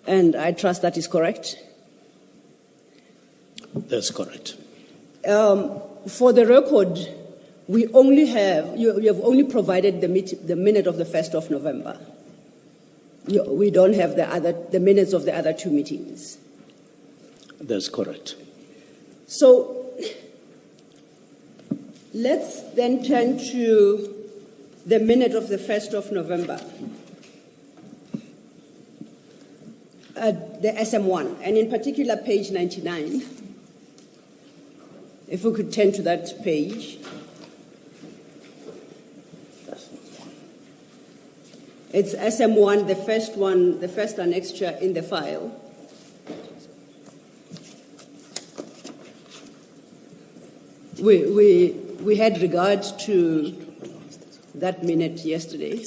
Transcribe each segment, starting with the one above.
and I trust that is correct? That's correct. For the record, we only have, you have only provided the minute of the 1st of November. We don't have the minutes of the other two meetings. That's correct. So let's then turn to the minute of the 1st of November, the SM1, and in particular page 99. If we could turn to that page. It's SM1, the first one, the first annexure in the file. We had regard to that minute yesterday.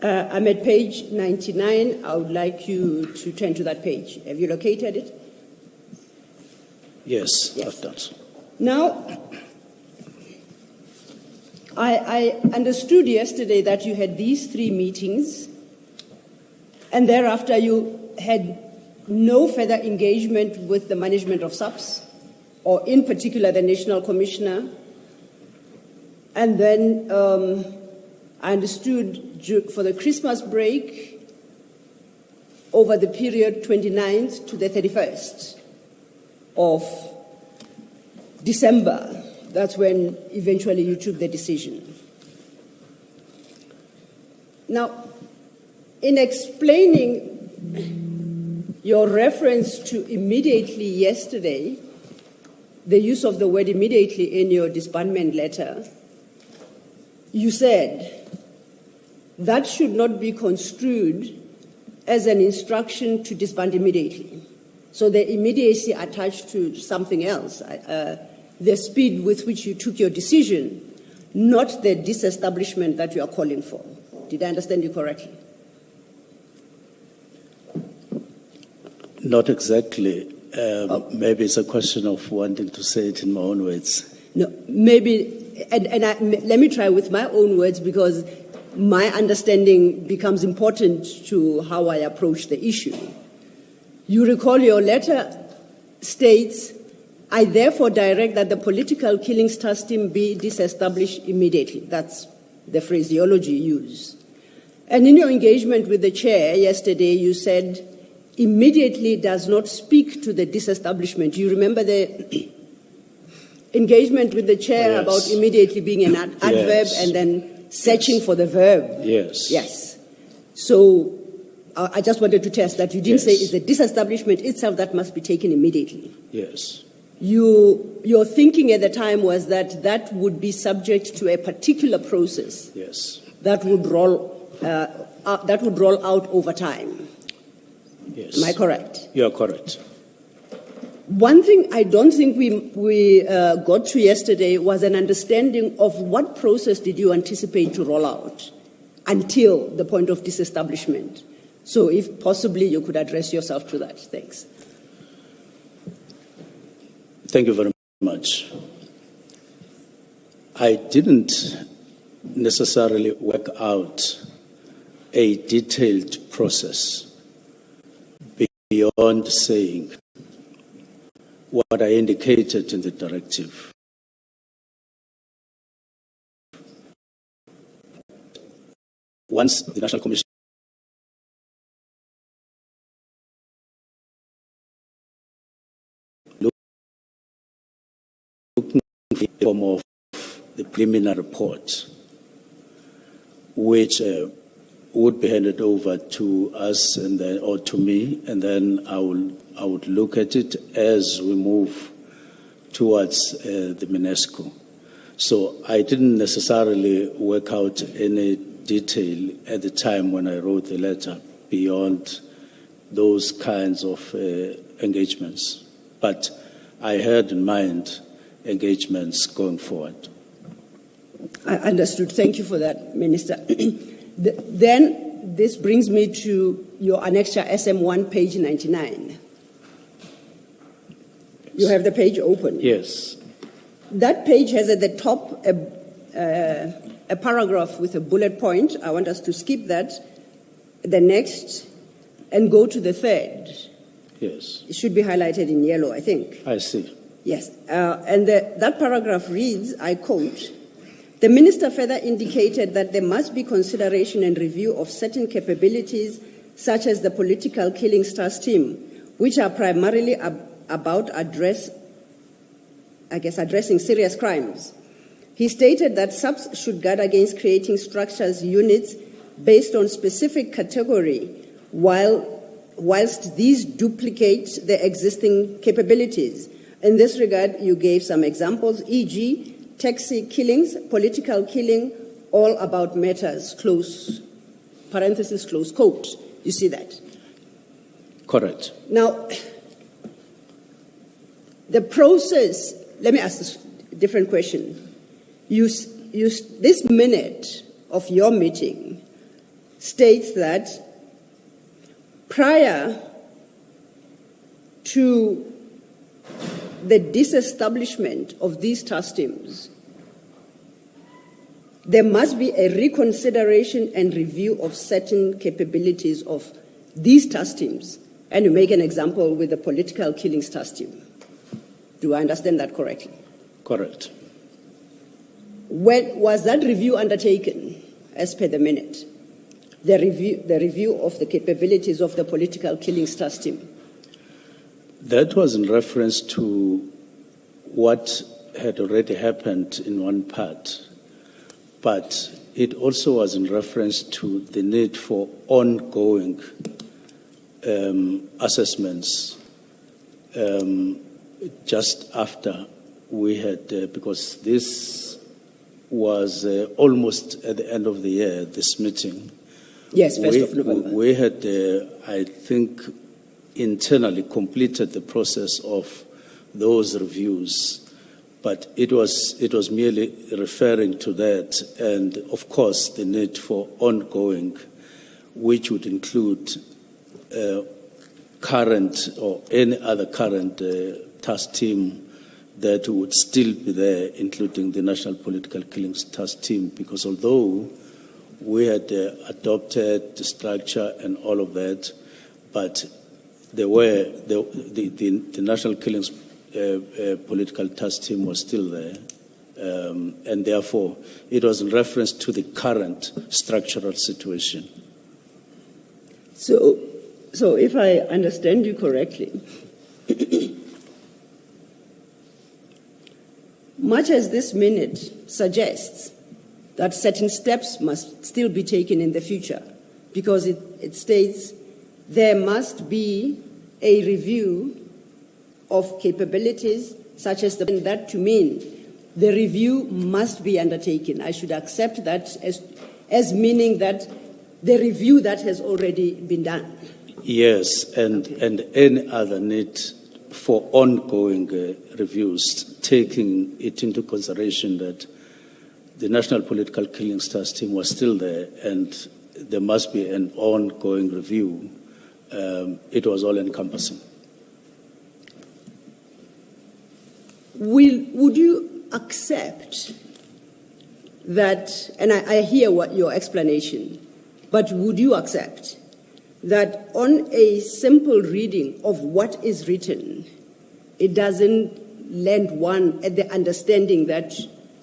I'm at page 99. I would like you to turn to that page. Have you located it? Yes, I've done so. Now, I understood yesterday that you had these three meetings, and thereafter you had no further engagement with the management of SAPS, or in particular the National Commissioner. And then I understood for the Christmas break, over the period 29th to the 31st of December, that's when eventually you took the decision. Now, in explaining your reference to immediately yesterday, the use of the word immediately in your disbandment letter, you said that should not be construed as an instruction to disband immediately. So the immediacy attached to something else, the speed with which you took your decision, not the disestablishment that you are calling for. Did I understand you correctly? Not exactly. Maybe it's a question of wanting to say it in my own words. No, maybe, let me try with my own words, because my understanding becomes important to how I approach the issue. You recall your letter states, I therefore direct that the political killings task team be disestablished immediately. That's the phraseology used. And in your engagement with the chair yesterday, you said, immediately does not speak to the disestablishment. You remember the engagement with the chair about immediately being an adverb and then searching for the verb. Yes. Yes. So I just wanted to test that you didn't say it's the disestablishment itself that must be taken immediately. Yes. Your thinking at the time was that that would be subject to a particular process. Yes. That would roll out over time. Yes. Am I correct? You are correct. One thing I don't think we got to yesterday was an understanding of what process did you anticipate to roll out until the point of disestablishment. So if possibly you could address yourself to that. Thanks. Thank you very much. I didn't necessarily work out a detailed process beyond saying what I indicated in the directive. Once the National Commission looking at the form of the preliminary report, which would be handed over to us and then, or to me, and then I would look at it as we move towards the UNESCO. So I didn't necessarily work out any detail at the time when I wrote the letter beyond those kinds of engagements. But I had in mind engagements going forward. I understood. Thank you for that, Minister. Then this brings me to your annexure SM1, page 99. You have the page open. Yes. That page has at the top a paragraph with a bullet point. I want us to skip that, the next, and go to the third. Yes. It should be highlighted in yellow, I think. I see. Yes. And that paragraph reads, I quote, "The Minister further indicated that there must be consideration and review of certain capabilities, such as the political killings task team, which are primarily about addressing serious crimes. He stated that SAPS should guard against creating structures, units based on specific category, whilst these duplicate the existing capabilities. In this regard, you gave some examples, e.g., taxi killings, political killing, all about matters, close parenthesis, close quote. You see that? Correct. Now, the process, let me ask this different question. This minute of your meeting states that prior to the disestablishment of these task teams, there must be a reconsideration and review of certain capabilities of these task teams. And you make an example with the political killings task team. Do I understand that correctly? Correct. When was that review undertaken, as per the minute? The review of the capabilities of the political killings task team? That was in reference to what had already happened in one part, but it also was in reference to the need for ongoing assessments just after we had, because this was almost at the end of the year, this meeting. Yes, 1st of November. We had, I think, internally completed the process of those reviews, but it was merely referring to that, and of course the need for ongoing, which would include current or any other current task team that would still be there, including the National Political Killings Task Team, because although we had adopted the structure and all of that, but there were the National Killings Political Task Team was still there, and therefore it was in reference to the current structural situation. So if I understand you correctly, much as this minute suggests that certain steps must still be taken in the future, because it states there must be a review of capabilities such as that to mean the review must be undertaken. I should accept that as meaning that the review that has already been done. Yes, and any other need for ongoing reviews, taking it into consideration that the National Political Killings Task Team was still there and there must be an ongoing review. It was all encompassing. Would you accept that, and I hear what your explanation, but would you accept that on a simple reading of what is written, it doesn't lend one at the understanding that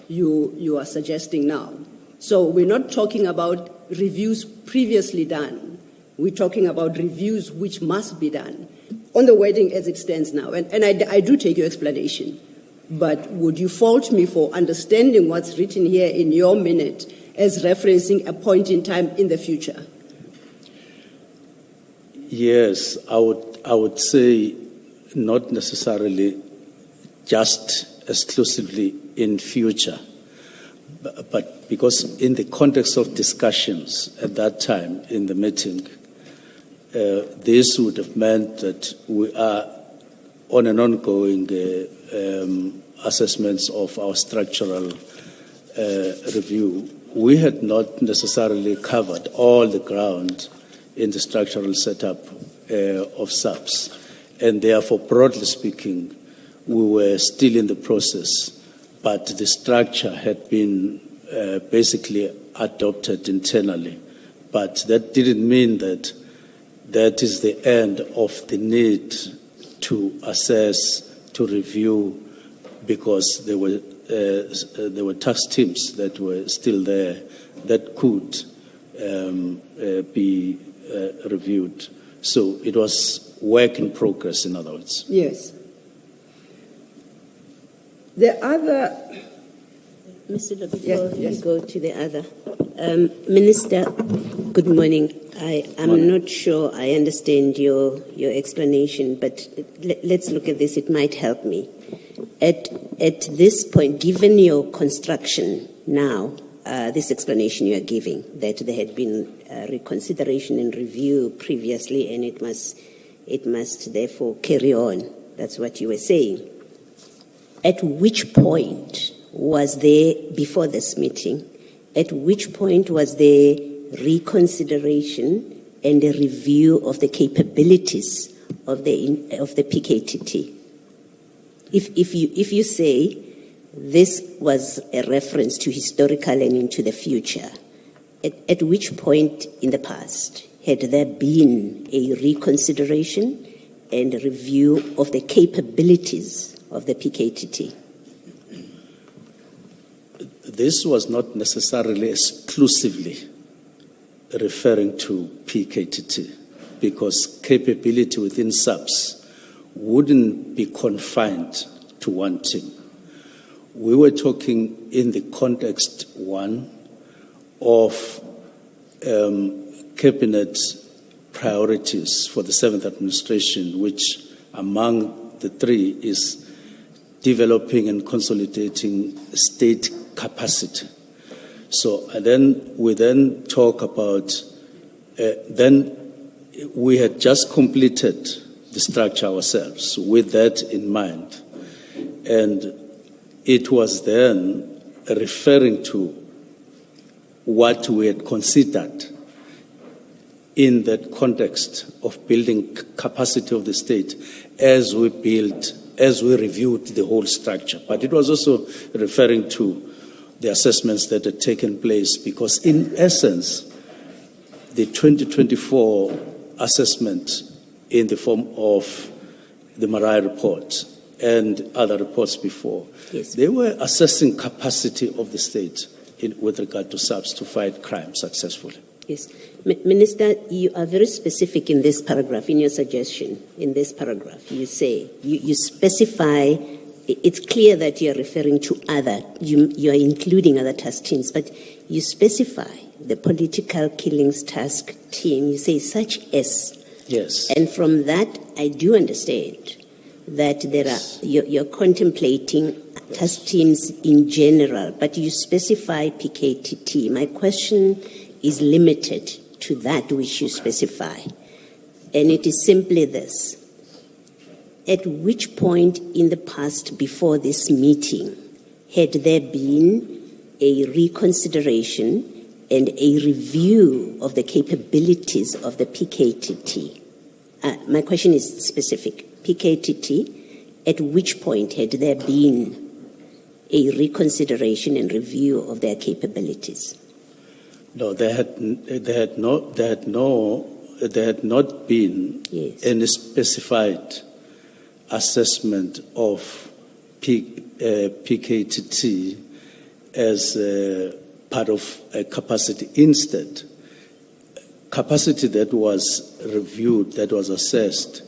you are suggesting now? So we're not talking about reviews previously done. We're talking about reviews which must be done on the wording as it stands now. And I do take your explanation. But would you fault me for understanding what's written here in your minute as referencing a point in time in the future? Yes, I would say not necessarily just exclusively in future, but because in the context of discussions at that time in the meeting, this would have meant that we are on an ongoing assessments of our structural review, we had not necessarily covered all the ground in the structural setup of SAPS. And therefore, broadly speaking, we were still in the process, but the structure had been basically adopted internally. But that didn't mean that that is the end of the need to assess, to review, because there were task teams that were still there that could be reviewed. So it was work in progress, in other words. Yes. The other... Mr. Before you go to the other. Minister, good morning. I'm not sure I understand your explanation, but let's look at this. It might help me. At this point, given your construction now, this explanation you are giving, that there had been reconsideration and review previously, and it must therefore carry on. That's what you were saying. At which point was there, before this meeting, at which point was there reconsideration and a review of the capabilities of the PKTT? If you say this was a reference to historical and into the future, at which point in the past had there been a reconsideration and a review of the capabilities of the PKTT? This was not necessarily exclusively referring to PKTT, because capability within SAPS wouldn't be confined to one team. We were talking in the context, one, of cabinet priorities for the 7th administration, which among the three is developing and consolidating state capacity. So and then we talk about, then we had just completed the structure ourselves with that in mind. And it was then referring to what we had considered in that context of building capacity of the state as we reviewed the whole structure. But it was also referring to the assessments that had taken place, because in essence, the 2024 assessment in the form of the Marai report and other reports before, yes, they were assessing capacity of the state with regard to SAPS to fight crime successfully. Yes. Minister, you are very specific in this paragraph, in your suggestion. In this paragraph, you say, you specify, it's clear that you are referring to other, you are including other task teams, but you specify the political killings task team, you say such as. Yes. And from that, I do understand that there are, you're contemplating task teams in general, but you specify PKTT. My question is limited to that which you specify. And it is simply this. At which point in the past before this meeting had there been a reconsideration and a review of the capabilities of the PKTT? My question is specific. PKTT, at which point had there been a reconsideration and review of their capabilities? No, there had not been Yes. any specified assessment of PKTT as part of a capacity. Instead, capacity that was reviewed, that was assessed,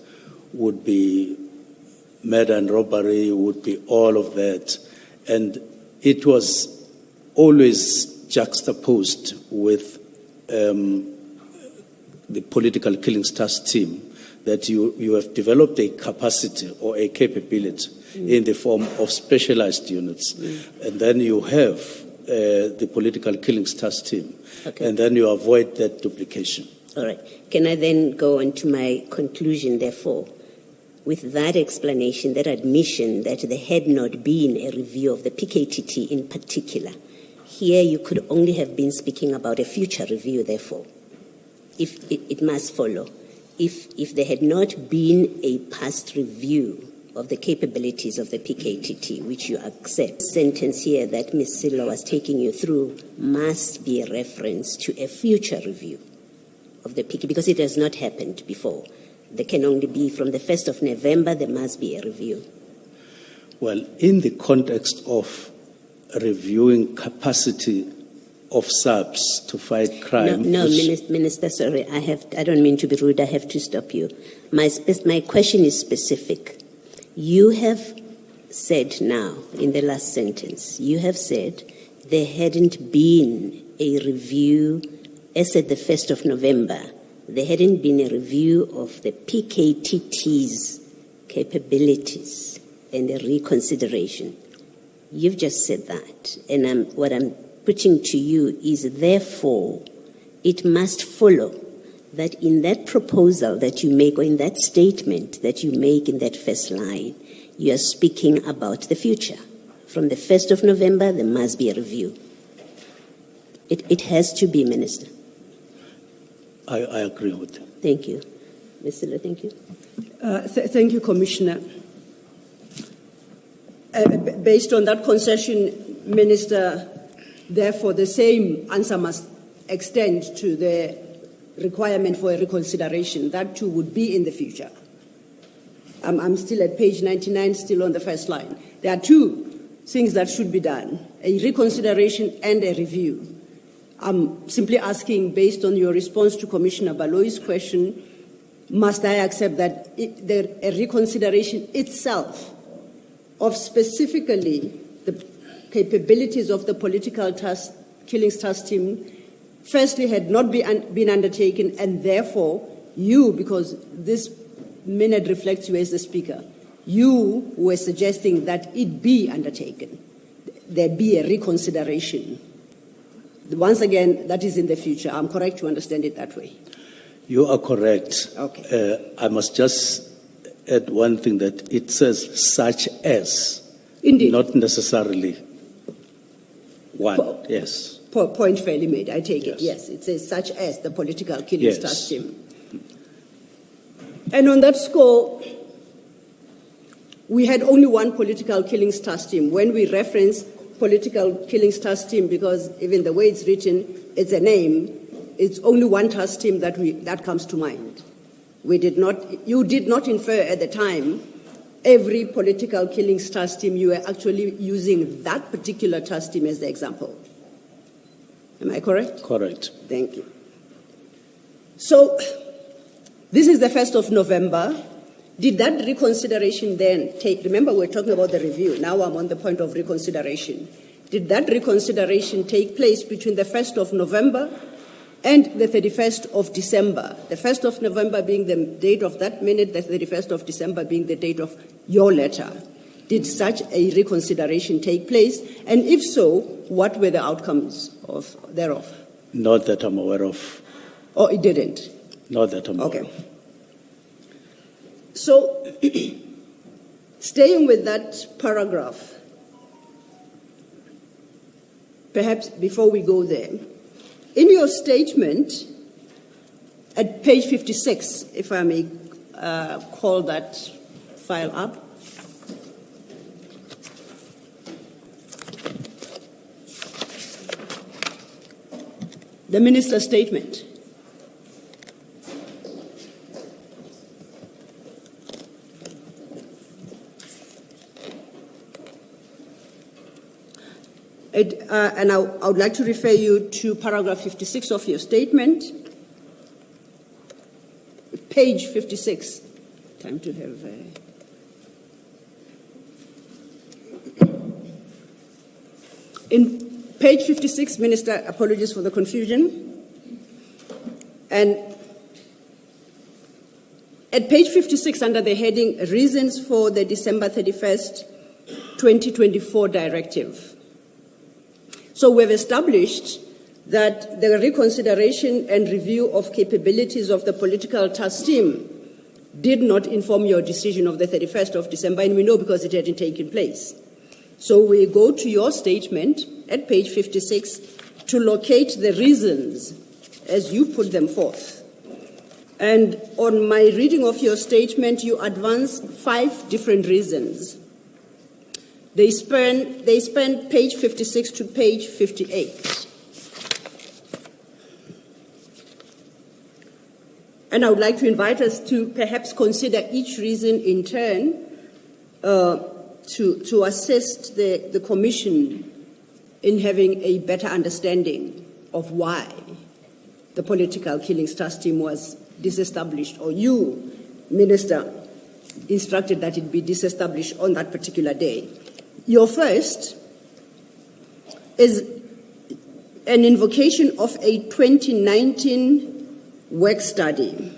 would be murder and robbery, would be all of that. And it was always juxtaposed with the political killings task team, that you have developed a capacity or a capability in the form of specialized units. And then you have the political killings task team. Okay. And then you avoid that duplication. All right. Can I then go on to my conclusion, therefore? With that explanation, that admission that there had not been a review of the PKTT in particular, here you could only have been speaking about a future review, therefore, if it must follow. If there had not been a past review of the capabilities of the PKTT, which you accept, the sentence here that Ms. Silla was taking you through must be a reference to a future review of the PK, because it has not happened before. There can only be from the 1st of November, there must be a review. Well, in the context of reviewing capacity of SAPS to fight crime. No, Minister, sorry, I don't mean to be rude. I have to stop you. My question is specific. You have said now, in the last sentence, you have said there hadn't been a review as at the 1st of November. There hadn't been a review of the PKTT's capabilities and a reconsideration. You've just said that. And what I'm putting to you is, therefore, it must follow that in that proposal that you make, or in that statement that you make in that first line, you are speaking about the future. From the 1st of November, there must be a review. It has to be, Minister. I agree with you. Thank you. Ms. Silla, thank you. Thank you, Commissioner. Based on that concession, Minister, therefore, the same answer must extend to the requirement for a reconsideration. That too would be in the future. I'm still at page 99, still on the first line. There are two things that should be done, a reconsideration and a review. I'm simply asking, based on your response to Commissioner Baloi's question, must I accept that a reconsideration itself of specifically the capabilities of the political killings task team, firstly, had not been undertaken, and therefore you, because this minute reflects you as the Speaker, you were suggesting that it be undertaken, there be a reconsideration. Once again, that is in the future. I'm correct to understand it that way? You are correct. Okay. I must just add one thing, that it says such as. Indeed. Not necessarily one. Yes. Point fairly made, I take it. Yes. Yes, it says such as the political killings Yes. task team. And on that score, we had only one political killings task team. When we reference political killings task team, because even the way it's written, it's a name, it's only one task team that comes to mind. You did not infer at the time every political killings task team. You were actually using that particular task team as the example. Am I correct? Correct. Thank you. So, this is the 1st of November. Did that reconsideration then take, remember we're talking about the review, now I'm on the point of reconsideration. Did that reconsideration take place between the 1st of November and the 31st of December? The 1st of November being the date of that minute, the 31st of December being the date of your letter. Did such a reconsideration take place? And if so, what were the outcomes thereof? Not that I'm aware of. Oh, it didn't? Not that I'm aware of. Okay. So, staying with that paragraph, perhaps before we go there, in your statement at page 56, if I may call that file up, the minister's statement. And I would like to refer you to paragraph 56 of your statement, page 56. Time to have... In page 56, Minister, apologies for the confusion. And at page 56, under the heading, Reasons for the December 31st, 2024 Directive. So we've established that the reconsideration and review of capabilities of the political task team did not inform your decision of the 31st of December, and we know because it hadn't taken place. So we go to your statement at page 56 to locate the reasons as you put them forth. And on my reading of your statement, you advance 5 different reasons. They span page 56 to page 58. And I would like to invite us to perhaps consider each reason in turn to assist the Commission in having a better understanding of why the Political Killings Trust Team was disestablished, or you, Minister, instructed that it be disestablished on that particular day. Your first is an invocation of a 2019 work study.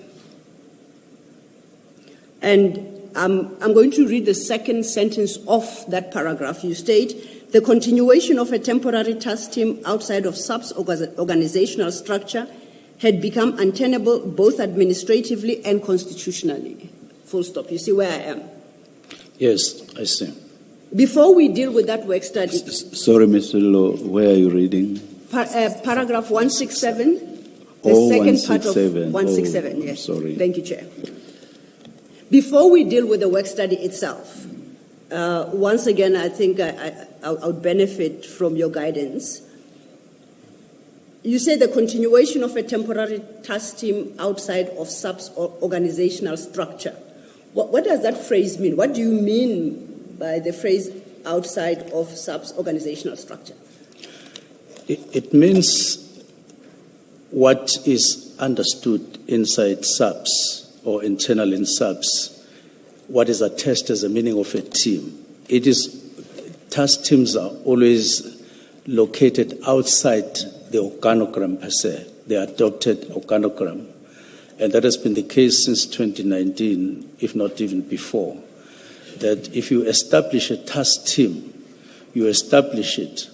And I'm going to read the second sentence of that paragraph. You state, the continuation of a temporary task team outside of SAP's organizational structure had become untenable both administratively and constitutionally. Full stop. You see where I am? Yes, I see. Before we deal with that work study... Sorry, Mr. Law, where are you reading? Paragraph 167, the second part of 167. Yes. Sorry. Thank you, Chair. Before we deal with the work study itself, once again, I think I would benefit from your guidance. You say the continuation of a temporary task team outside of SAP's organizational structure. What does that phrase mean? What do you mean by the phrase outside of SAP's organizational structure? It means what is understood inside SAPS or internal in SAPS, what is attached as the meaning of a team. It is, task teams are always located outside the organogram per se, the adopted organogram. And that has been the case since 2019, if not even before. That if you establish a task team, you establish it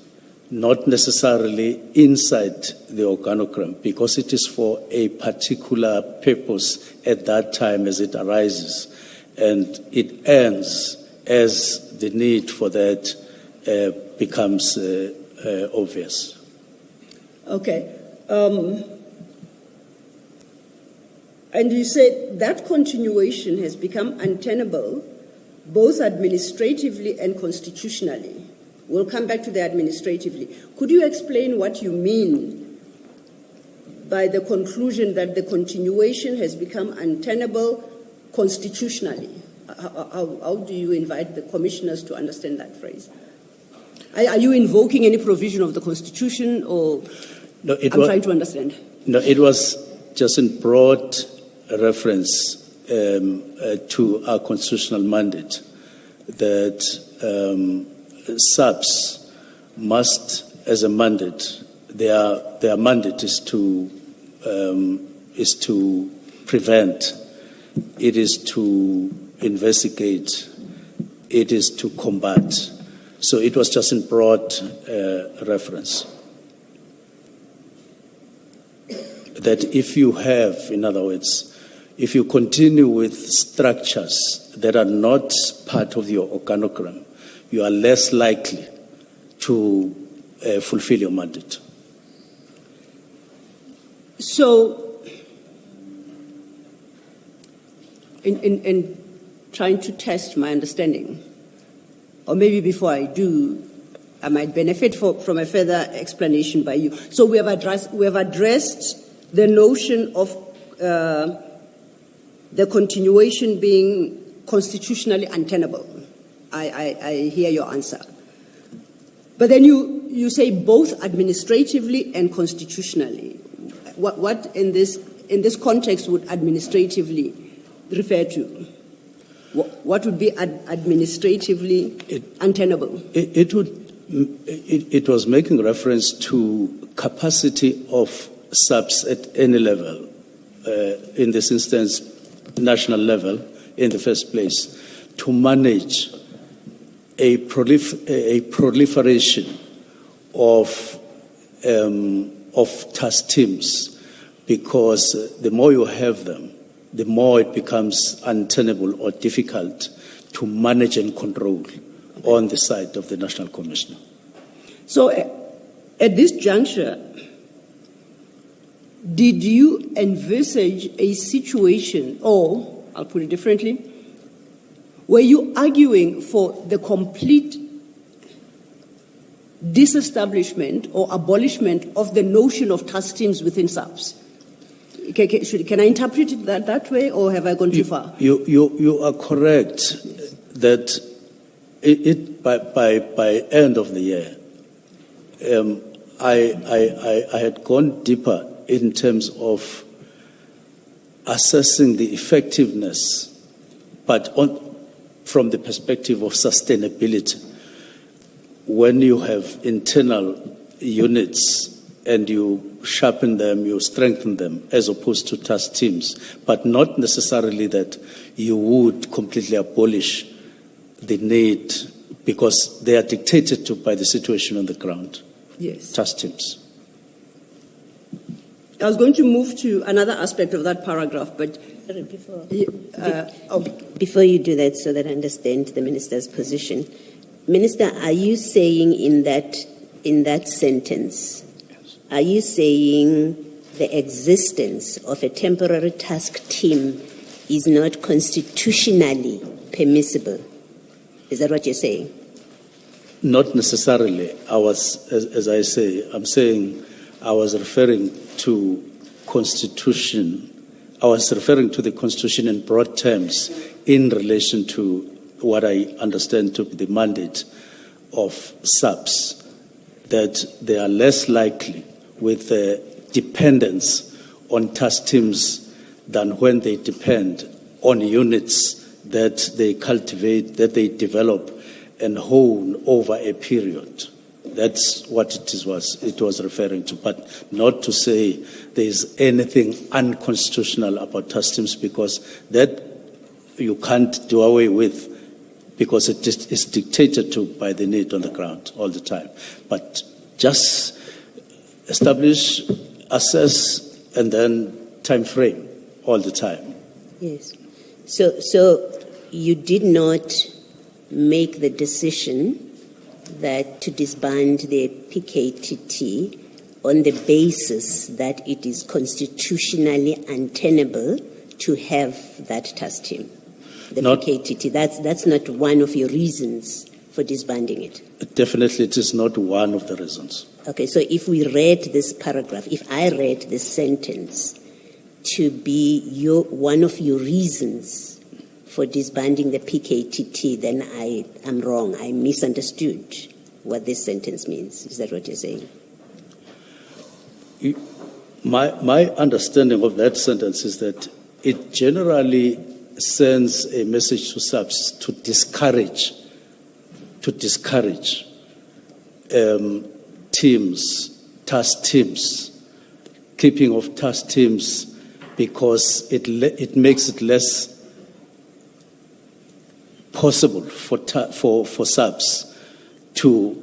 not necessarily inside the organogram, because it is for a particular purpose at that time as it arises. And it ends as the need for that becomes obvious. Okay. And you said that continuation has become untenable both administratively and constitutionally. We'll come back to the administratively. Could you explain what you mean by the conclusion that the continuation has become untenable constitutionally? How do you invite the commissioners to understand that phrase? Are you invoking any provision of the Constitution, or no, I'm trying to understand? No, it was just in broad reference to our constitutional mandate that SAPS must, as a mandate, their mandate is to prevent, it is to investigate, it is to combat. So it was just in broad reference. That if you have, in other words, if you continue with structures that are not part of your organogram, you are less likely to fulfill your mandate. So, in trying to test my understanding, or maybe before I do, I might benefit from a further explanation by you. So we have addressed the notion of the continuation being constitutionally untenable. I hear your answer. But then you say both administratively and constitutionally. What in this context would administratively refer to? What would be administratively untenable? It was making reference to capacity of SAPS at any level, in this instance, national level, in the first place, to manage a proliferation of task teams, because the more you have them, the more it becomes untenable or difficult to manage and control on the side of the National Commissioner. So At this juncture, did you envisage a situation, or I'll put it differently, were you arguing for the complete disestablishment or abolishment of the notion of task teams within SAPS? Can I interpret it that way, or have I gone too far? You are correct that by end of the year, I had gone deeper in terms of assessing the effectiveness, but from the perspective of sustainability. When you have internal units and you sharpen them, you strengthen them, as opposed to task teams, but not necessarily that you would completely abolish the need, because they are dictated to by the situation on the ground. Yes. Task teams. I was going to move to another aspect of that paragraph, but before you do that, so that I understand the minister's position, Minister, are you saying in that sentence, are you saying the existence of a temporary task team is not constitutionally permissible? Is that what you're saying? Not necessarily. I'm saying I was referring to Constitution. I was referring to the Constitution in broad terms in relation to what I understand to be the mandate of SAPS, that they are less likely with dependence on task teams than when they depend on units that they cultivate, that they develop and hone over a period. That's what it was referring to, but not to say there is anything unconstitutional about task teams, because that you can't do away with, because it is dictated to by the need on the ground all the time. But just establish, assess, and then time frame all the time. Yes. So you did not make the decision that to disband the PKTT on the basis that it is constitutionally untenable to have that task team, the PKTT. That's not one of your reasons for disbanding it. Definitely, it is not one of the reasons. Okay, so if we read this paragraph, if I read this sentence to be one of your reasons for disbanding the PKTT, then I am wrong. I misunderstood what this sentence means. Is that what you're saying? My understanding of that sentence is that it generally sends a message to SAPS to discourage teams, task teams, keeping of task teams, because it makes it less possible for SAPS to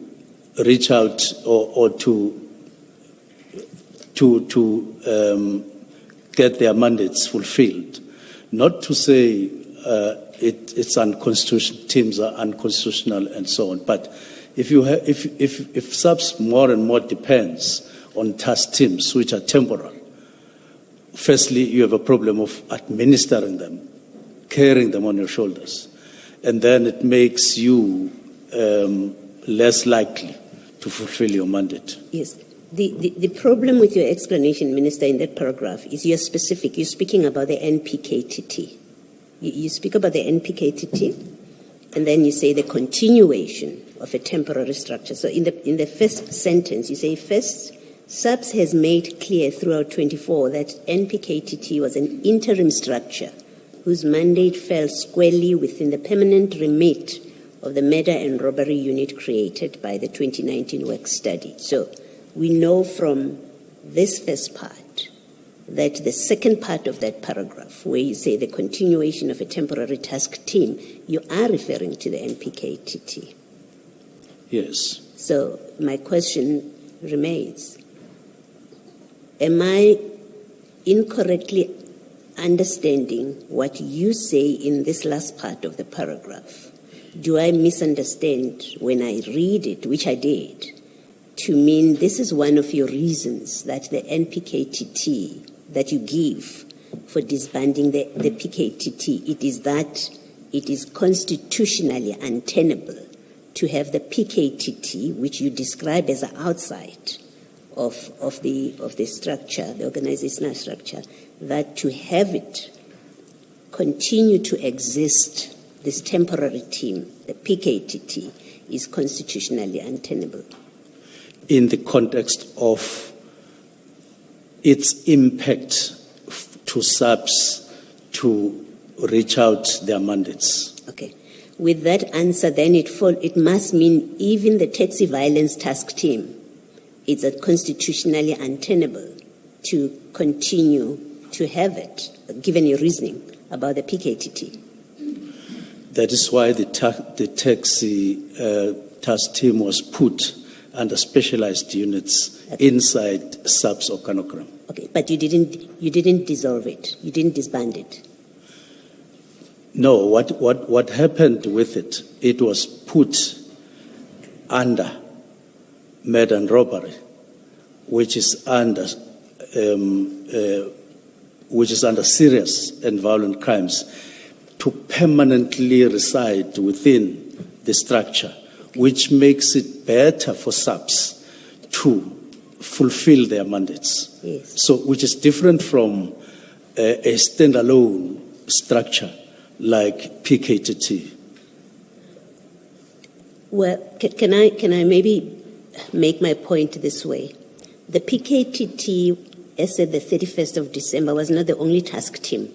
reach out or to get their mandates fulfilled. Not to say it's unconstitutional, teams are unconstitutional and so on, but if SAPS more and more depends on task teams which are temporal, firstly you have a problem of administering them, carrying them on your shoulders. And then it makes you less likely to fulfill your mandate. Yes. The problem with your explanation, Minister, in that paragraph is you're specific. You're speaking about the NPKTT. You speak about the NPKTT, and then you say the continuation of a temporary structure. So in the first sentence, you say, first, SAPS has made clear throughout 24 that NPKTT was an interim structure whose mandate fell squarely within the permanent remit of the murder and robbery unit created by the 2019 work study. So we know from this first part that the second part of that paragraph, where you say the continuation of a temporary task team, you are referring to the NPKTT. Yes. So my question remains, am I incorrectly understanding what you say in this last part of the paragraph? Do I misunderstand when I read it, which I did, to mean this is one of your reasons that the NPKTT that you give for disbanding the PKTT, it is that it is constitutionally untenable to have the PKTT, which you describe as outside of the structure, the organizational structure, that to have it continue to exist, this temporary team, the PKTT, is constitutionally untenable. In the context of its impact to SAPS to reach out their mandates. Okay. With that answer, then it must mean even the taxi violence task team is constitutionally untenable to continue to have it, given your reasoning about the PKTT. That is why the taxi task team was put under specialized units inside SAPS organogram. Okay, but you didn't dissolve it. You didn't disband it. No, what happened with it? It was put under murder and robbery, which is under serious and violent crimes, to permanently reside within the structure, which makes it better for SAPS to fulfill their mandates. Yes. So, which is different from a standalone structure like PKTT. Well, can I maybe make my point this way? The PKTT, as at the 31st of December, was not the only task team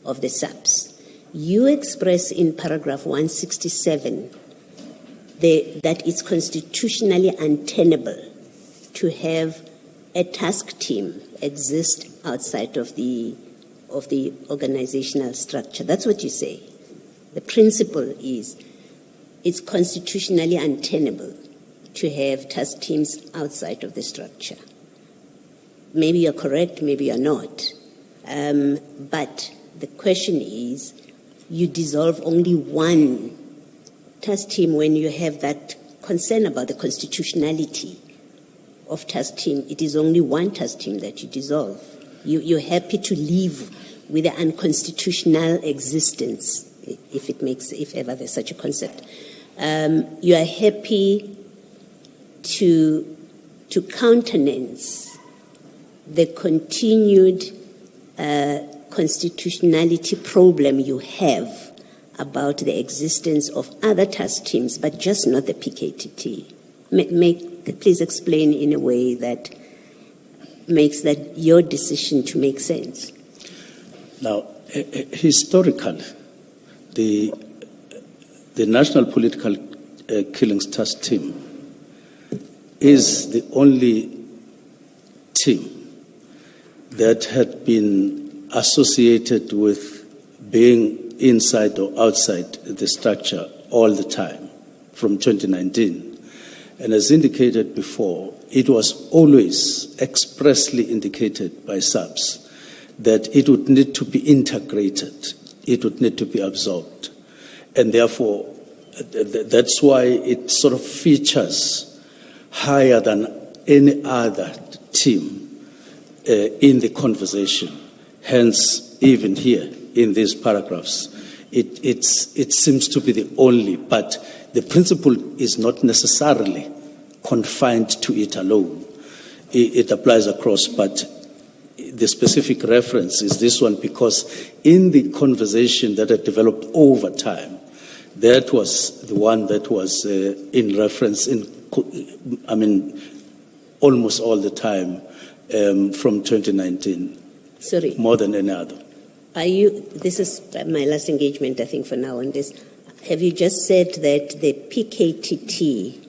of the SAPS. You express in paragraph 167 that it's constitutionally untenable to have a task team exist outside of the organizational structure. That's what you say. The principle is it's constitutionally untenable to have task teams outside of the structure. Maybe you're correct, maybe you're not. But the question is, you dissolve only one task team when you have that concern about the constitutionality of task team. It is only one task team that you dissolve. You're happy to live with the unconstitutional existence, if ever there's such a concept. You are happy to countenance the continued constitutionality problem you have about the existence of other task teams, but just not the PKTT. Please explain in a way that makes that your decision to make sense. Now, historically, the National Political Killings Task Team is the only team that had been associated with being inside or outside the structure all the time from 2019. And as indicated before, it was always expressly indicated by SAPS that it would need to be integrated, it would need to be absorbed. And therefore, that's why it sort of features higher than any other team in the conversation. Hence, even here in these paragraphs, it seems to be the only, but the principle is not necessarily confined to it alone. It applies across, but the specific reference is this one because in the conversation that had developed over time, that was the one that was in reference almost all the time from 2019. Sorry. More than any other. This is my last engagement, I think, for now on this. Have you just said that the PKTT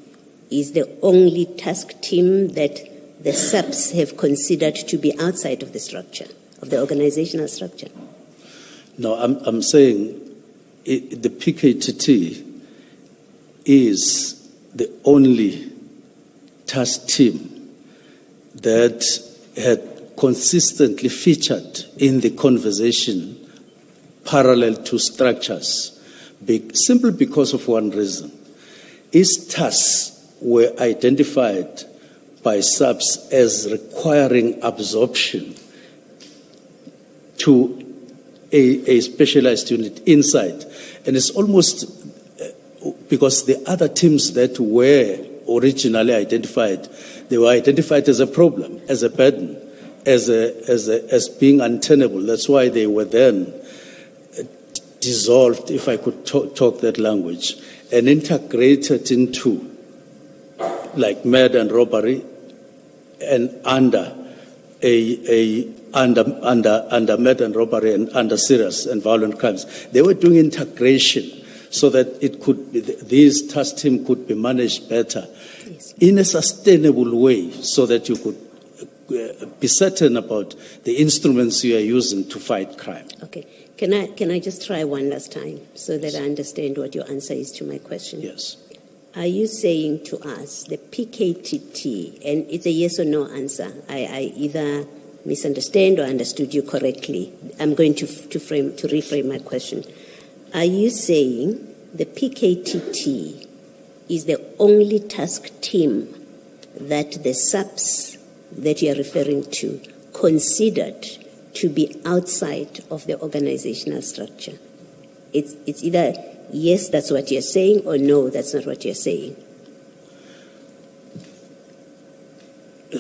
is the only task team that the SAPS have considered to be outside of the structure, of the organizational structure? No, I'm saying the PKTT is the only task team that had consistently featured in the conversation parallel to structures, simply because of one reason. Its tasks were identified by SAPS as requiring absorption to a specialized unit inside. And it's almost because the other teams that were originally identified, they were identified as a problem, as a burden, as being untenable. That's why they were then dissolved, if I could talk that language, and integrated into like murder and robbery, and under murder and robbery and under serious and violent crimes. They were doing integration so that this task team could be managed better in a sustainable way, so that you could be certain about the instruments you are using to fight crime. Okay. Can I just try one last time so that I understand what your answer is to my question? Yes. Are you saying to us the PKTT, and it's a yes or no answer, I either misunderstand or understood you correctly. I'm going to reframe my question. Are you saying the PKTT is the only task team that the SAPS that you are referring to considered to be outside of the organizational structure? It's either yes, that's what you're saying, or no, that's not what you're saying.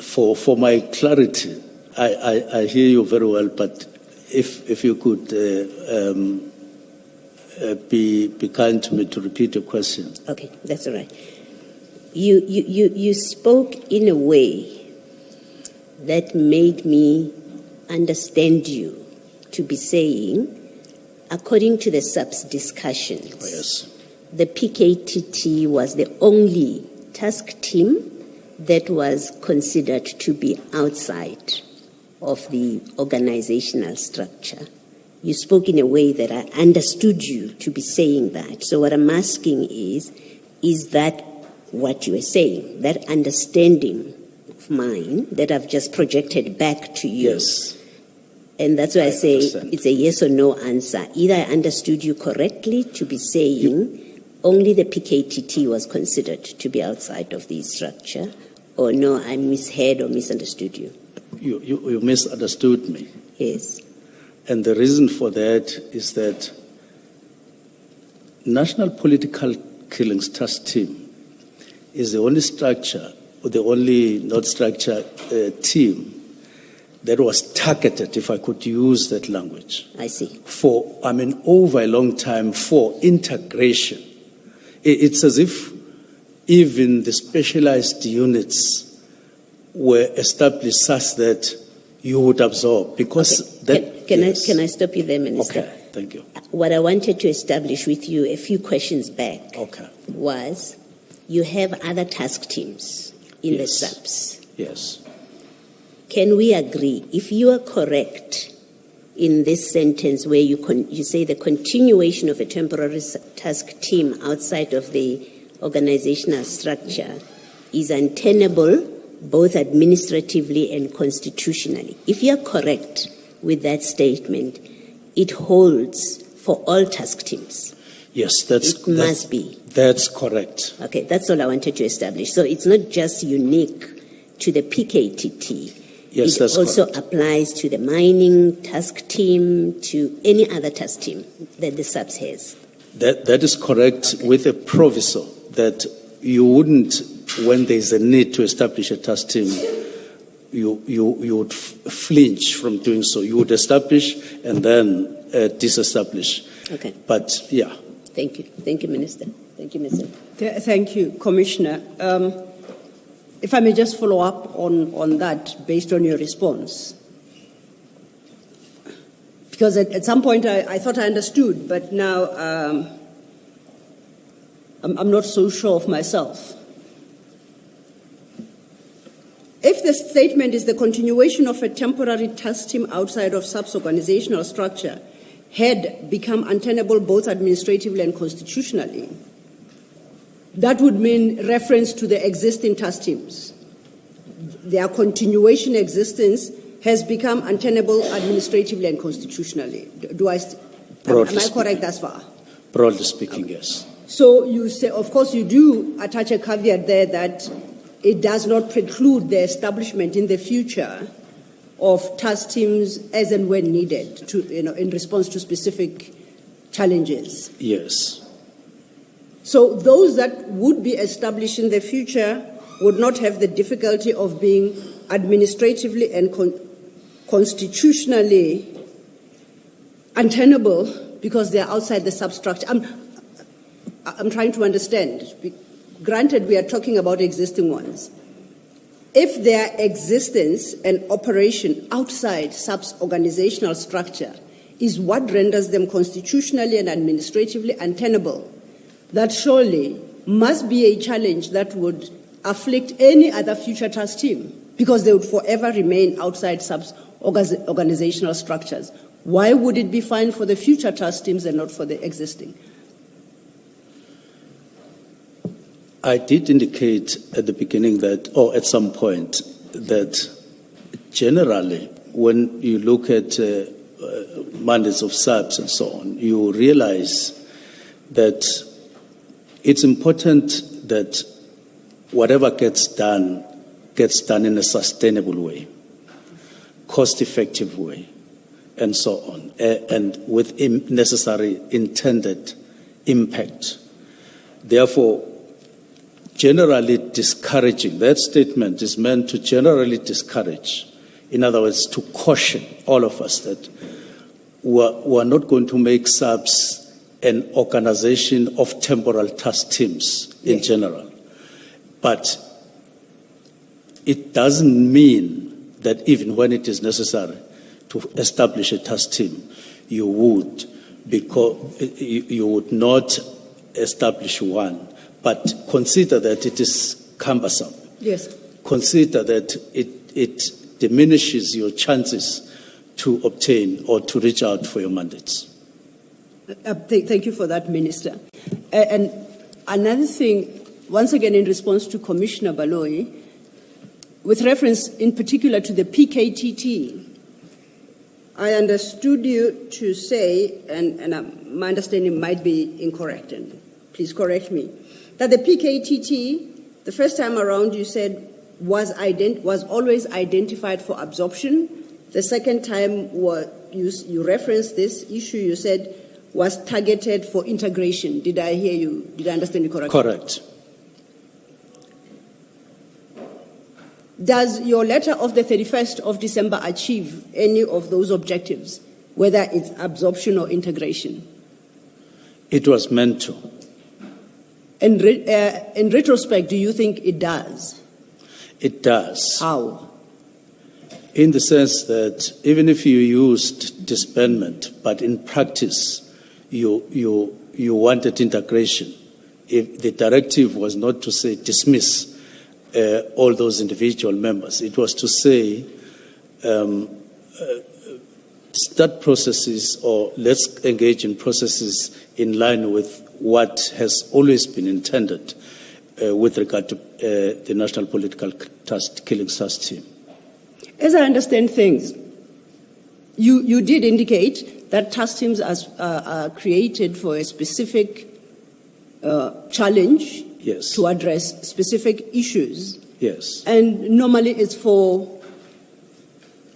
For my clarity, I hear you very well, but if you could be kind to me to repeat your question. Okay, that's all right. You spoke in a way that made me understand you to be saying, according to the SAPS discussions, Yes. the PKTT was the only task team that was considered to be outside of the organizational structure. You spoke in a way that I understood you to be saying that. So what I'm asking is that what you are saying, that understanding of mine that I've just projected back to you? Yes. And that's why I say understand. It's a yes or no answer. Either I understood you correctly to be saying only the PKTT was considered to be outside of the structure, or no, I misheard or misunderstood you. You misunderstood me. Yes. And the reason for that is that National Political Killings Task Team is the only structure, or the only not structure team that was targeted, if I could use that language. I see. Over a long time for integration. It's as if even the specialized units were established such that you would absorb, because Can I stop you there, Minister? Okay, thank you. What I wanted to establish with you a few questions back was you have other task teams in the SAPS. Yes. Can we agree, if you are correct in this sentence where you say the continuation of a temporary task team outside of the organizational structure is untenable both administratively and constitutionally? If you are correct with that statement, it holds for all task teams. Yes, must be. That's correct. Okay, that's all I wanted to establish. So it's not just unique to the PKTT. Yes, it also applies to the mining task team, to any other task team that the SAPS has. That is correct, with a proviso that you wouldn't, when there's a need to establish a task team, you would flinch from doing so. You would establish and then disestablish. Okay. But, yeah. Thank you. Thank you, Minister. Thank you, Mr. Thank you, Commissioner. If I may just follow up on that based on your response. Because at some point I thought I understood, but now I'm not so sure of myself. If the statement is the continuation of a temporary task team outside of SAPS organizational structure had become untenable both administratively and constitutionally, that would mean reference to the existing task teams. Their continuation existence has become untenable administratively and constitutionally. Am I correct thus far? Broadly speaking, yes. So you say, of course, you do attach a caveat there that it does not preclude the establishment in the future of task teams as and when needed to, in response to specific challenges. Yes. So those that would be established in the future would not have the difficulty of being administratively and constitutionally untenable because they are outside the substructure. I'm trying to understand. Granted, we are talking about existing ones. If their existence and operation outside SAP's organizational structure is what renders them constitutionally and administratively untenable, that surely must be a challenge that would afflict any other future task team because they would forever remain outside SAP's organizational structures. Why would it be fine for the future task teams and not for the existing? I did indicate at the beginning that, or at some point, that generally when you look at mandates of SAPs and so on, you realize that it's important that whatever gets done in a sustainable way, cost-effective way, and so on, and with necessary intended impact. Therefore, generally discouraging, that statement is meant to generally discourage, in other words, to caution all of us that we're not going to make SAPs an organization of temporal task teams in general. But it doesn't mean that even when it is necessary to establish a task team, you would not establish one, but consider that it is cumbersome. Yes. Consider that it diminishes your chances to obtain or to reach out for your mandates. Thank you for that, Minister. And another thing, once again in response to Commissioner Baloyi, with reference in particular to the PKTT, I understood you to say, and my understanding might be incorrect, and please correct me, that the PKTT, the first time around you said, was always identified for absorption. The second time you referenced this issue, you said was targeted for integration. Did I hear you? Did I understand you correctly? Correct. Does your letter of the 31st of December achieve any of those objectives, whether it's absorption or integration? It was meant to. In retrospect, do you think it does? It does. How? In the sense that even if you used disbandment, but in practice you wanted integration, if the directive was not to say dismiss all those individual members, it was to say start processes, or let's engage in processes in line with what has always been intended with regard to the National Political Killing Task Team. As I understand things, you did indicate that task teams are created for a specific challenge. Yes. To address specific issues. Yes. And normally it's for,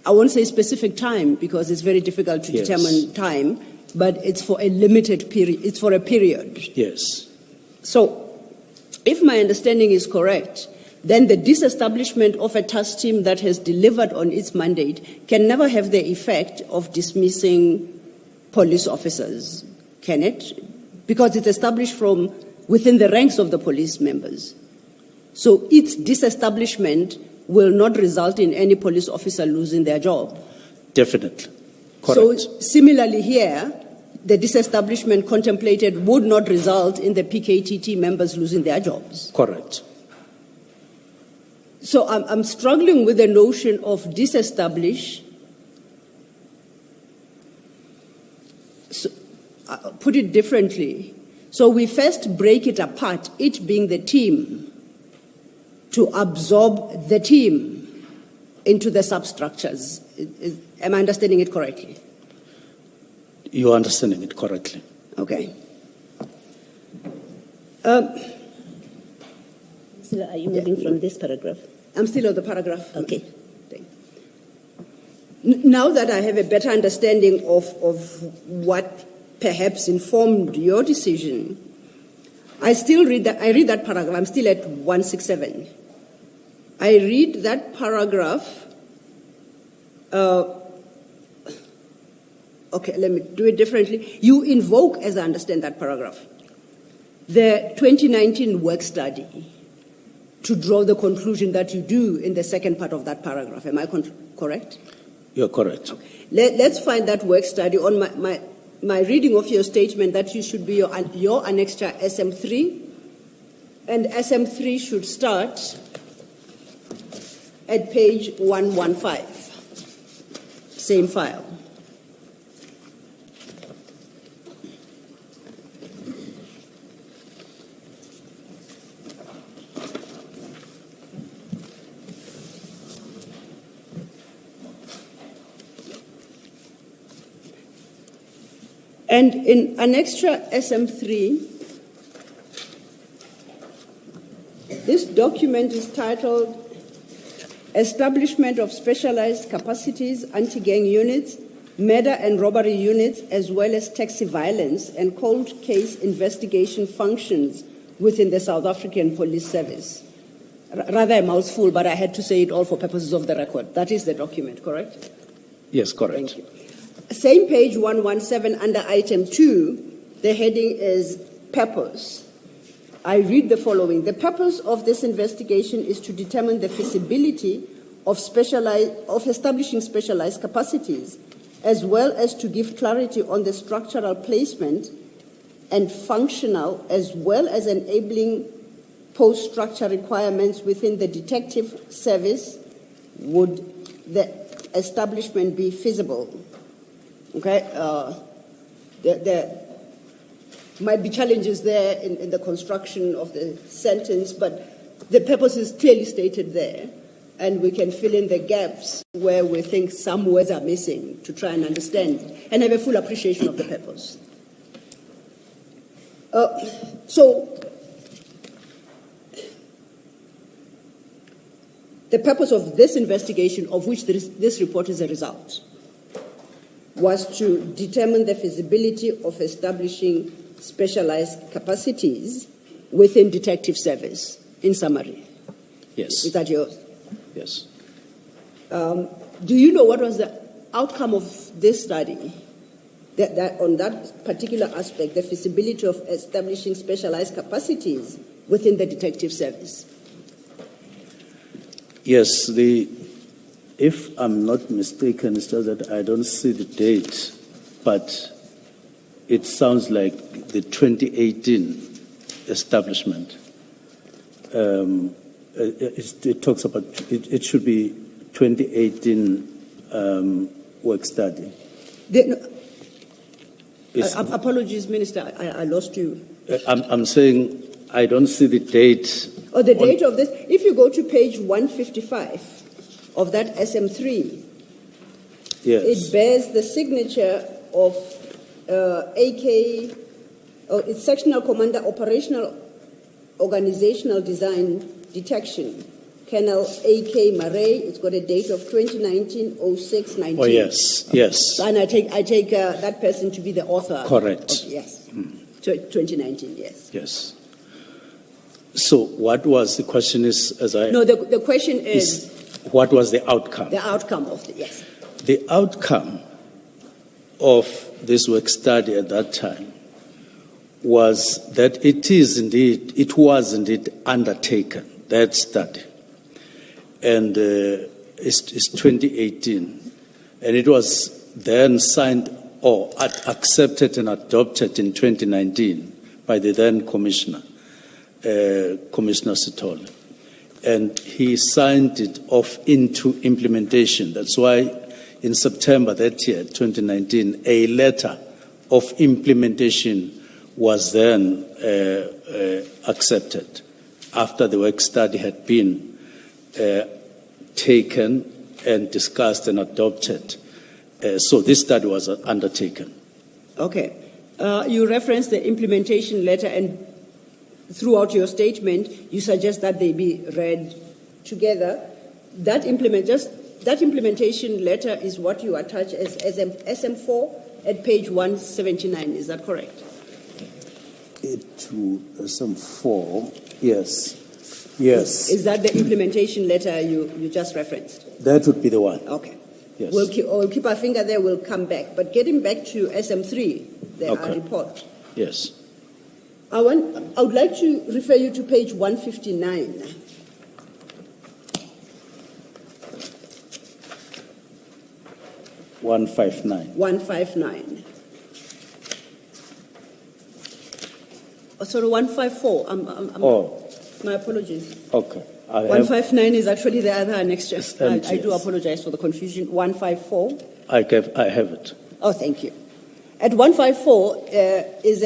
I won't say specific time because it's very difficult to determine time, but it's for a limited period. It's for a period. Yes. So if my understanding is correct, then the disestablishment of a task team that has delivered on its mandate can never have the effect of dismissing police officers, can it? Because it's established from within the ranks of the police members. So its disestablishment will not result in any police officer losing their job. Definitely. Correct. So similarly here, the disestablishment contemplated would not result in the PKTT members losing their jobs. Correct. So I'm struggling with the notion of disestablish. So, put it differently. So we first break it apart, it being the team, to absorb the team into the substructures. Am I understanding it correctly? You are understanding it correctly. Okay. So are you moving from this paragraph? I'm still on the paragraph. Okay. Now that I have a better understanding of what perhaps informed your decision, I read that paragraph. I'm still at 167. I read that paragraph. Okay, let me do it differently. You invoke, as I understand that paragraph, the 2019 work study to draw the conclusion that you do in the second part of that paragraph. Am I correct? You're correct. Okay. Let's find that work study on my reading of your statement that you should be your annexure SM3, and SM3 should start at page 115, same file. And in annexure SM3, this document is titled Establishment of Specialized Capacities, Anti-Gang Units, Murder and Robbery Units, as well as Taxi Violence and Cold Case Investigation Functions within the South African Police Service. Rather a mouthful, but I had to say it all for purposes of the record. That is the document, correct? Yes, correct. Thank you. Same page 117 under item 2, the heading is purpose. I read the following. The purpose of this investigation is to determine the feasibility of establishing specialized capacities, as well as to give clarity on the structural placement and functional, as well as enabling post-structure requirements within the detective service. Would the establishment be feasible? Okay, there might be challenges there in the construction of the sentence, but the purpose is clearly stated there, and we can fill in the gaps where we think some words are missing to try and understand and have a full appreciation of the purpose. So, the purpose of this investigation, of which this report is a result, was to determine the feasibility of establishing specialized capacities within detective service, in summary. Yes. Is that yours? Yes. Do you know what was the outcome of this study? That on that particular aspect, the feasibility of establishing specialized capacities within the detective service? Yes, if I'm not mistaken, it's just that I don't see the date, but it sounds like the 2018 establishment. It talks about, it should be 2018 work study. Apologies, Minister, I lost you. I'm saying I don't see the date. Oh, the date of this. If you go to page 155 of that SM3, yes, it bears the signature of it's Sectional Commander Operational Organizational Design Detection, Colonel A.K. Murray. It's got a date of 2019-06-19. Oh, yes, yes. And I take that person to be the author. Correct. Yes. 2019, yes. Yes. So what was the question No, the question is what was the outcome? The outcome of yes. The outcome of this work study at that time was that it was indeed undertaken, that study. And it's 2018. And it was then signed or accepted and adopted in 2019 by the then Commissioner, Commissioner Sithole. And he signed it off into implementation. That's why in September that year, 2019, a letter of implementation was then accepted after the work study had been taken and discussed and adopted. So this study was undertaken. Okay. You referenced the implementation letter, and throughout your statement, you suggest that they be read together. That implementation letter is what you attach as SM4 at page 179. Is that correct? To SM4, yes. Yes. Is that the implementation letter you just referenced? That would be the one. Okay. Yes. We'll keep our finger there, we'll come back. But getting back to SM3, the report. Yes. I would like to refer you to page 159. Oh, sorry, 154. My apologies. Okay. 159 is actually the other annexure. I do apologize for the confusion. 154. I have it. Oh, thank you. At 154 is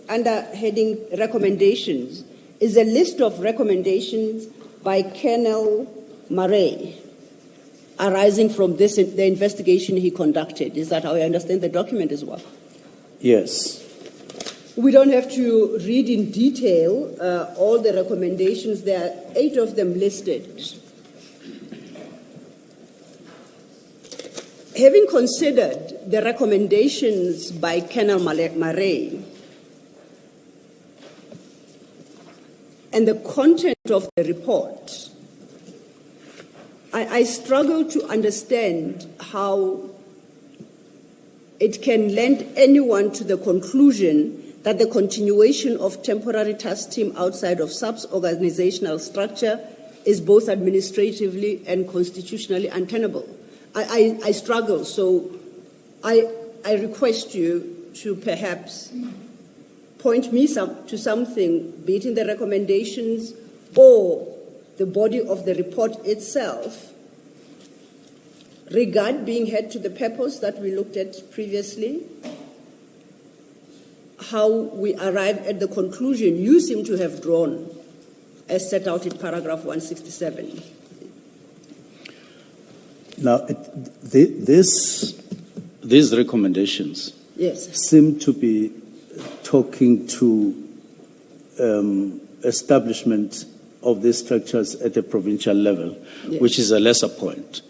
under heading recommendations, is a list of recommendations by Colonel Murray arising from the investigation he conducted. Is that how I understand the document as well? Yes. We don't have to read in detail all the recommendations. There are 8 of them listed. Having considered the recommendations by Colonel Murray and the content of the report, I struggle to understand how it can lend anyone to the conclusion that the continuation of temporary task team outside of SAP's organizational structure is both administratively and constitutionally untenable. I struggle, so I request you to perhaps point me to something, be it in the recommendations or the body of the report itself, regard being held to the purpose that we looked at previously, how we arrive at the conclusion you seem to have drawn as set out in paragraph 167. Now, these recommendations seem to be talking to establishment of these structures at the provincial level, which is a lesser point.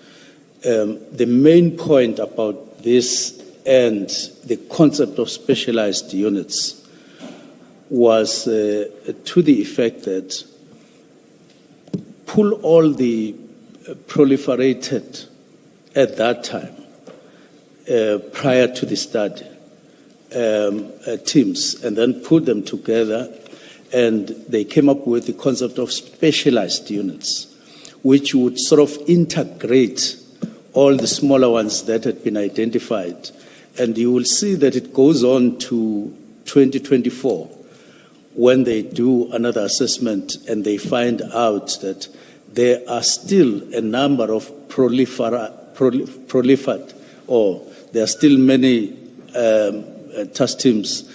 The main point about this and the concept of specialized units was to the effect that pull all the proliferated at that time, prior to the study, teams, and then put them together, and they came up with the concept of specialized units, which would sort of integrate all the smaller ones that had been identified. And you will see that it goes on to 2024 when they do another assessment and they find out that there are still a number of proliferate, or there are still many task teams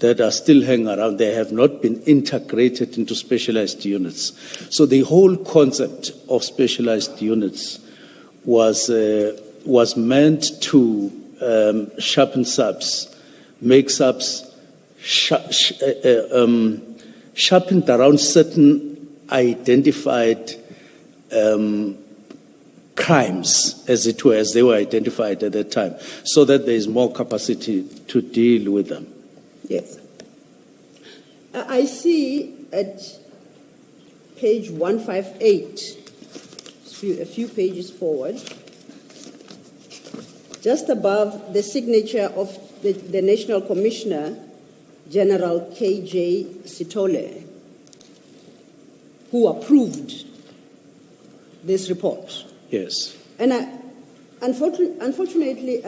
that are still hanging around. They have not been integrated into specialized units. So the whole concept of specialized units was meant to sharpen SAPs, make SAPs sharpened around certain identified crimes, as it were, as they were identified at that time, so that there is more capacity to deal with them. Yes. I see at page 158, a few pages forward, just above the signature of the National Commissioner, General K.J. Sithole, who approved this report. Yes. And unfortunately,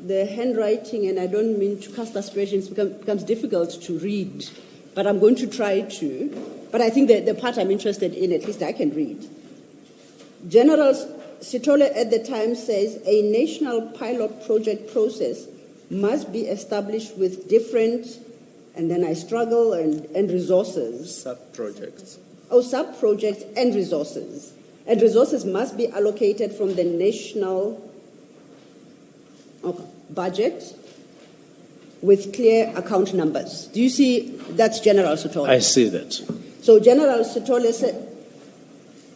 the handwriting, and I don't mean to cast aspersions, becomes difficult to read, but I'm going to try to. But I think the part I'm interested in, at least I can read. General Sithole at the time says a national pilot project process must be established with different, and then I struggle, and resources. Sub-projects. Oh, sub-projects and resources. And resources must be allocated from the national budget with clear account numbers. Do you see that's General Sithole? I see that. So General Sithole said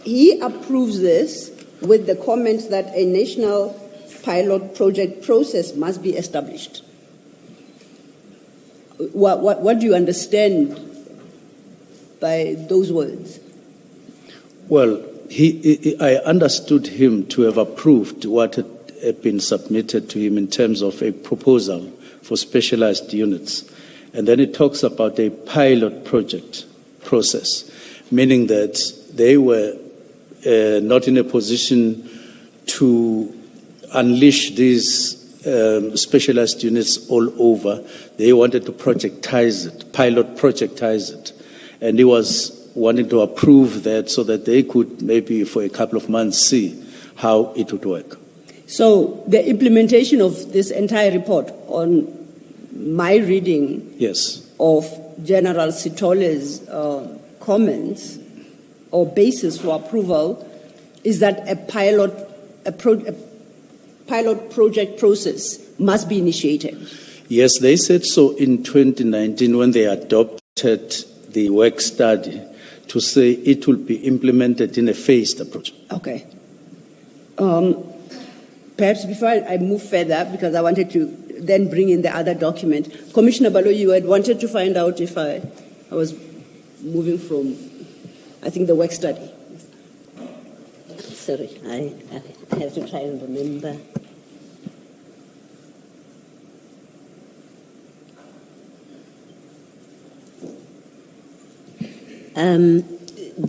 he approves this with the comment that a national pilot project process must be established. What do you understand by those words? Well, I understood him to have approved what had been submitted to him in terms of a proposal for specialized units. And then it talks about a pilot project process, meaning that they were not in a position to unleash these specialized units all over. They wanted to projectize it, pilot projectize it. And he was wanting to approve that so that they could maybe for a couple of months see how it would work. So the implementation of this entire report, on my reading Yes. of General Sithole's comments or basis for approval, is that a pilot project process must be initiated. Yes, they said so in 2019 when they adopted the work study to say it will be implemented in a phased approach. Okay. Perhaps before I move further, because I wanted to then bring in the other document, Commissioner Balo, you had wanted to find out if I was moving from, I think, the work study. Sorry, I have to try and remember.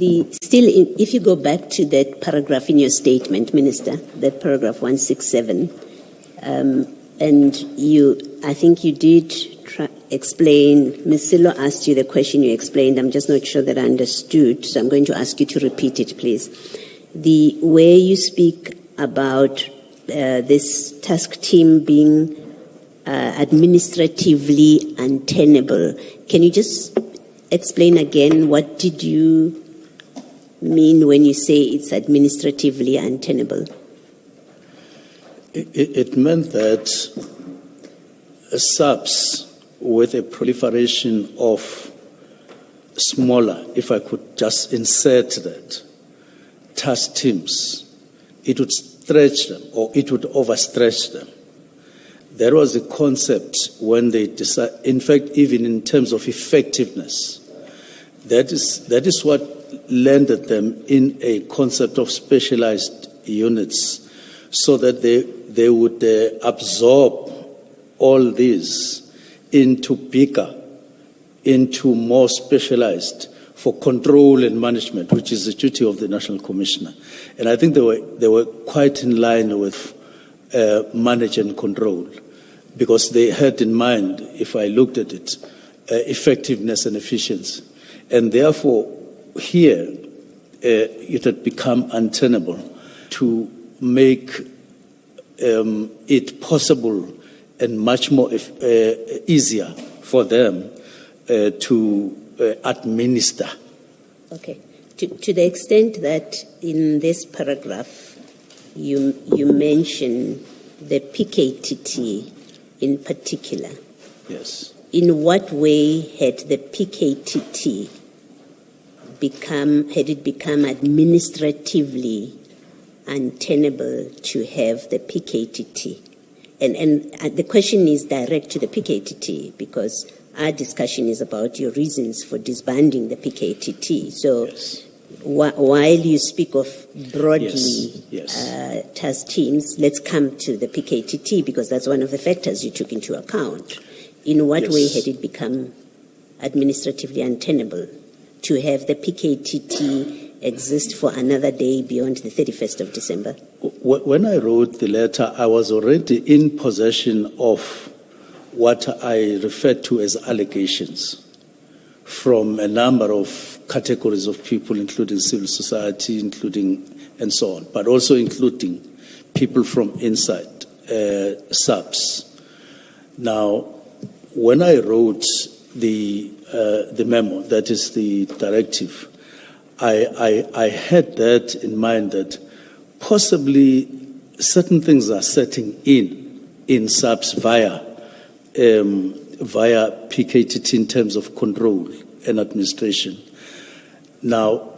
If you go back to that paragraph in your statement, Minister, that paragraph 167, and I think you did explain, Ms. Silo asked you the question you explained. I'm just not sure that I understood, so I'm going to ask you to repeat it, please. The way you speak about this task team being administratively untenable, can you just explain again, what did you mean when you say it's administratively untenable? It meant that subs with a proliferation of smaller, if I could just insert that, task teams, it would stretch them or it would overstretch them. There was a concept when they decided, in fact, even in terms of effectiveness, that is what landed them in a concept of specialized units so that they would absorb all these into bigger, into more specialized for control and management, which is the duty of the National Commissioner. And I think they were quite in line with manage and control, because they had in mind, if I looked at it, effectiveness and efficiency. And therefore, here, it had become untenable to make it possible and much more easier for them to administer. Okay. To the extent that in this paragraph you mention the PKTT in particular. Yes. In what way had the PKTT become administratively untenable to have the PKTT? And the question is direct to the PKTT, because our discussion is about your reasons for disbanding the PKTT. So yes. While you speak of broadly yes. Task teams, let's come to the PKTT, because that's one of the factors you took into account. In what yes. way had it become administratively untenable to have the PKTT exist for another day beyond the 31st of December? When I wrote the letter, I was already in possession of what I refer to as allegations from a number of categories of people, including civil society, and so on, but also including people from inside subs. Now, when I wrote the memo, that is the directive, I had that in mind, that possibly certain things are setting in subs via via PKTT in terms of control and administration. Now,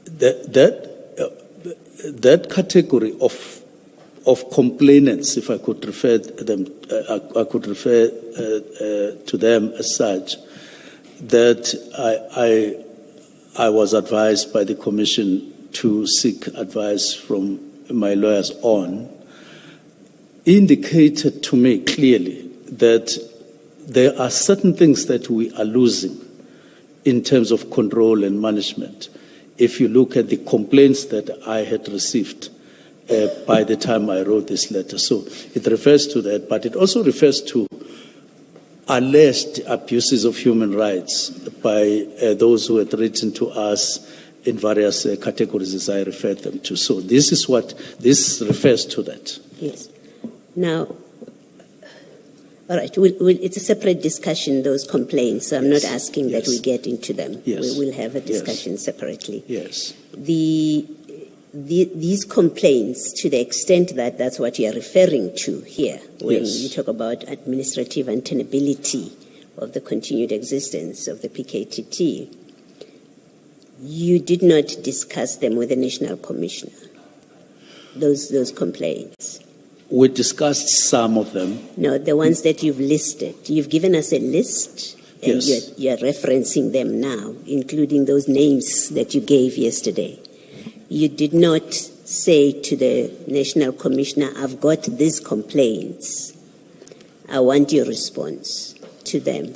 that category of complainants, if I could refer them, I could refer to them as such, that I was advised by the Commission to seek advice from my lawyers on, indicated to me clearly that there are certain things that we are losing in terms of control and management. If you look at the complaints that I had received by the time I wrote this letter. So it refers to that, but it also refers to alleged abuses of human rights by those who had written to us in various categories as I referred them to. So this is what this refers to that. Yes. Now, all right, it's a separate discussion, those complaints, so I'm not asking that we get into them. Yes. We will have a discussion separately. Yes. These complaints, to the extent that that's what you're referring to here, when you talk about administrative untenability of the continued existence of the PKTT, you did not discuss them with the National Commissioner, those complaints. We discussed some of them. No, the ones that you've listed. You've given us a list, and you're referencing them now, including those names that you gave yesterday. You did not say to the National Commissioner, I've got these complaints. I want your response to them.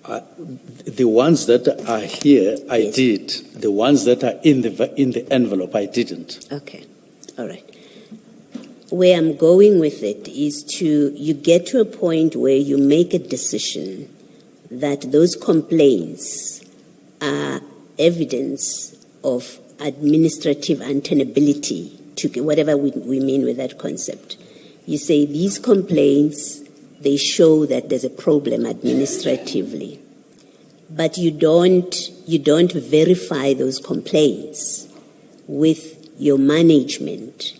The ones that are here, I did. The ones that are in the envelope, I didn't. Okay, all right. Where I'm going with it is you get to a point where you make a decision that those complaints are evidence of administrative untenability, to whatever we mean with that concept. You say these complaints, they show that there's a problem administratively, but you don't verify those complaints with your management.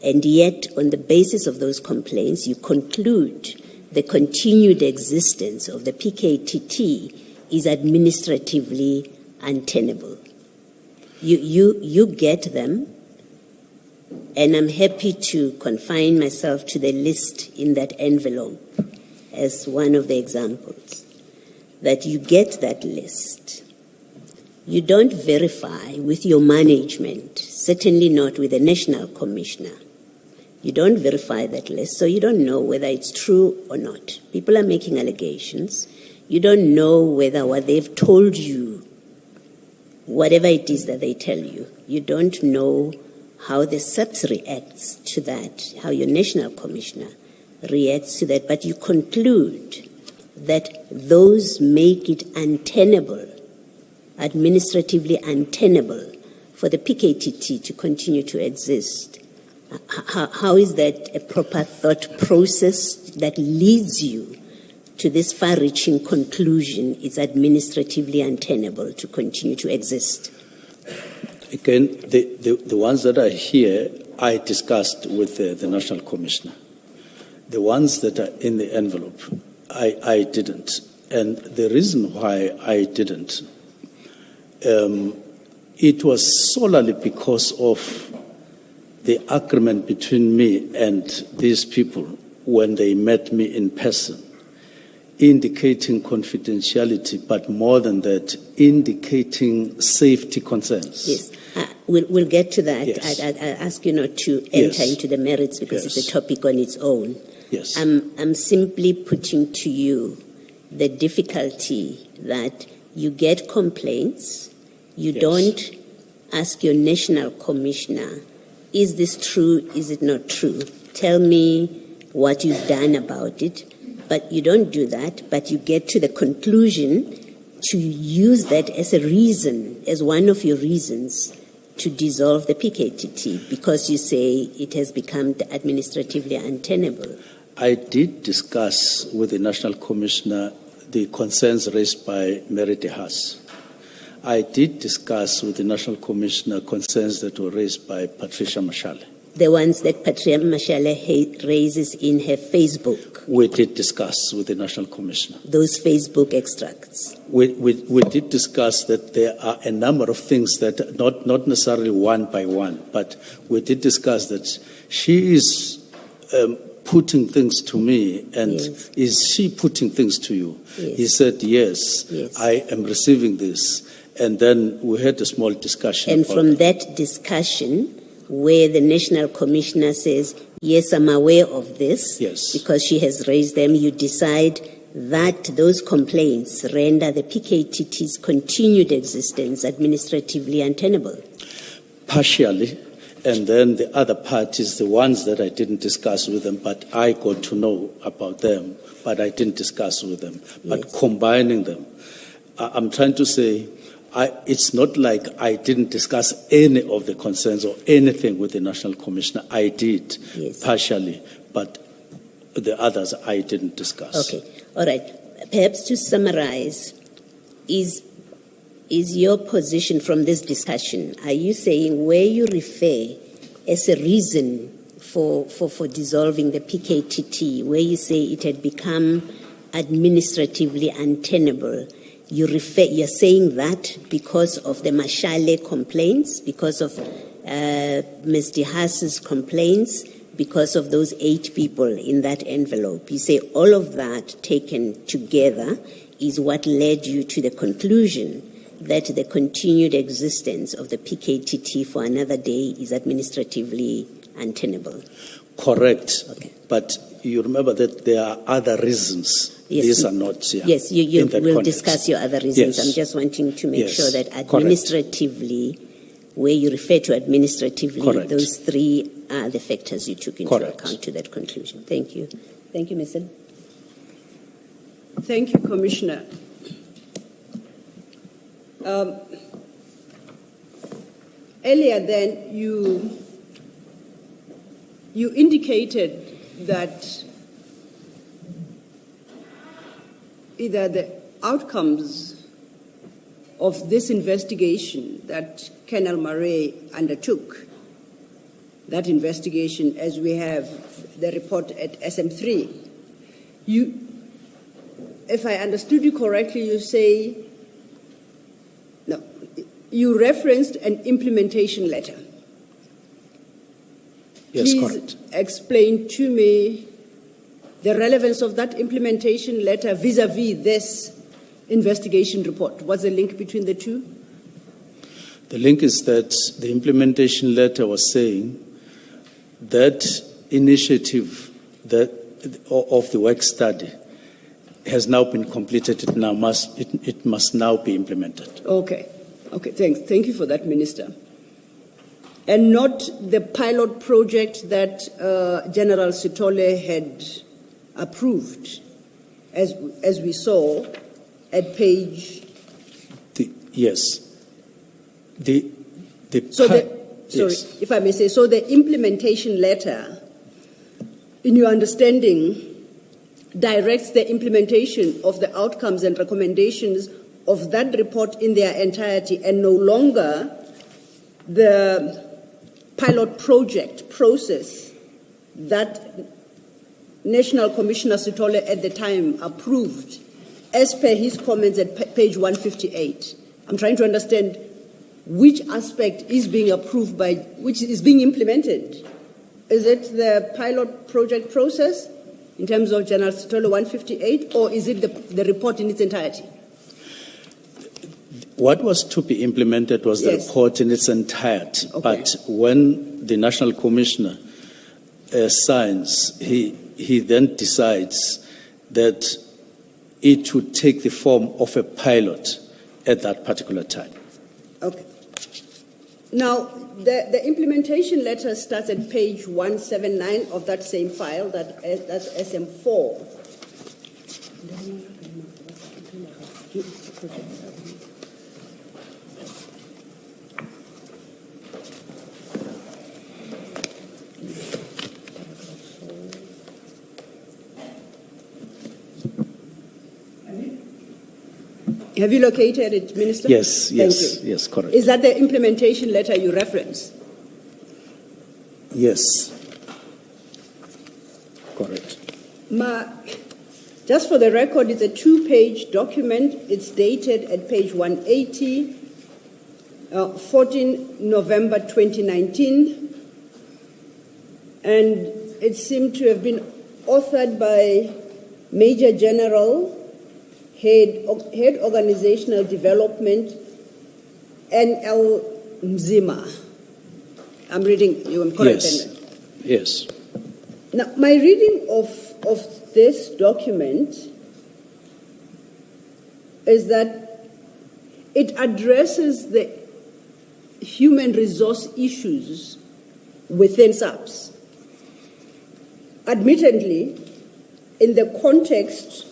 And yet, on the basis of those complaints, you conclude the continued existence of the PKTT is administratively untenable. You get them, and I'm happy to confine myself to the list in that envelope as one of the examples, that you get that list. You don't verify with your management, certainly not with the National Commissioner. You don't verify that list, so you don't know whether it's true or not. People are making allegations. You don't know whether what they've told you, whatever it is that they tell you, you don't know how the SAPS reacts to that, how your National Commissioner reacts to that, but you conclude that those make it untenable, administratively untenable for the PKTT to continue to exist. How is that a proper thought process that leads you to this far-reaching conclusion it's administratively untenable to continue to exist? Again, the ones that are here, I discussed with the National Commissioner. The ones that are in the envelope, I didn't. And the reason why I didn't, it was solely because of the agreement between me and these people when they met me in person, indicating confidentiality, but more than that, indicating safety concerns. Yes, we'll get to that. Yes. I ask you not to enter into the merits because it's a topic on its own. Yes. I'm simply putting to you the difficulty that you get complaints, you don't ask your National Commissioner, is this true, is it not true? Tell me what you've done about it. But you don't do that, but you get to the conclusion to use that as a reason, as one of your reasons to dissolve the PKTT, because you say it has become administratively untenable. I did discuss with the National Commissioner the concerns raised by Mary de Haas. I did discuss with the National Commissioner concerns that were raised by Patricia Mashale. The ones that Patria Mashale raises in her Facebook. We did discuss with the National Commissioner. Those Facebook extracts. We did discuss that there are a number of things that, not necessarily one by one, but we did discuss that she is putting things to me, and yes. Is she putting things to you? Yes. He said, yes, I am receiving this. And then we had a small discussion. And from that discussion, where the National Commissioner says, yes, I'm aware of this, yes, because she has raised them, you decide that those complaints render the PKTT's continued existence administratively untenable. Partially. And then the other part is the ones that I didn't discuss with them, but I got to know about them, but I didn't discuss with them. But yes. Combining them, I'm trying to say, it's not like I didn't discuss any of the concerns or anything with the National Commissioner. I did, yes, partially, but the others I didn't discuss. Okay, all right. Perhaps to summarize, is your position from this discussion, are you saying where you refer as a reason for dissolving the PKTT, where you say it had become administratively untenable, you're saying that because of the Mashale complaints, because of Ms. Dihas's complaints, because of those 8 people in that envelope? You say all of that taken together is what led you to the conclusion that the continued existence of the PKTT for another day is administratively untenable. Correct. Okay. But you remember that there are other reasons. Yes. These are not here. Yes, you will context. Discuss your other reasons. Yes. I'm just wanting to make yes. sure that administratively, correct, where you refer to administratively, correct, those 3 are the factors you took into correct account to that conclusion. Thank you. Thank you, Ms. Thank you, Commissioner. Earlier then, you indicated that either the outcomes of this investigation that Colonel Murray undertook, that investigation as we have the report at SM3, if I understood you correctly, you say, no, you referenced an implementation letter. Yes, Please correct. Explain to me the relevance of that implementation letter vis-a-vis this investigation report. What's the link between the two? The link is that the implementation letter was saying that initiative of the work study has now been completed. It must now be implemented. Okay, thanks. Thank you for that, Minister. And not the pilot project that General Sithole had approved, as we saw at page. Yes. If I may say, so the implementation letter, in your understanding, directs the implementation of the outcomes and recommendations of that report in their entirety, and no longer the pilot project process that National Commissioner Sithole at the time approved, as per his comments at page 158. I'm trying to understand which aspect is being approved by, which is being implemented. Is it the pilot project process in terms of General Sithole 158, or is it the report in its entirety? What was to be implemented was the report in its entirety. Okay. But when the National Commissioner signs, he then decides that it would take the form of a pilot at that particular time. Okay. Now, the implementation letter starts at page 179 of that same file, that's SM4. Have you located it, Minister? Yes, correct. Is that the implementation letter you reference? Yes. Correct. Just for the record, it's a 2-page document. It's dated at page 180, 14 November 2019. And it seemed to have been authored by Major General, Head Organizational Development, N.L. Mzima. I'm reading you, I'm correct? Yes. Now, my reading of this document is that it addresses the human resource issues within SAPS. Admittedly, in the context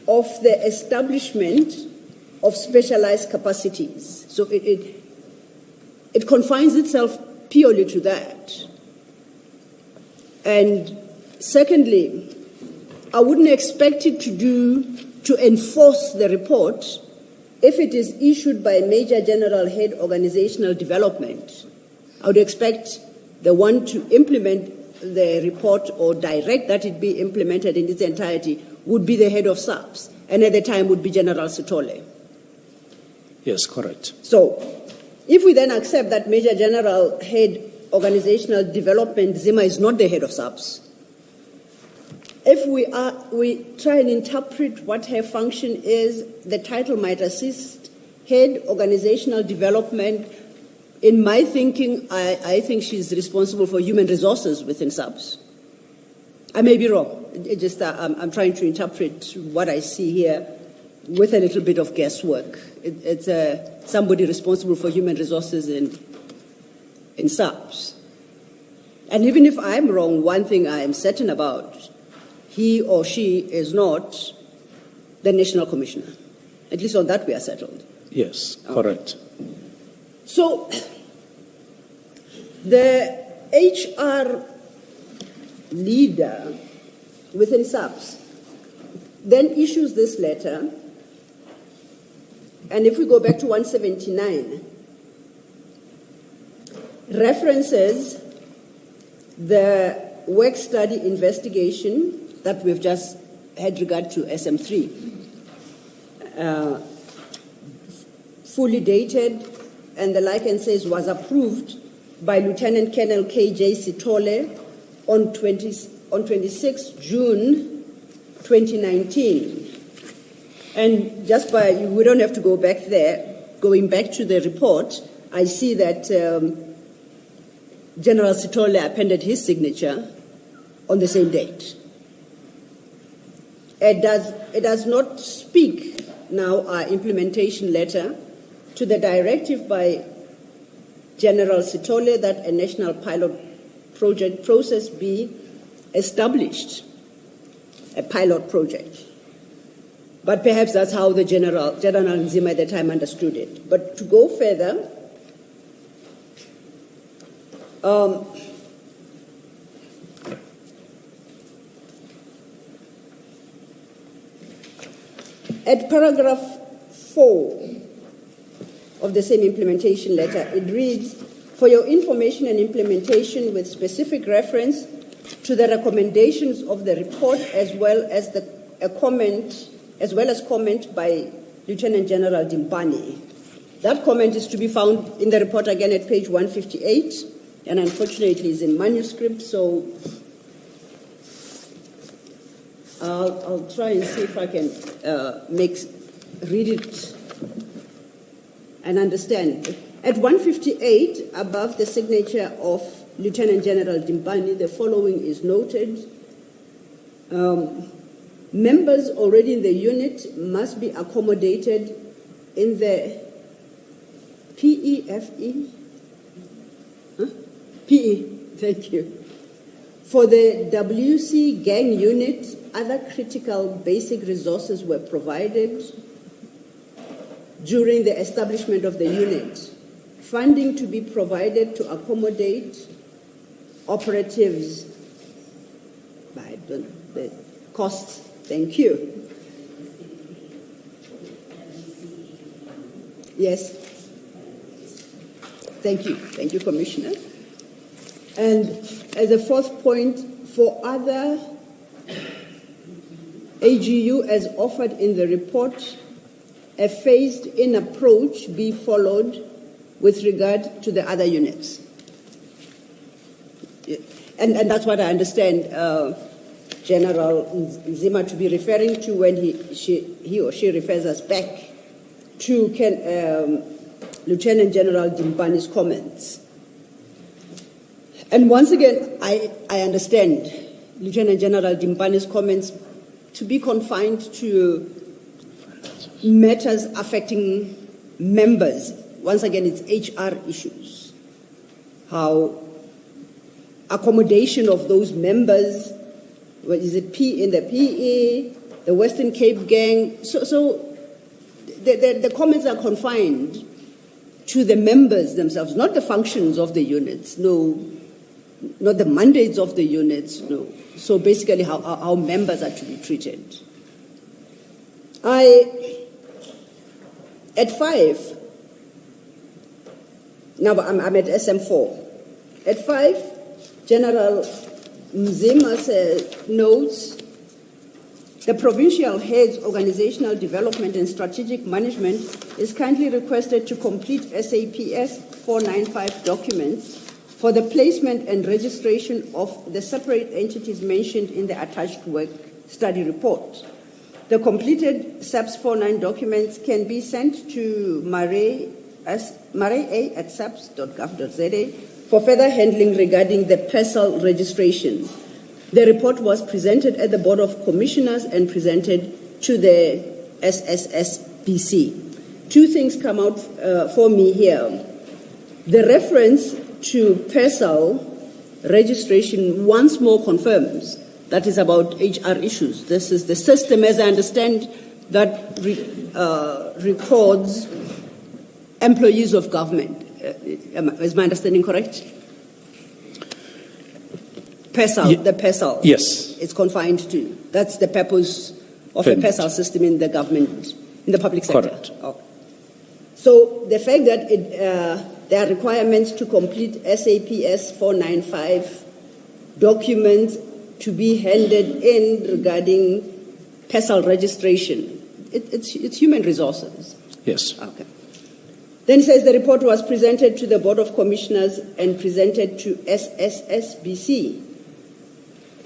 of the establishment of specialized capacities. So it confines itself purely to that. And secondly, I wouldn't expect it to enforce the report if it is issued by a Major General Head Organizational Development. I would expect the one to implement the report or direct that it be implemented in its entirety would be the head of SAPS, and at the time would be General Sithole. Yes, correct. So, if we then accept that Major General Head Organizational Development Zima is not the head of SAPS, if we try and interpret what her function is, the title might assist Head Organizational Development. In my thinking, I think she's responsible for human resources within SAPS. I may be wrong. I'm trying to interpret what I see here with a little bit of guesswork. It's somebody responsible for human resources in SAPS. And even if I'm wrong, one thing I am certain about, he or she is not the National Commissioner. At least on that we are settled. Yes, correct. So, the HR leader within SAPS then issues this letter, and if we go back to 179, references the work study investigation that we've just had regard to SM3, fully dated, and the like, and says was approved by Lieutenant Colonel K.J. Sithole on 26 June 2019. And we don't have to go back there. Going back to the report, I see that General Sithole appended his signature on the same date. It does not speak now our implementation letter to the directive by General Sithole that a national pilot project process be established, a pilot project. But perhaps that's how the General Nzima at the time understood it. But to go further, at paragraph 4 of the same implementation letter, it reads, for your information and implementation with specific reference to the recommendations of the report as well as comment by Lieutenant General Dimpani. That comment is to be found in the report again at page 158, and unfortunately is in manuscript, so I'll try and see if I can read it and understand. At 158, above the signature of Lieutenant General Dimpani, the following is noted. Members already in the unit must be accommodated in the PEFE? PE, thank you. For the WC gang unit, other critical basic resources were provided during the establishment of the unit. Funding to be provided to accommodate operatives. The costs, thank you. Yes. Thank you, Commissioner. And as a fourth point, for other AGU, as offered in the report, a phased-in approach be followed with regard to the other units. And that's what I understand General Nzima to be referring to when he or she refers us back to Lieutenant General Dimpani's comments. And once again, I understand Lieutenant General Dimpani's comments to be confined to matters affecting members. Once again, it's HR issues. How accommodation of those members, what is it, in the PE, the Western Cape Gang. So the comments are confined to the members themselves, not the functions of the units, no, not the mandates of the units, no. So basically how members are to be treated. At 5, now I'm at SM4. At 5, General Nzima notes the provincial head's organizational development and strategic management is kindly requested to complete SAPS 495 documents for the placement and registration of the separate entities mentioned in the attached work study report. The completed SAPS 49 documents can be sent to marais@saps.gov.za for further handling regarding the PERSAL registration. The report was presented at the Board of Commissioners and presented to the SSSBC. Two things come out for me here. The reference to PERSAL registration once more confirms that is about HR issues. This is the system, as I understand, that records employees of government. Is my understanding correct? PERSAL, the PERSAL. Yes. It's confined to. That's the purpose of a PERSAL system in the government, in the public sector. Correct. Oh. So the fact that there are requirements to complete SAPS 495 documents to be handed in regarding PERSAL registration, it's human resources. Yes. Okay. Then it says the report was presented to the Board of Commissioners and presented to SSSBC.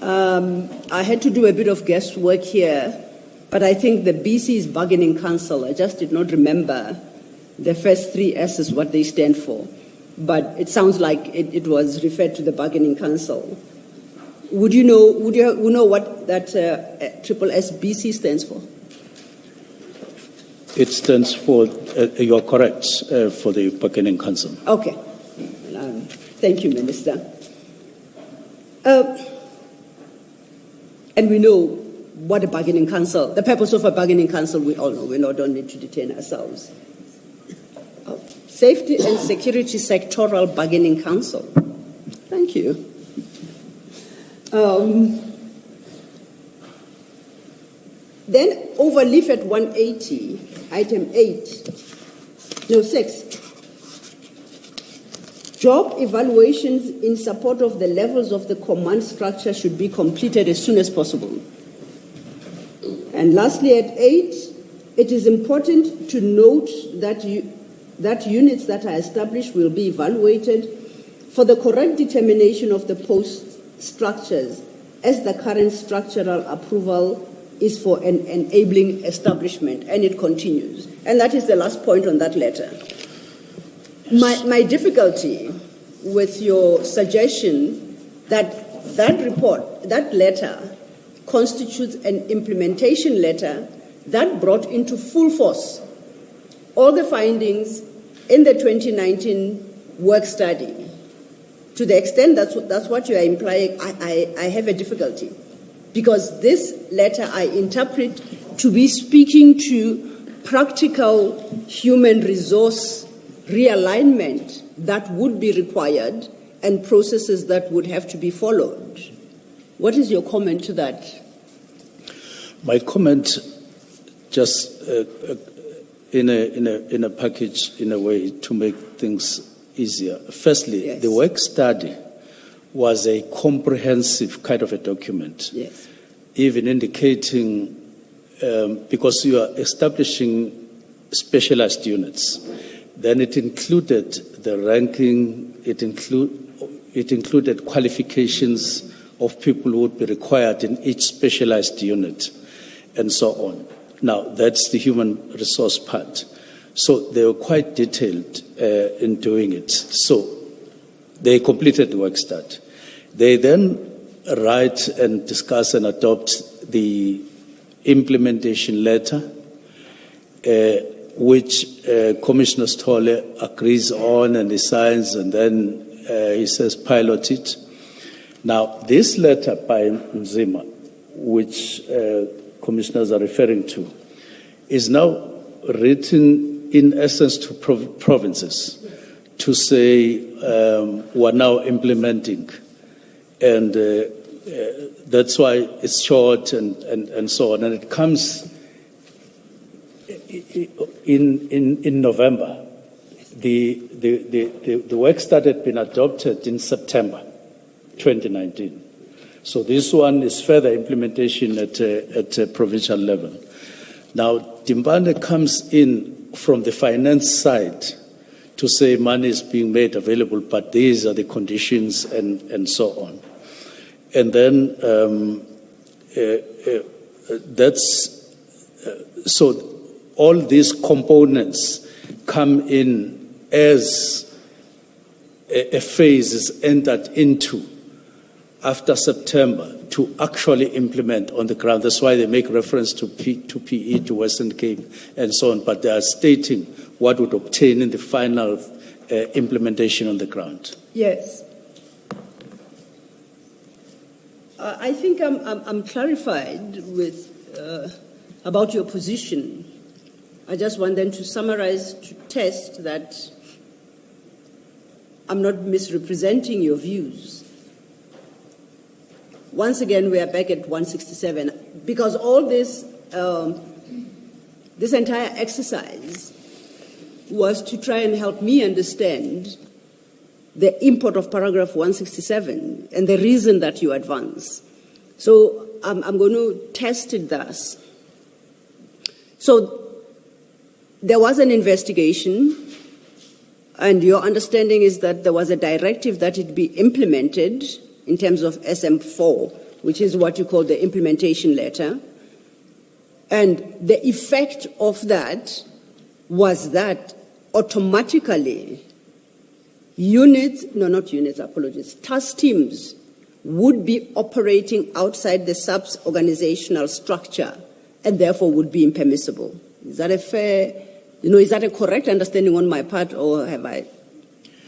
I had to do a bit of guesswork here, but I think the BC is Bargaining Council. I just did not remember the first 3 S's, what they stand for. But it sounds like it was referred to the Bargaining Council. Would you know what that triple SBC stands for? It stands for, you're correct, for the Bargaining Council. Okay. Thank you, Minister. And we know what a bargaining council, the purpose of a bargaining council, we all know. We don't need to detain ourselves. Safety and Security Sectoral Bargaining Council. Thank you. Then over leaf at 180, item 6. Job evaluations in support of the levels of the command structure should be completed as soon as possible. And lastly, at 8, it is important to note that units that are established will be evaluated for the correct determination of the post structures, as the current structural approval is for an enabling establishment, and it continues. And that is the last point on that letter. My difficulty with your suggestion that report, that letter, constitutes an implementation letter that brought into full force all the findings in the 2019 work study. To the extent that's what you are implying, I have a difficulty. Because this letter I interpret to be speaking to practical human resource realignment that would be required and processes that would have to be followed. What is your comment to that? My comment, just in a package, in a way, to make things easier. Firstly, yes. The work study was a comprehensive kind of a document, Yes. even indicating, because you are establishing specialized units, then it included the ranking, it included qualifications of people who would be required in each specialized unit, and so on. Now, that's the human resource part. So they were quite detailed in doing it. So they completed the work study. They then write and discuss and adopt the implementation letter, which Commissioner Stolle agrees on and he signs, and then he says pilot it. Now, this letter by Mzima, which commissioners are referring to, is now written in essence to provinces to say we're now implementing. And that's why it's short and so on. And it comes in November. The work study had been adopted in September 2019. So this one is further implementation at a provincial level. Now, Dimbane comes in from the finance side to say money is being made available, but these are the conditions and so on. And then so all these components come in as a phase is entered into after September to actually implement on the ground. That's why they make reference to PE, to Western Cape, and so on. But they are stating what would obtain in the final implementation on the ground. Yes. I think I'm clarified with about your position. I just want them to summarize, to test that I'm not misrepresenting your views. Once again, we are back at 167, because all this, this entire exercise was to try and help me understand the import of paragraph 167 and the reason that you advance. So I'm going to test it thus. So there was an investigation, and your understanding is that there was a directive that it be implemented in terms of SM4, which is what you call the implementation letter. And the effect of that was that automatically task teams would be operating outside the SAP's organizational structure and therefore would be impermissible. Is that a fair, is that a correct understanding on my part, or have I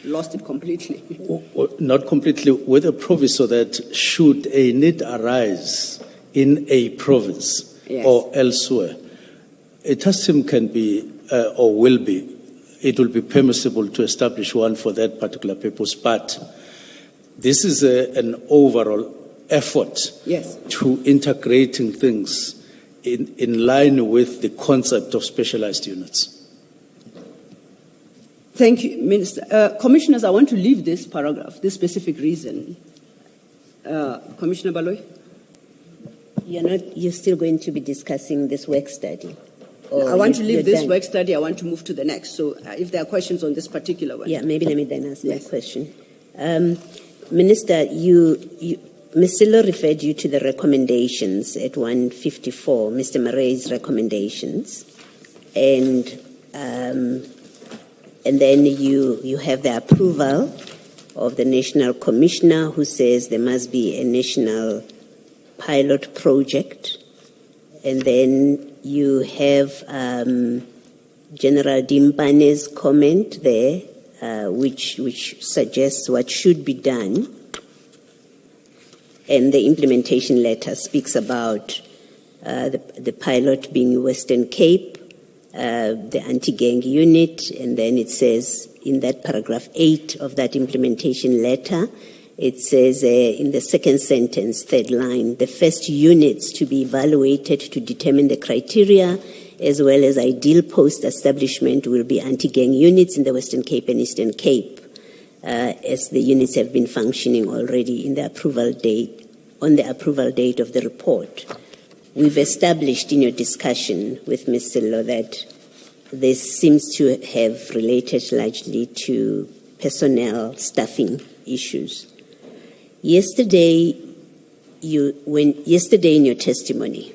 lost it completely? Not completely, with a proviso that should a need arise in a province or elsewhere, a task team can be or will be, it will be permissible to establish one for that particular purpose, but this is an overall effort to integrating things in line with the concept of specialized units. Thank you, Minister. Commissioners, I want to leave this paragraph, this specific reason. Commissioner Baloyi? You're still going to be discussing this work study? I want to leave this work study. I want to move to the next. So if there are questions on this particular one. Yeah, maybe let me then ask that question. Minister, Ms. Silo referred you to the recommendations at 154, Mr. Murray's recommendations. And then you have the approval of the National Commissioner, who says there must be a national pilot project. And then you have General Dimpane's comment there, which suggests what should be done. And the implementation letter speaks about the pilot being Western Cape, the anti-gang unit, and then it says in that paragraph 8 of that implementation letter, it says in the second sentence, third line, the first units to be evaluated to determine the criteria as well as ideal post-establishment will be anti-gang units in the Western Cape and Eastern Cape. as the units have been functioning already in the approval date, on the approval date of the report. We've established in your discussion with Ms. Sello that this seems to have related largely to personnel staffing issues. Yesterday in your testimony,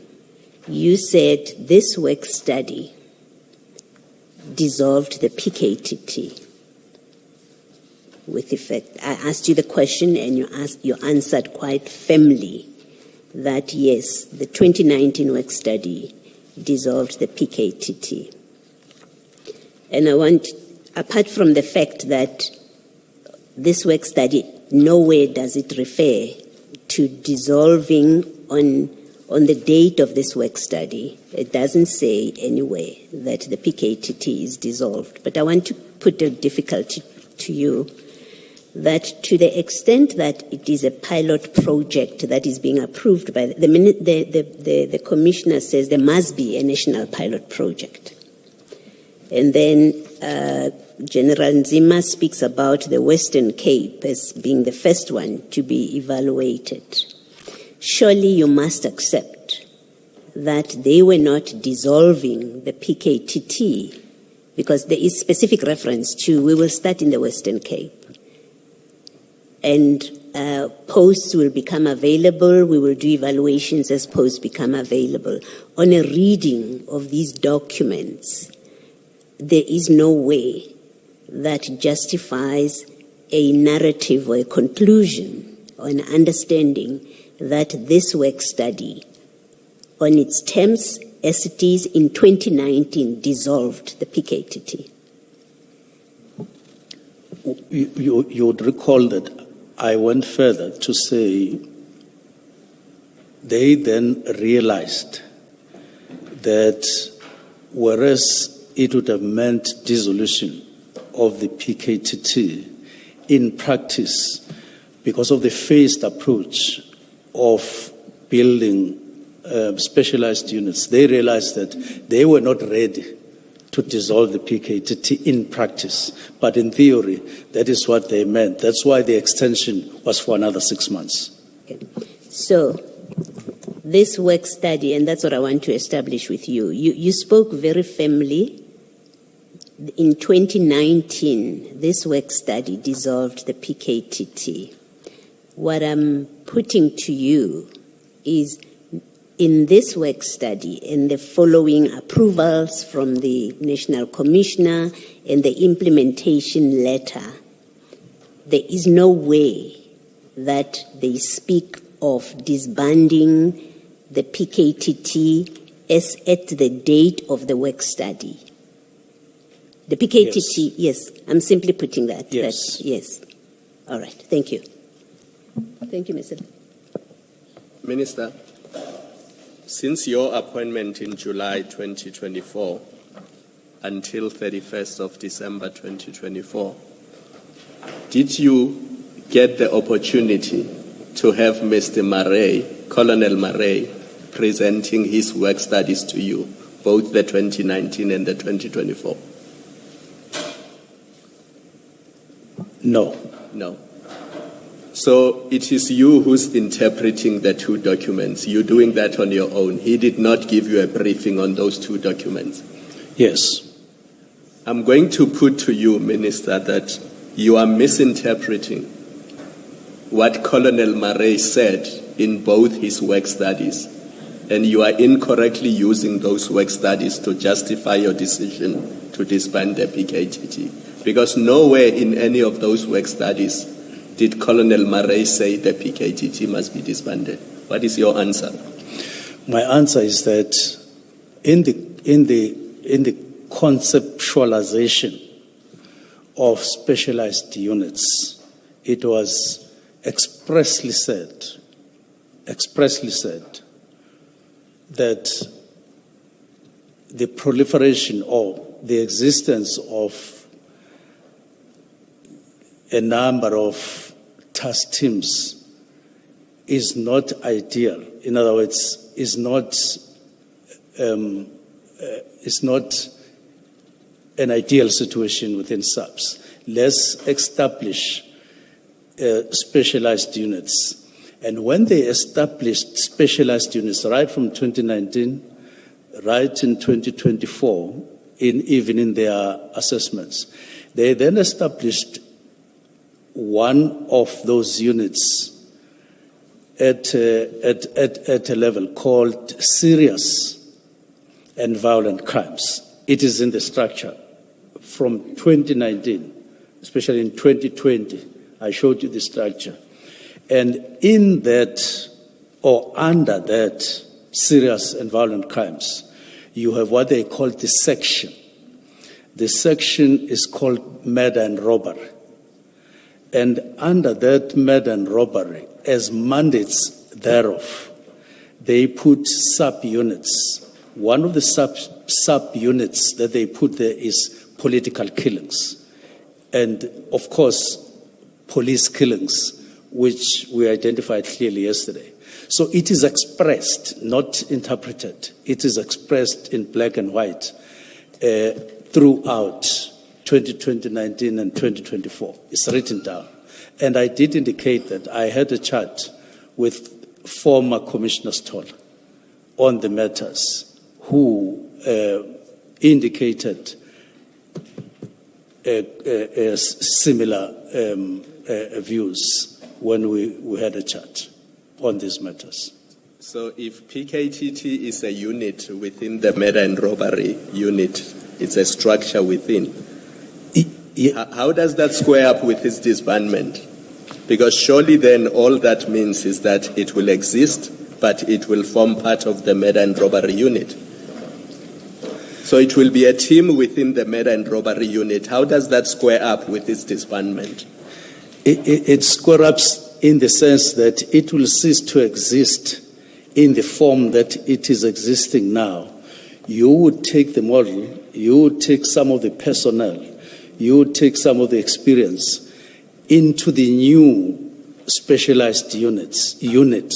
you said this work study dissolved the PKTT with effect. I asked you the question and you answered quite firmly that yes, the 2019 work study dissolved the PKTT. And I want, apart from the fact that this work study, nowhere does it refer to dissolving on the date of this work study. It doesn't say anywhere that the PKTT is dissolved. But I want to put a difficulty to you that to the extent that it is a pilot project that is being approved by the commissioner says there must be a national pilot project. And then General Nzima speaks about the Western Cape as being the first one to be evaluated. Surely you must accept that they were not dissolving the PKTT because there is specific reference to we will start in the Western Cape. And posts will become available. We will do evaluations as posts become available. On a reading of these documents, there is no way that justifies a narrative or a conclusion or an understanding that this work study, on its terms as it is in 2019, dissolved the PKTT. You would recall that I went further to say they then realized that whereas it would have meant dissolution of the PKTT, in practice, because of the phased approach of building specialized units, they realized that they were not ready to dissolve the PKTT in practice. But in theory, that is what they meant. That's why the extension was for another 6 months. Okay. So, this work study, and that's what I want to establish with you. You spoke very firmly. In 2019, this work study dissolved the PKTT. What I'm putting to you is in this work study and the following approvals from the National Commissioner and the implementation letter, there is no way that they speak of disbanding the PKTT as at the date of the work study. The PKTT, yes, I'm simply putting that. Yes. Yes. All right. Thank you. Thank you, Mr. Minister, since your appointment in July 2024 until 31st of December 2024, did you get the opportunity to have Mr. Murray, Colonel Murray, presenting his work studies to you, both the 2019 and the 2024? No. No. So it is you who's interpreting the two documents. You're doing that on your own. He did not give you a briefing on those two documents. Yes. I'm going to put to you, Minister, that you are misinterpreting what Colonel Murray said in both his work studies, and you are incorrectly using those work studies to justify your decision to disband the PKTT. Because nowhere in any of those work studies did Colonel Murray say the PKTT must be disbanded. What is your answer? My answer is that in the conceptualization of specialized units, it was expressly said that the proliferation or the existence of a number of task teams is not ideal. In other words, is not an ideal situation within SAPS. let's establish specialized units. And when they established specialized units right from 2019, right in 2024, even in their assessments, they then established one of those units at a level called serious and violent crimes. It is in the structure from 2019, especially in 2020. I showed you the structure. And in that, or under that, serious and violent crimes, you have what they call the section. The section is called murder and robbery. And under that murder and robbery, as mandates thereof, they put sub-units. One of the sub-units that they put there is political killings. And, of course, police killings, which we identified clearly yesterday. So it is expressed, not interpreted. It is expressed in black and white throughout 2019 and 2024. It's written down. And I did indicate that I had a chat with former Commissioner Stoll on the matters who indicated similar views when we had a chat on these matters. So if PKTT is a unit within the murder and robbery unit, it's a structure within, how does that square up with its disbandment? Because surely then all that means is that it will exist, but it will form part of the murder and robbery unit. So it will be a team within the murder and robbery unit. How does that square up with its disbandment? It square ups in the sense that it will cease to exist in the form that it is existing now. You would take the model, you would take some of the personnel, you would take some of the experience into the new specialized unit.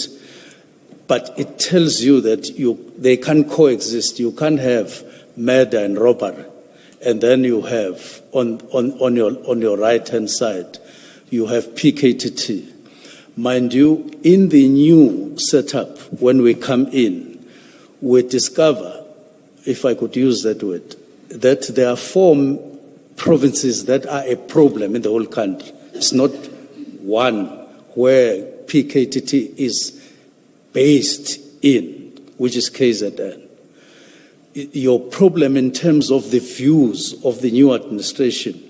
But it tells you that they can coexist. You can't have murder and robbery, and then you have on your right-hand side, you have PKTT. Mind you, in the new setup, when we come in, we discover, if I could use that word, that there are 4 provinces that are a problem in the whole country. It's not one where PKTT is based in, which is KZN. Your problem in terms of the views of the new administration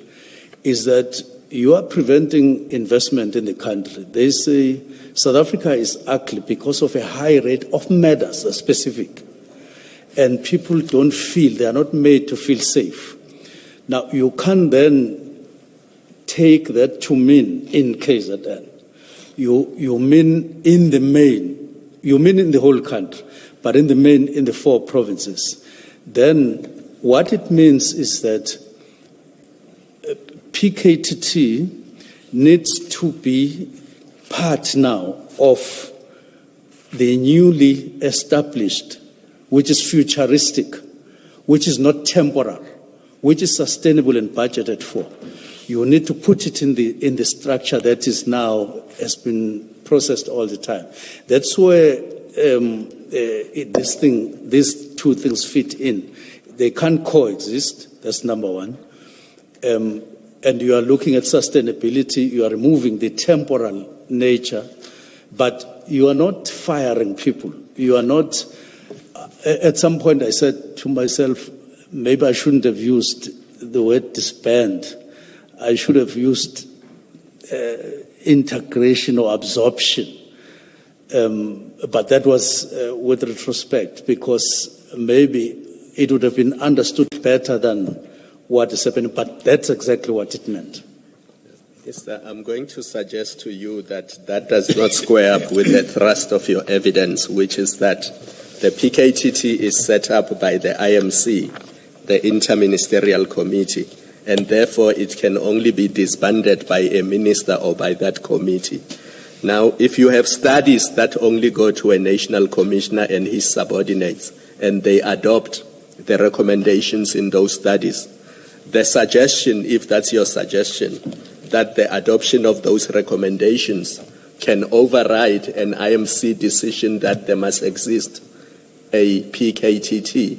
is that you are preventing investment in the country. They say South Africa is ugly because of a high rate of murders, specific. And people don't feel, they are not made to feel safe. Now, you can then take that to mean in KZN. You mean in the main, you mean in the whole country, but in the main, in the 4 provinces. Then what it means is that PKTT needs to be part now of the newly established, which is futuristic, which is not temporal, which is sustainable and budgeted for. You need to put it in the structure that is now has been processed all the time. That's where these 2 things fit in. They can't coexist. That's number one. And you are looking at sustainability, you are removing the temporal nature, but you are not firing people. You are not, at some point I said to myself, maybe I shouldn't have used the word disband. I should have used integration or absorption. But that was with retrospect, because maybe it would have been understood better than what is happening, but that's exactly what it meant. Yes, sir. I'm going to suggest to you that that does not square up with the thrust of your evidence, which is that the PKTT is set up by the IMC, the Interministerial Committee, and therefore it can only be disbanded by a minister or by that committee. Now, if you have studies that only go to a national commissioner and his subordinates, and they adopt the recommendations in those studies, the suggestion, if that's your suggestion, that the adoption of those recommendations can override an IMC decision that there must exist a PKTT,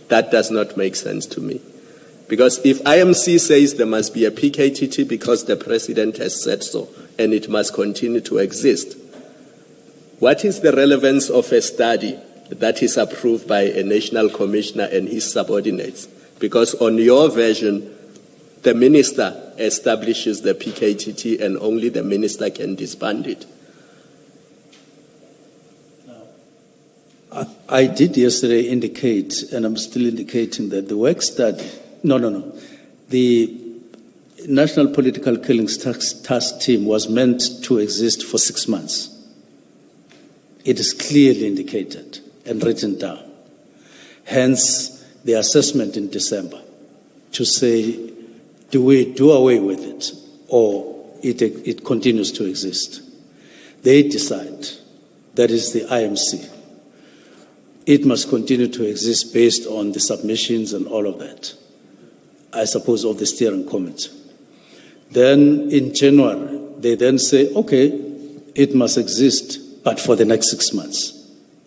that does not make sense to me. Because if IMC says there must be a PKTT because the president has said so, and it must continue to exist, what is the relevance of a study that is approved by a national commissioner and his subordinates? Because on your version, the minister establishes the PKTT and only the minister can disband it. I did yesterday indicate, and I'm still indicating, that the work study, the National Political Killings Task Team was meant to exist for 6 months. It is clearly indicated and written down. Hence, the assessment in December to say, do we do away with it or it continues to exist? They decide. That is the IMC. It must continue to exist based on the submissions and all of that, I suppose, of the steering committee. Then in January, they then say, okay, it must exist, but for the next 6 months.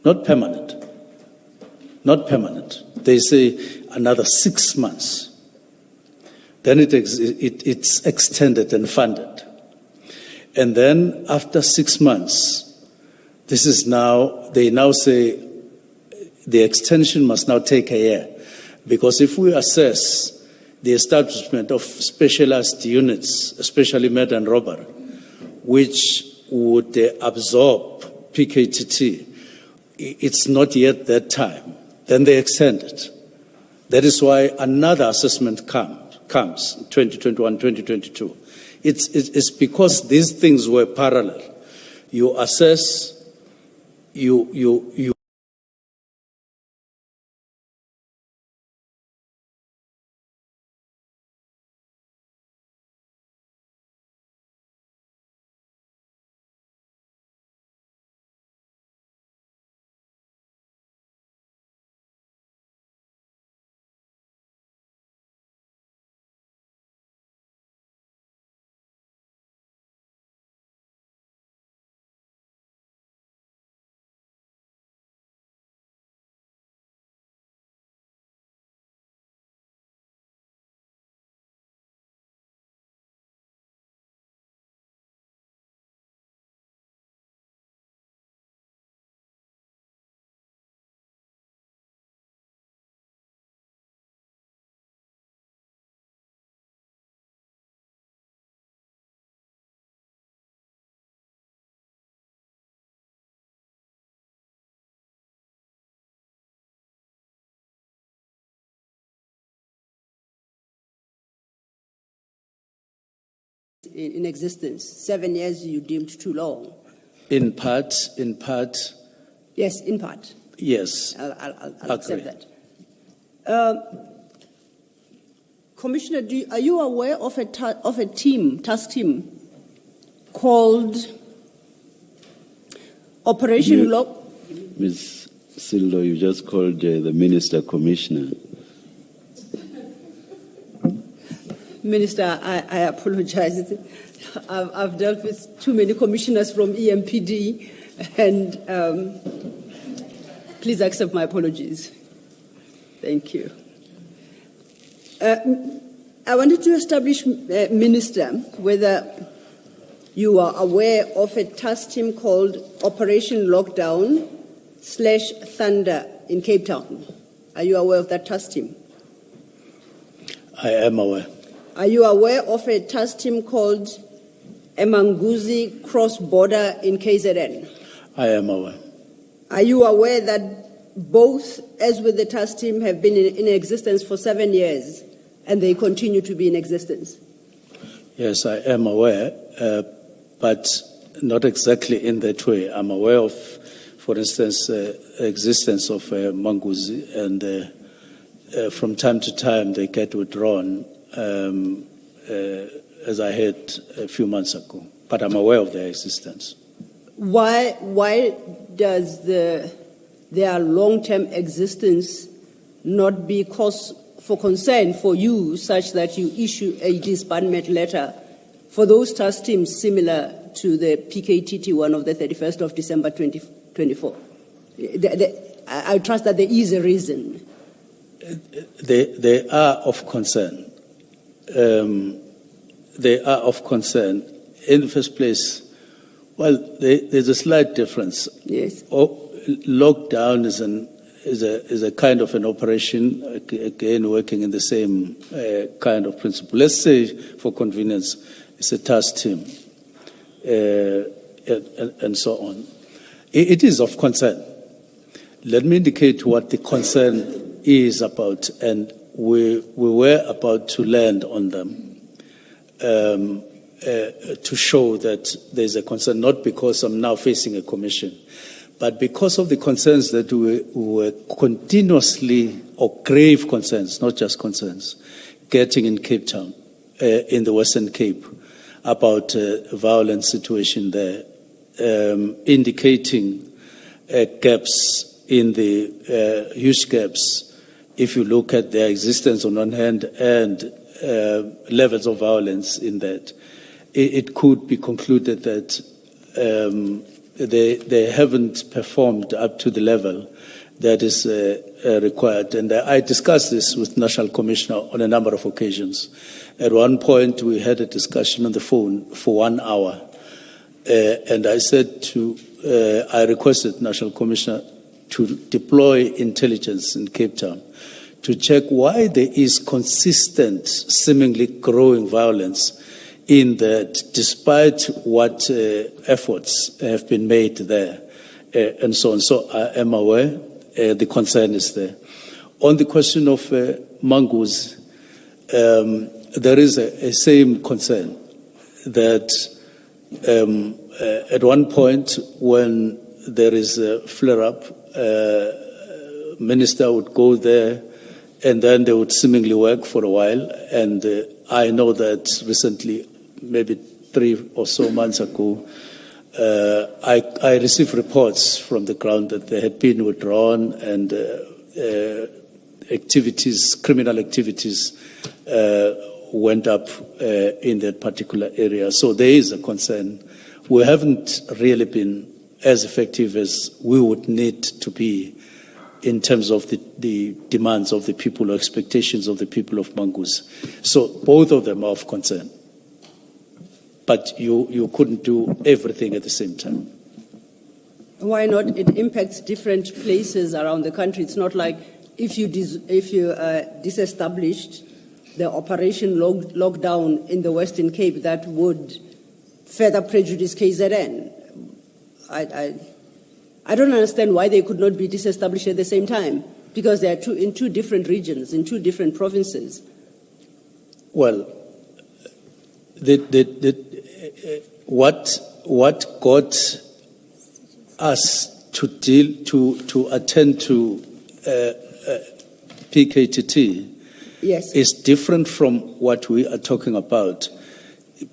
Not permanent. Not permanent. They say another 6 months. Then it's extended and funded. And then after 6 months, this is now, they now say the extension must now take a year. Because if we assess the establishment of specialized units, especially murder and robbery, which would absorb PKTT, it's not yet that time. Then they extend it. That is why another assessment comes 2021, 2022. It's because these things were parallel. You assess, you in existence. 7 years you deemed too long. in part. Yes, in part. Yes. I'll accept that. Commissioner, are you aware of a task team called Operation Lock? Ms. Sildo, you just called the Minister Commissioner. Minister, I apologize. I've dealt with too many commissioners from EMPD, and please accept my apologies. Thank you. I wanted to establish, Minister, whether you are aware of a task team called Operation Lockdown / Thunder in Cape Town. Are you aware of that task team? I am aware. Are you aware of a task team called Emanguzi Cross Border in KZN? I am aware. Are you aware that both, as with the task team, have been in existence for 7 years and they continue to be in existence? Yes, I am aware, but not exactly in that way. I'm aware of, for instance, existence of Manguzi, and from time to time they get withdrawn, as I heard a few months ago. But I'm aware of their existence. Why does their long-term existence not be cause for concern for you such that you issue a disbandment letter for those task teams similar to the PKTT one of the 31st of December 2024? I trust that there is a reason. They are of concern. They are of concern. In the first place, well, there's a slight difference. Yes. Lockdown is a kind of an operation, again, working in the same kind of principle. Let's say, for convenience, it's a task team, and so on. It is of concern. Let me indicate what the concern is about, and we were about to land on them to show that there's a concern, not because I'm now facing a commission, but because of the concerns that we were continuously, or grave concerns, not just concerns, getting in Cape Town, in the Western Cape, about violent situation there, indicating gaps in the huge gaps, if you look at their existence on one hand and levels of violence in that. It could be concluded that they haven't performed up to the level that is required. And I discussed this with National Commissioner on a number of occasions. At one point, we had a discussion on the phone for 1 hour. And I said I requested National Commissioner to deploy intelligence in Cape Town to check why there is consistent, seemingly growing violence in that, despite what efforts have been made there, and so on. So I am aware the concern is there. On the question of mongoose, there is a same concern that at one point when there is a flare-up, minister would go there and then they would seemingly work for a while. And I know that recently, maybe 3 or so months ago, I received reports from the ground that they had been withdrawn and criminal activities went up in that particular area. So there is a concern. We haven't really been as effective as we would need to be in terms of the demands of the people or expectations of the people of Mongoose. So both of them are of concern. But you couldn't do everything at the same time. Why not? It impacts different places around the country. It's not like if you disestablished the operation lockdown in the Western Cape, that would further prejudice KZN. I don't understand why they could not be disestablished at the same time, because they are in two different regions, in two different provinces. Well, what got us to attend to PKTT yes. is different from what we are talking about.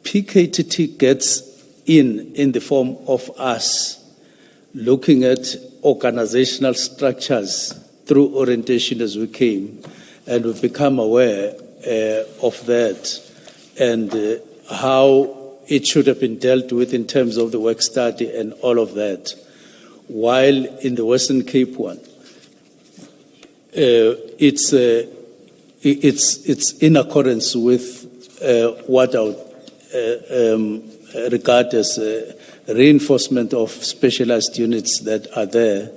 PKTT gets in the form of us looking at organizational structures through orientation as we came, and we've become aware of that and how it should have been dealt with in terms of the work study and all of that. While in the Western Cape one, it's in accordance with what I would regard as reinforcement of specialized units that are there,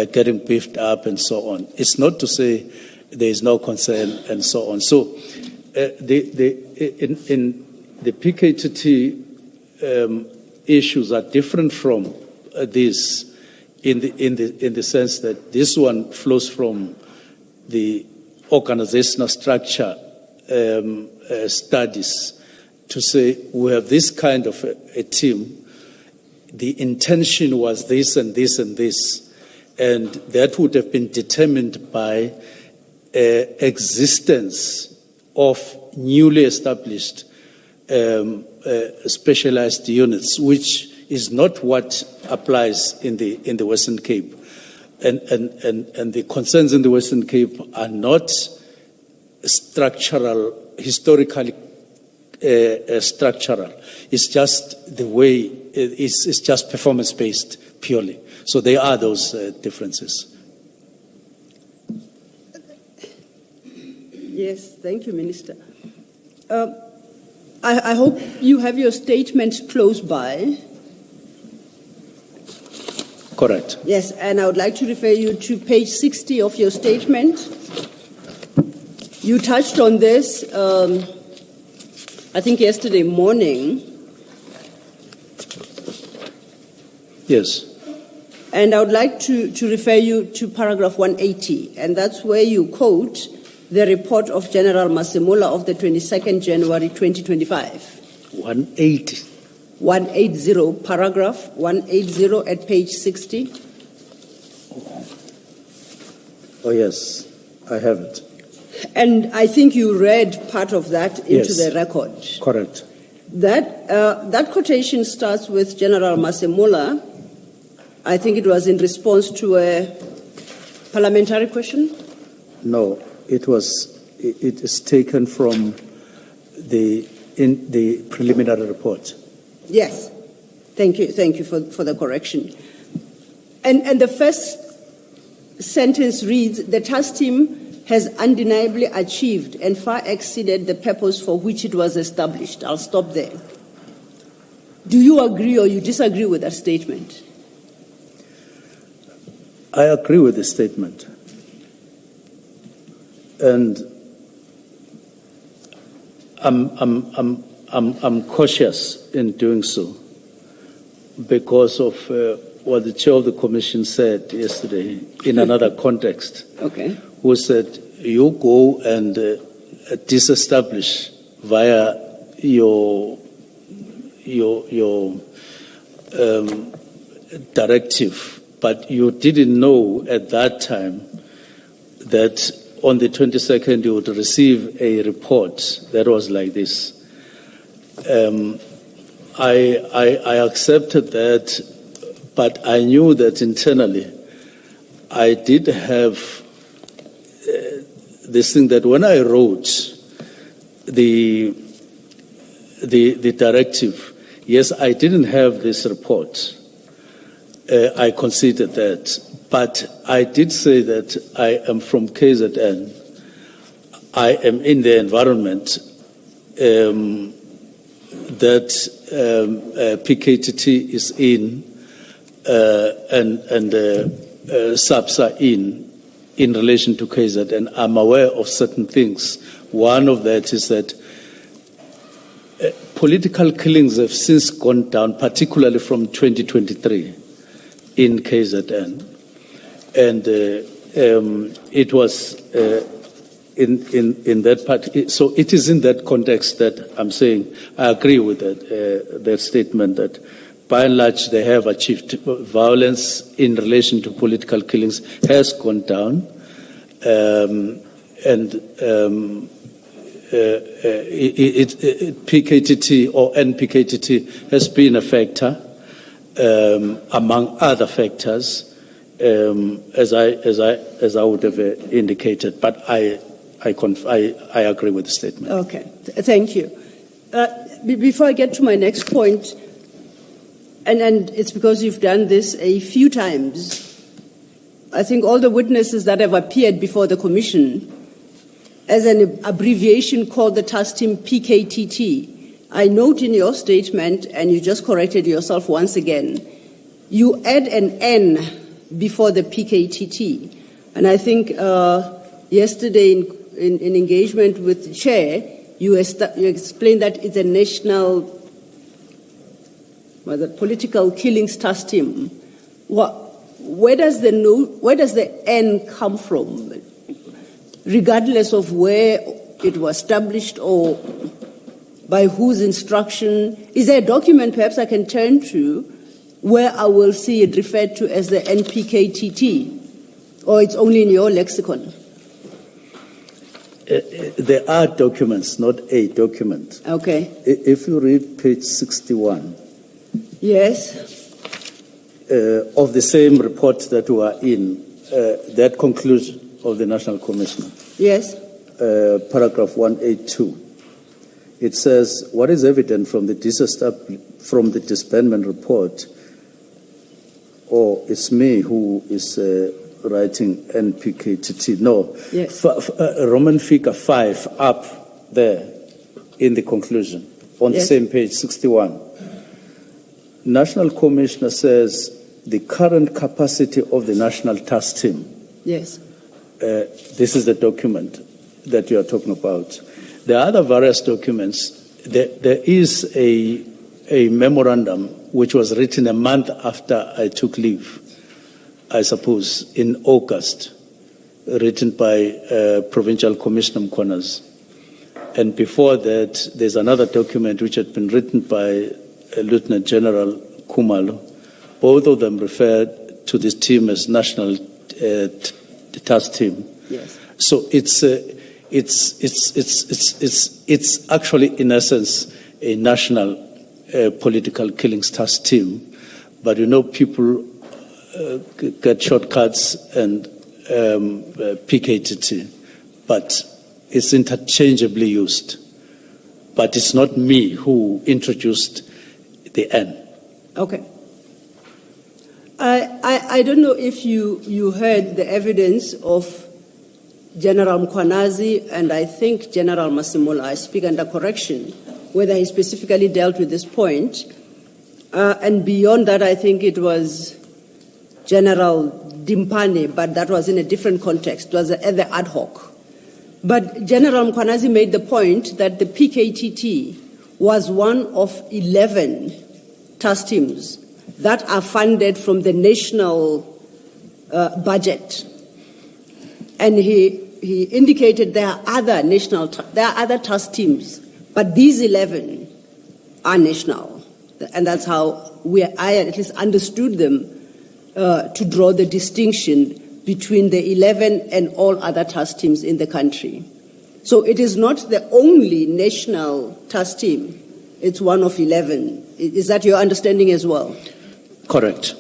getting beefed up and so on. It's not to say there is no concern and so on. So in the PKTT issues are different from this in the sense that this one flows from the organizational structure studies to say we have this kind of a team. The intention was this and this and this, and that would have been determined by existence of newly established specialized units, which is not what applies in the Western Cape, and the concerns in the Western Cape are not historically structural. It's just the way, it's just performance-based purely. So there are those differences. Yes, thank you, Minister. I hope you have your statement close by. Correct. Yes, and I would like to refer you to page 60 of your statement. You touched on this, I think yesterday morning. Yes. And I would like to refer you to paragraph 180, and that's where you quote the report of General Masemola of the 22nd January 2025. 180. 180, paragraph 180 at page 60. Oh, yes, I have it. And I think you read part of that into Yes. the record. Correct. That quotation starts with General Masemola. I think it was in response to a parliamentary question. No, it is taken from the preliminary report. Yes. Thank you for the correction. And the first sentence reads, the task team has undeniably achieved and far exceeded the purpose for which it was established. I'll stop there. Do you agree or you disagree with that statement? I agree with the statement. And I'm cautious in doing so because of what the chair of the commission said yesterday in another context. Okay. Who said, you go and disestablish via your directive, but you didn't know at that time that on the 22nd you would receive a report that was like this. I accepted that, but I knew that internally I did have this thing that when I wrote the directive, yes, I didn't have this report. I conceded that. But I did say that I am from KZN. I am in the environment that PKTT is in and SAPS are in relation to KZN. I'm aware of certain things. One of that is that political killings have since gone down, particularly from 2023 in KZN. And it was in that part. So it is in that context that I'm saying I agree with that statement that by and large they have achieved. Violence in relation to political killings has gone down, and PKTT or NPKTT has been a factor among other factors. As I would have indicated, but I agree with the statement. Okay, thank you. Before I get to my next point, and it's because you've done this a few times, I think all the witnesses that have appeared before the Commission as an abbreviation called the task team PKTT, I note in your statement, and you just corrected yourself once again, you add an N before the PKTT. And I think yesterday in engagement with the chair, you explained that it's a national political killings task team. Where does the N come from, regardless of where it was established or by whose instruction? Is there a document perhaps I can turn to where I will see it referred to as the NPKTT, or it's only in your lexicon? There are documents, not a document. Okay. If you read page 61. Yes. Of the same report that we are in, that conclusion of the National Commissioner. Yes. paragraph 182. It says, what is evident from the disbandment report, or it's me who is writing NPKTT. No, yes. Roman figure 5 up there in the conclusion on the same page, 61. National Commissioner says the current capacity of the National Task Team. Yes. This is the document that you are talking about. There are other various documents. There is a memorandum which was written a month after I took leave, I suppose, in August, written by Provincial Commissioner Mchunu. And before that, there's another document which had been written by Lieutenant General Khumalo. Both of them refer to this team as National Task Team. Yes. So it's actually, in essence, a national political killings task team. But people get shortcuts and PKTT, but it's interchangeably used. But it's not me who introduced the N. Okay. I don't know if you heard the evidence of General Mkhwanazi and I think General Masimula, I speak under correction, whether he specifically dealt with this point. And beyond that, I think it was General Dimpane, but that was in a different context. It was at the ad hoc. But General Mkhwanazi made the point that the PKTT was one of 11 task teams that are funded from the national budget. And he indicated there are other task teams, but these 11 are national. And that's how I at least understood them to draw the distinction between the 11 and all other task teams in the country. So it is not the only national task team. It's one of 11. Is that your understanding as well? Correct.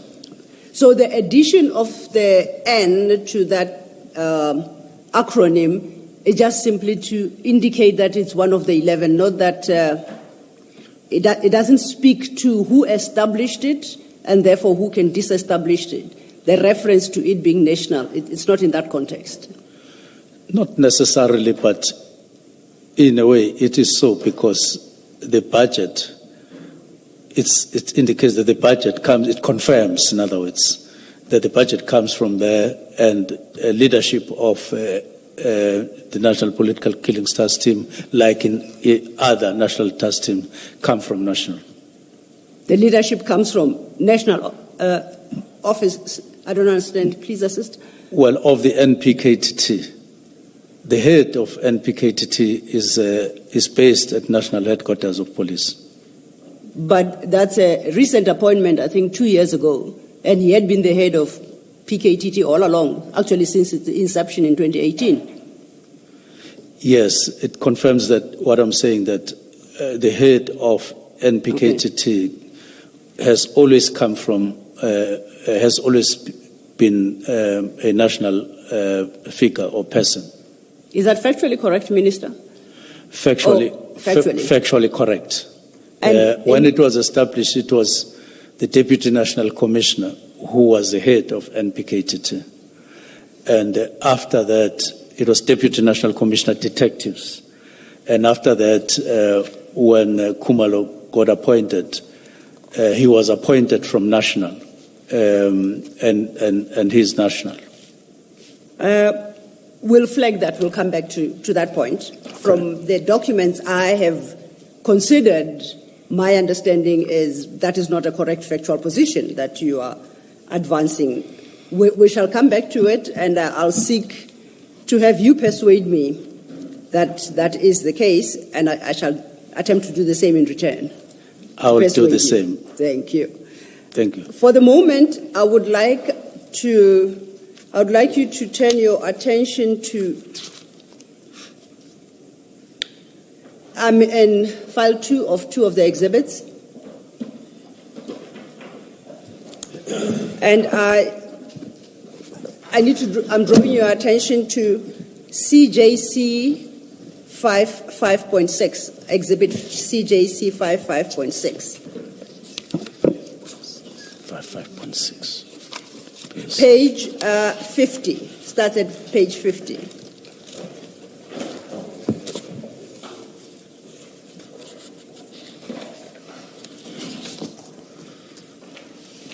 So the addition of the N to that acronym is just simply to indicate that it's one of the 11, not that it doesn't speak to who established it and therefore who can disestablish it. The reference to it being national, it's not in that context. Not necessarily, but in a way it is so, because the budget, it indicates that the budget comes, it confirms, in other words, that the budget comes from there, and leadership of the National Political Killings Task Team, like in other national task teams, come from national. The leadership comes from national office. I don't understand. Please assist. Well, of the NPKTT, the head of NPKTT is based at National Headquarters of Police. But that's a recent appointment, I think 2 years ago, and he had been the head of PKTT all along, actually since its inception in 2018. Yes, it confirms that what I'm saying, that the head of NPKTT has always come from, has always been a national figure or person. Is that factually correct, Minister? Factually correct. When it was established, it was the Deputy National Commissioner who was the head of NPKTT. And after that, it was Deputy National Commissioner Detectives. And after that, when Khumalo got appointed, he was appointed from national, and he's national. We'll flag that. We'll come back to that point. From the documents I have considered, my understanding is that is not a correct factual position that you are advancing. We shall come back to it, and I'll seek to have you persuade me that that is the case, and I shall attempt to do the same in return. I will do the same. Thank you. Thank you. For the moment, I would like you to turn your attention to in file 2 of the exhibits. And I'm drawing your attention to CJC 5.6, Exhibit CJC 5.6. 5.6. Page 50. Start at page 50.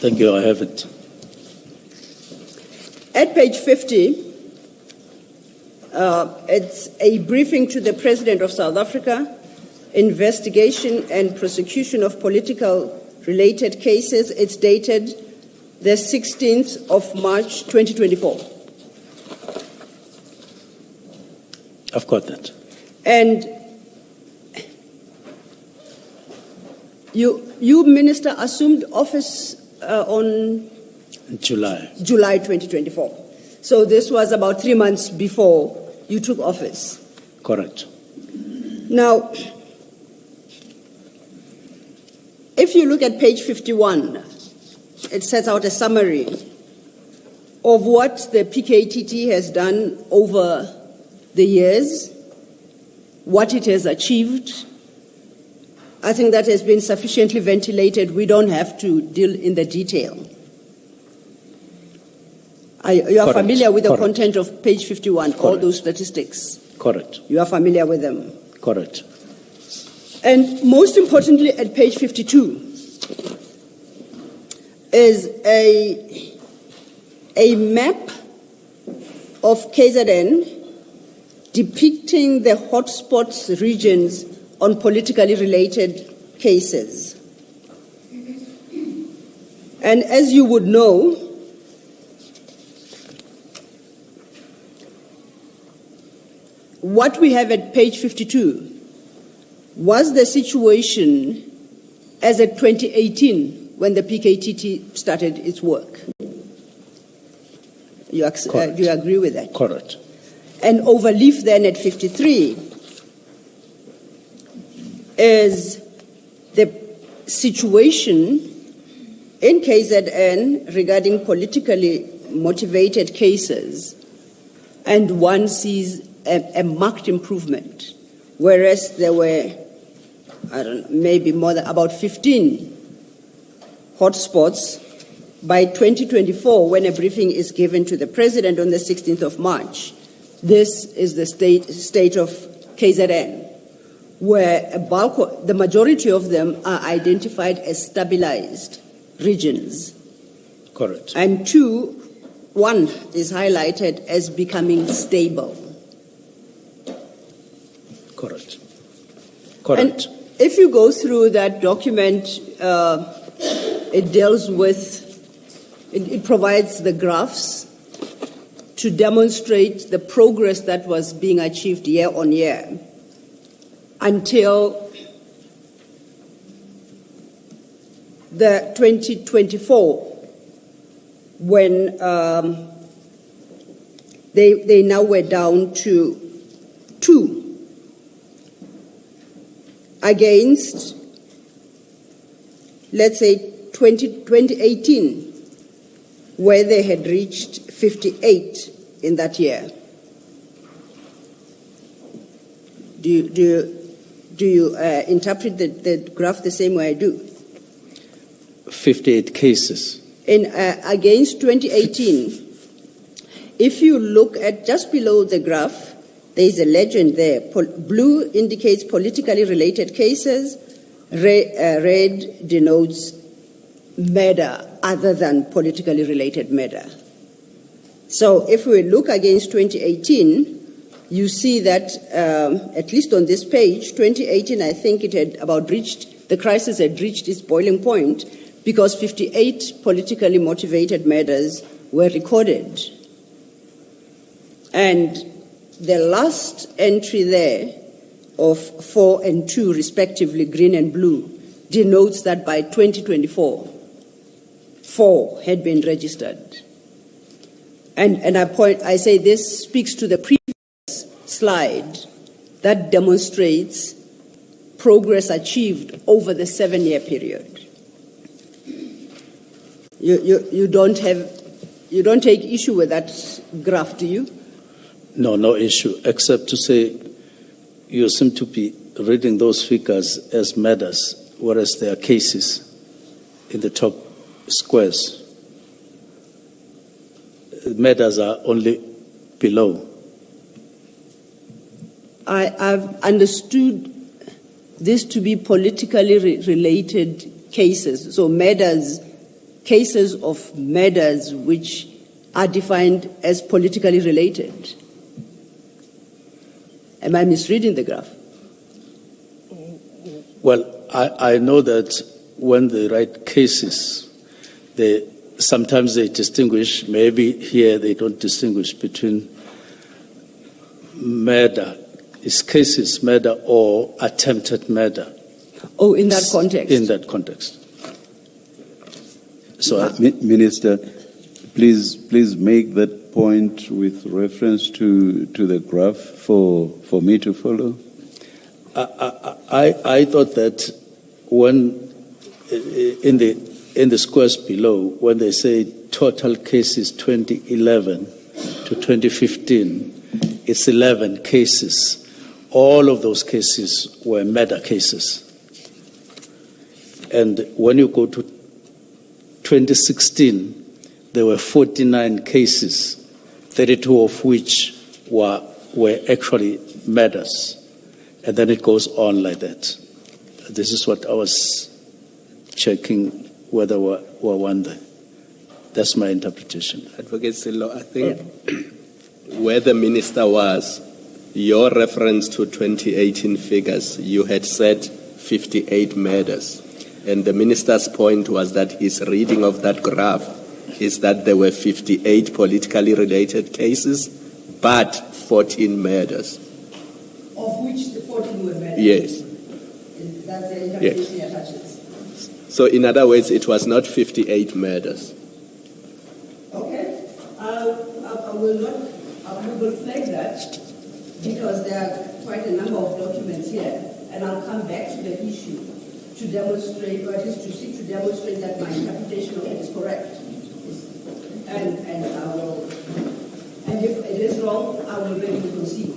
Thank you, I have it. At page 50, it's a briefing to the President of South Africa, investigation and prosecution of political-related cases. It's dated the 16th of March, 2024. I've got that. And you, Minister, assumed office on July 2024. So this was about 3 months before you took office. Correct. Now, if you look at page 51, it sets out a summary of what the PKTT has done over the years, what it has achieved. I think that has been sufficiently ventilated. We don't have to deal in the detail. You are familiar with the content of page 51, all those statistics? Correct. You are familiar with them? Correct. And most importantly, at page 52 is a map of KZN depicting the hotspots regions on politically related cases. And as you would know, what we have at page 52 was the situation as at 2018 when the PKTT started its work. Do you agree with that? Correct. And overleaf then at 53 is the situation in KZN regarding politically motivated cases, and one sees a marked improvement, whereas there were, maybe more than about 15 hotspots. By 2024, when a briefing is given to the President on the 16th of March, this is the state of KZN, where the majority of them are identified as stabilized regions. Correct. And one is highlighted as becoming stable. Correct. Correct. And if you go through that document, it deals with, it provides the graphs to demonstrate the progress that was being achieved year on year until the 2024, when they now were down to 2 against, let's say, 2018, where they had reached 58 in that year. Do you interpret the graph the same way I do? 58 cases. Against 2018, if you look at just below the graph, there is a legend there. Blue indicates politically related cases. Red denotes murder other than politically related murder. So if we look against 2018, you see that, at least on this page, 2018, I think it had the crisis had reached its boiling point because 58 politically motivated murders were recorded. And the last entry there of 4 and 2, respectively, green and blue, denotes that by 2024, 4 had been registered. And I say this speaks to the previous slide that demonstrates progress achieved over the 7-year period. You don't take issue with that graph, do you? No issue, except to say you seem to be reading those figures as matters, whereas there are cases in the top squares. Matters are only below. I've understood this to be politically related cases. So cases of matters which are defined as politically related. Am I misreading the graph? Well, I know that when they write cases, sometimes they distinguish, maybe here they don't distinguish between murder, is cases murder or attempted murder. Oh, in that context? In that context. So, Minister, please make that point with reference to the graph for me to follow. I thought that when in the squares below, when they say total cases 2011 to 2015, it's 11 cases. All of those cases were murder cases. And when you go to 2016, there were 49 cases, 32 of which were actually murders. And then it goes on like that. This is what I was checking whether were one there. That's my interpretation. Advocate Sello, I think where the minister was, your reference to 2018 figures, you had said 58 murders. And the minister's point was that his reading of that graph is that there were 58 politically related cases, but 14 murders. Of which the 14 were murders? Yes. That's the interpretation he attaches. So in other words, it was not 58 murders. Okay. I will flag that because there are quite a number of documents here, and I'll come back to the issue to demonstrate, or at least to seek to demonstrate that my interpretation of it is correct. And if it is wrong, I will readily concede.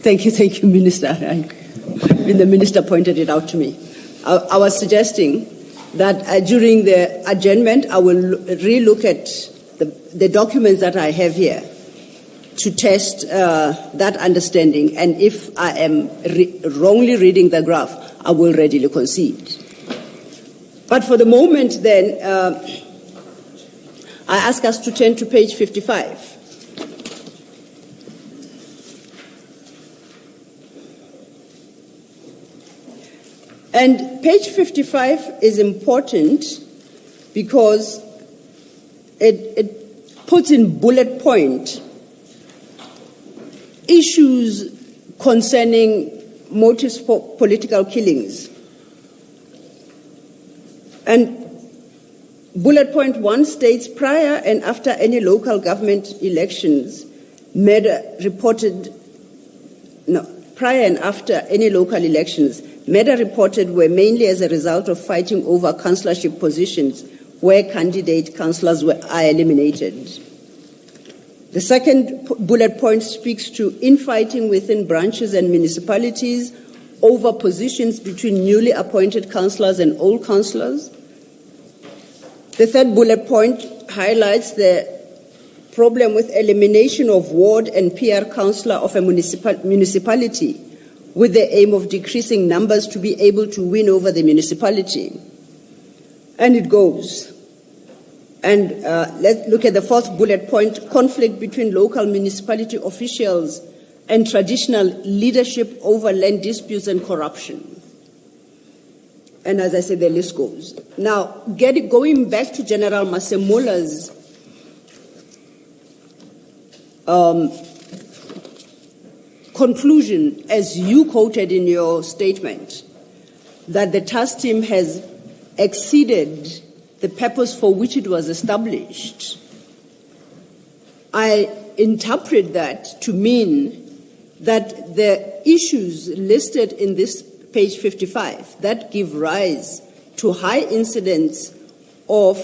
Thank you, Minister. The Minister pointed it out to me. I was suggesting that during the adjournment, I will re-look at the documents that I have here to test that understanding. And if I am wrongly reading the graph, I will readily concede. But for the moment, then, I ask us to turn to page 55. And page 55 is important because it puts in bullet point issues concerning motives for political killings. And bullet point 1 states, prior and after any local government elections, prior and after any local elections, murder reported were mainly as a result of fighting over councillorship positions where candidate councillors are eliminated. The second bullet point speaks to infighting within branches and municipalities over positions between newly appointed councillors and old councillors. The third bullet point highlights the problem with elimination of ward and PR councillor of a municipality with the aim of decreasing numbers to be able to win over the municipality. And it goes. And let's look at the fourth bullet point, conflict between local municipality officials and traditional leadership over land disputes and corruption. And as I said, the list goes. Now, going back to General Masemola's conclusion, as you quoted in your statement, that the task team has exceeded the purpose for which it was established, I interpret that to mean that the issues listed in this page 55 that give rise to high incidence of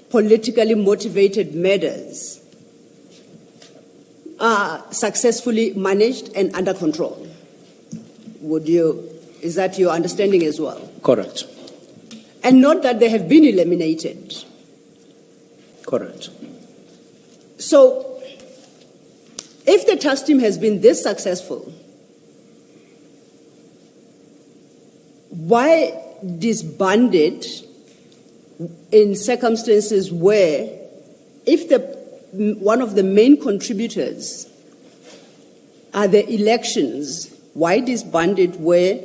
politically motivated murders are successfully managed and under control. Is that your understanding as well? Correct. And not that they have been eliminated. Correct. So, if the task team has been this successful, why disband it in circumstances where, if one of the main contributors are the elections, why disband it where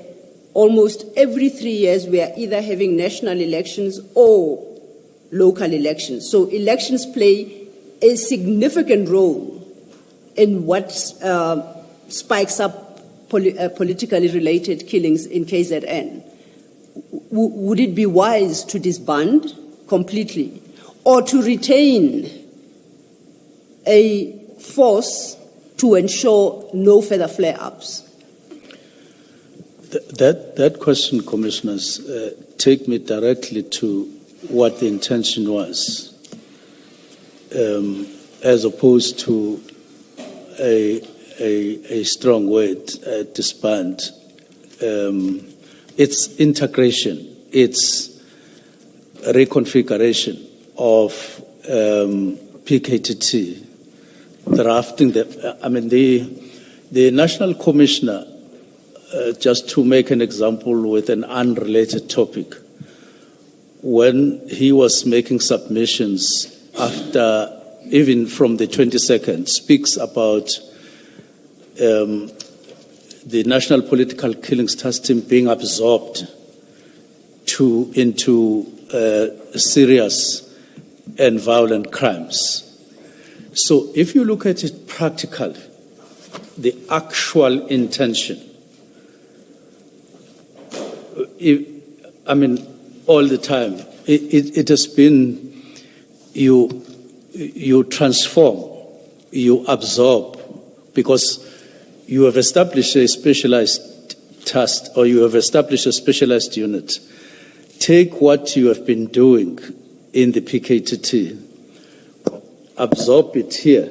almost every 3 years we are either having national elections or local elections? So elections play a significant role in what spikes up politically related killings in KZN. Would it be wise to disband completely or to retain a force to ensure no further flare-ups? That question, Commissioners, take me directly to what the intention was, as opposed to a strong word, disband. It's integration, it's reconfiguration of PKTT, drafting the National Commissioner. Just to make an example with an unrelated topic, when he was making submissions after, even from the 22nd, speaks about the National Political Killings Task Team being absorbed into serious and violent crimes. So if you look at it practically, the actual intention, all the time, it has been you transform, you absorb, because you have established a specialized task or you have established a specialized unit. Take what you have been doing in the PKTT, absorb it here.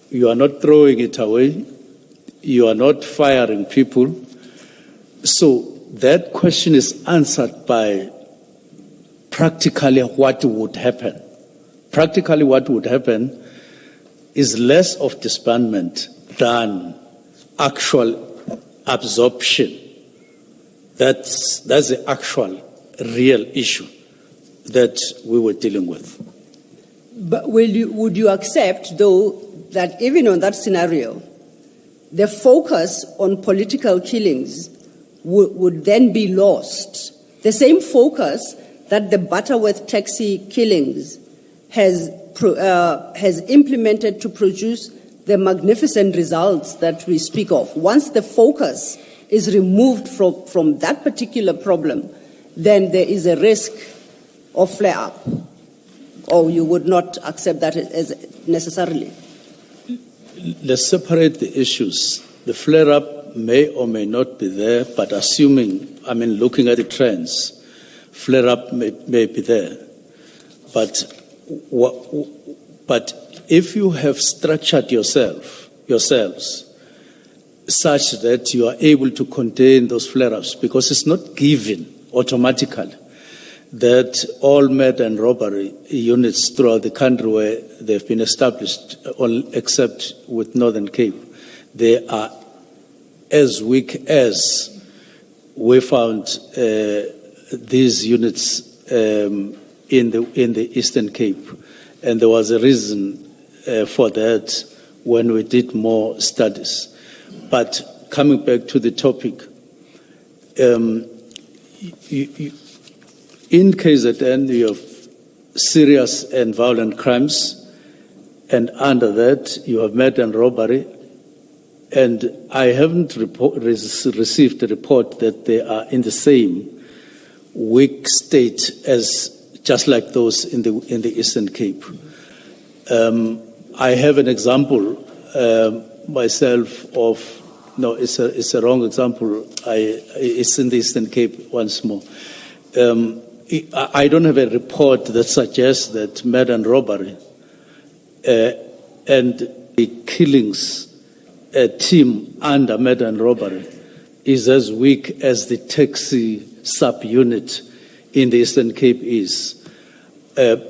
You are not throwing it away. You are not firing people. So that question is answered by practically what would happen. Practically what would happen is less of disbandment than actual absorption. That's the actual real issue that we were dealing with. But would you accept, though, that even on that scenario, the focus on political killings would then be lost? The same focus that the Butterworth taxi killings has implemented to produce the magnificent results that we speak of. Once the focus is removed from that particular problem, then there is a risk of flare-up, or you would not accept that as necessarily? Let's separate the issues. The flare-up may or may not be there, but looking at the trends, flare-up may be there. But if you have structured yourselves such that you are able to contain those flare-ups, because it's not given automatically that all murder and robbery units throughout the country where they've been established, all except with Northern Cape, they are as weak as we found these units in the Eastern Cape. And there was a reason for that when we did more studies. But coming back to the topic, in KZN, you have serious and violent crimes, and under that, you have murder and robbery. And I haven't received a report that they are in the same weak state as just like those in the Eastern Cape. I have an example myself of, no, it's a wrong example. It's in the Eastern Cape once more. I don't have a report that suggests that murder and robbery and the killings team under murder and robbery is as weak as the taxi subunit in the Eastern Cape is.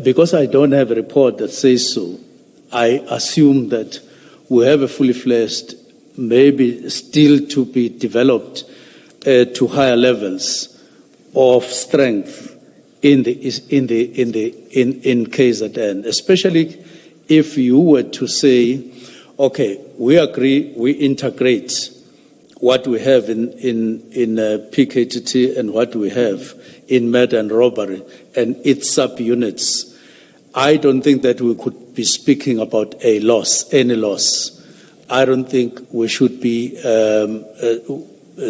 Because I don't have a report that says so, I assume that we have a fully fledged, maybe still to be developed to higher levels of strength in KZN, especially if you were to say, okay, we agree, we integrate what we have in PKTT and what we have in murder and robbery and its subunits. I don't think that we could be speaking about a loss, any loss. I don't think we should be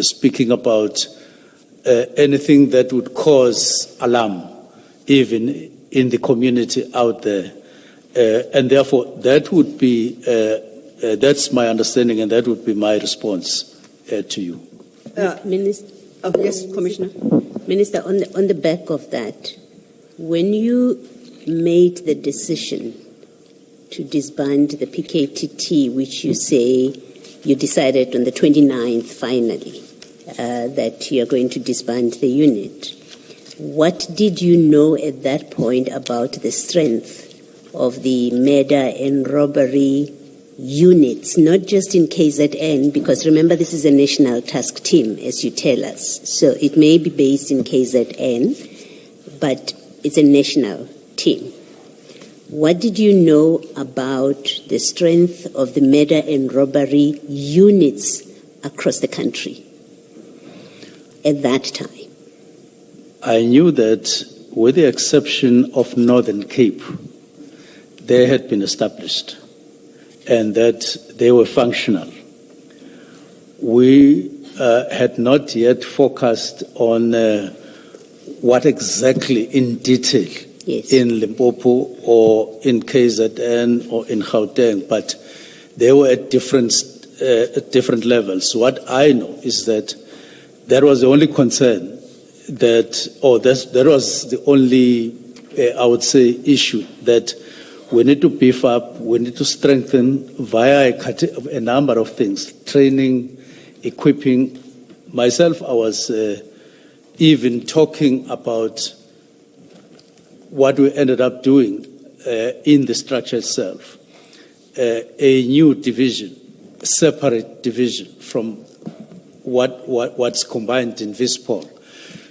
speaking about anything that would cause alarm, even in the community out there. And therefore, that would be, that's my understanding, and that would be my response to you. Minister, yes, Commissioner. Minister, on the back of that, when you made the decision to disband the PKTT, which you say you decided on the 29th finally, that you are going to disband the unit, what did you know at that point about the strength of the murder and robbery units, not just in KZN, because remember this is a national task team, as you tell us. So it may be based in KZN, but it's a national team. What did you know about the strength of the murder and robbery units across the country at that time? I knew that, with the exception of Northern Cape, they had been established and that they were functional. We had not yet focused on what exactly in detail in Limpopo or in KZN or in Gauteng, but they were at different levels. What I know is that that was the only concern that was the only, I would say, issue that we need to beef up, we need to strengthen via a number of things, training, equipping. Myself, I was even talking about what we ended up doing in the structure itself, a new division, separate division from what's combined in Vispol,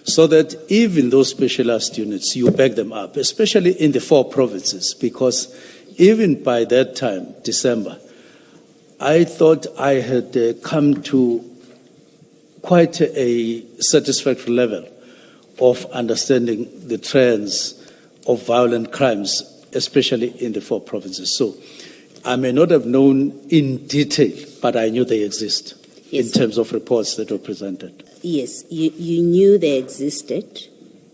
so that even those specialized units, you back them up, especially in the 4 provinces, because even by that time, December, I thought I had come to quite a satisfactory level of understanding the trends of violent crimes, especially in the 4 provinces. So I may not have known in detail, but I knew they exist in terms of reports that were presented. Yes, you knew they existed.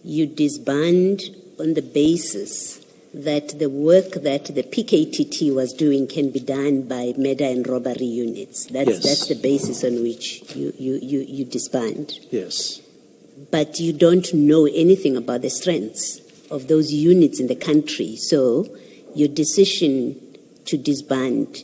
You disbanded on the basis that the work that the PKTT was doing can be done by murder and robbery units. That's the basis on which you disband. Yes. But you don't know anything about the strengths of those units in the country. So your decision to disband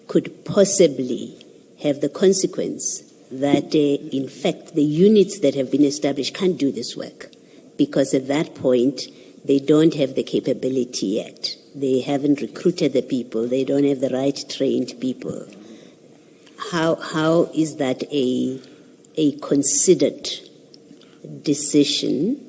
could possibly have the consequence that, in fact, the units that have been established can't do this work, because at that point, they don't have the capability yet. They haven't recruited the people. They don't have the right trained people. How is that a considered decision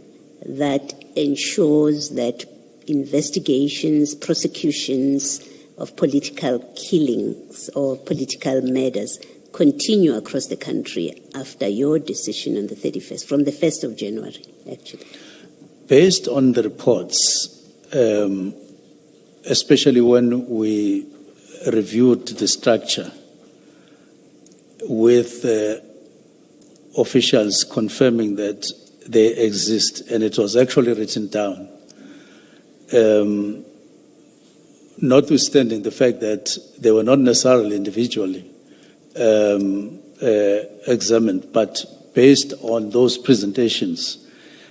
that ensures that investigations, prosecutions of political killings or political murders continue across the country after your decision on the 31st, from the 1st of January, actually? Based on the reports, especially when we reviewed the structure with officials confirming that they exist, and it was actually written down, notwithstanding the fact that they were not necessarily individually examined, but based on those presentations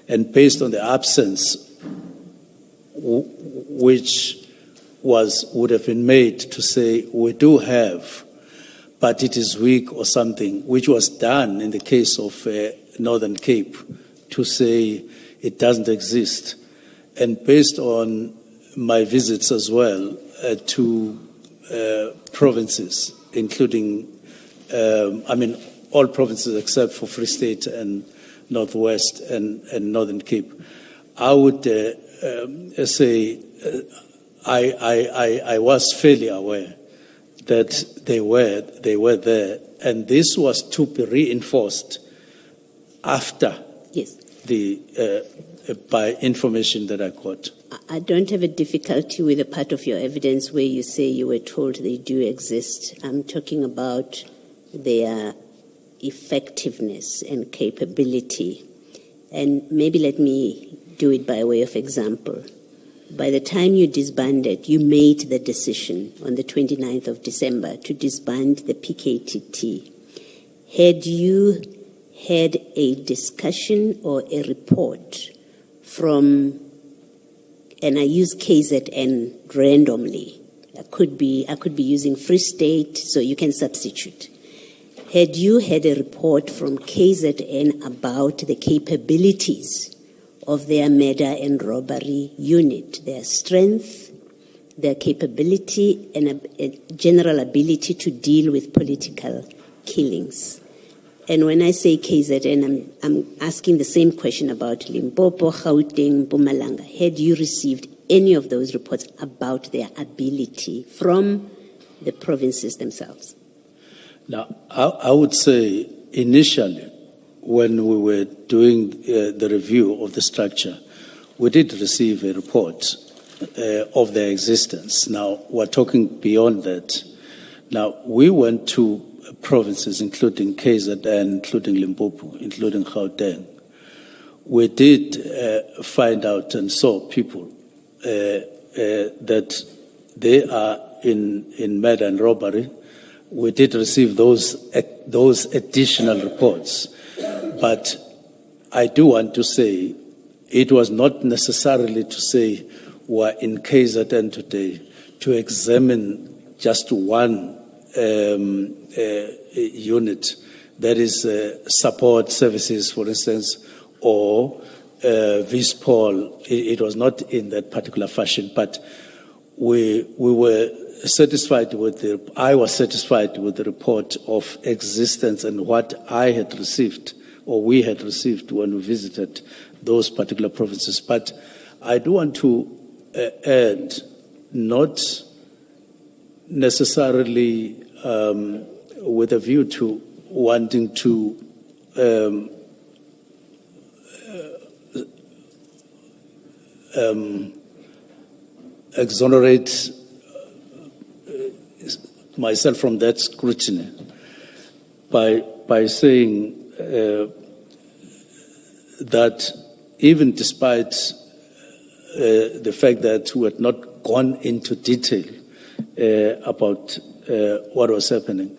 and based on the absence which would have been made to say, we do have, but it is weak or something, which was done in the case of Northern Cape, to say it doesn't exist. And based on my visits as well to provinces, including, all provinces except for Free State and Northwest and Northern Cape, I would say I was fairly aware that they were there, and this was to be reinforced after by information that I got. I don't have a difficulty with a part of your evidence where you say you were told they do exist. I'm talking about their effectiveness and capability. And maybe let me do it by way of example. By the time you disbanded, you made the decision on the 29th of December to disband the PKTT. Had you had a discussion or a report from, and I use KZN randomly, I could be using Free State, so you can substitute. Had you had a report from KZN about the capabilities of their murder and robbery unit, their strength, their capability, and a general ability to deal with political killings? And when I say KZN, I'm asking the same question about Limpopo, Gauteng, Mpumalanga. Had you received any of those reports about their ability from the provinces themselves? Now, I would say initially, when we were doing the review of the structure, we did receive a report of their existence. Now, we're talking beyond that. Now, we went to provinces, including KZN, including Limpopo, including Gauteng. We did find out and saw people that they are in murder and robbery. We did receive those additional reports. But I do want to say it was not necessarily to say we're in KZN today to examine just one unit, that is support services, for instance, or VISPOL. It was not in that particular fashion, but we were satisfied with I was satisfied with the report of existence and what I had received, or we had received when we visited those particular provinces. But I do want to add, not necessarily with a view to wanting to exonerate myself from that scrutiny by saying that even despite the fact that we had not gone into detail about what was happening,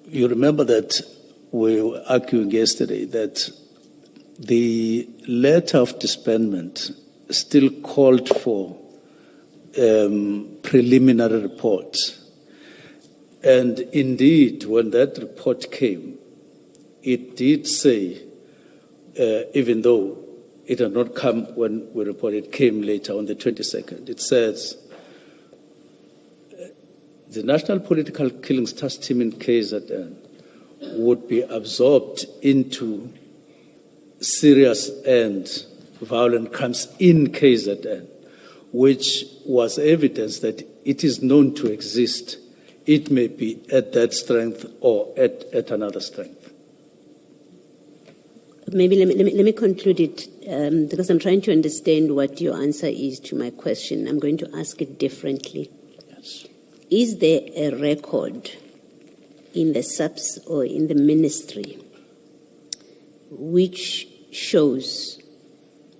you remember that we were arguing yesterday that the letter of disbandment still called for preliminary report. And indeed, when that report came, it did say, even though it had not come when we reported, it came later on the 22nd, it says, the National Political Killings Task Team in KZN would be absorbed into serious and violent crimes in KZN, which was evidence that it is known to exist. It may be at that strength or at another strength. Maybe let me conclude it because I'm trying to understand what your answer is to my question. I'm going to ask it differently. Yes. Is there a record in the SAPS or in the ministry which shows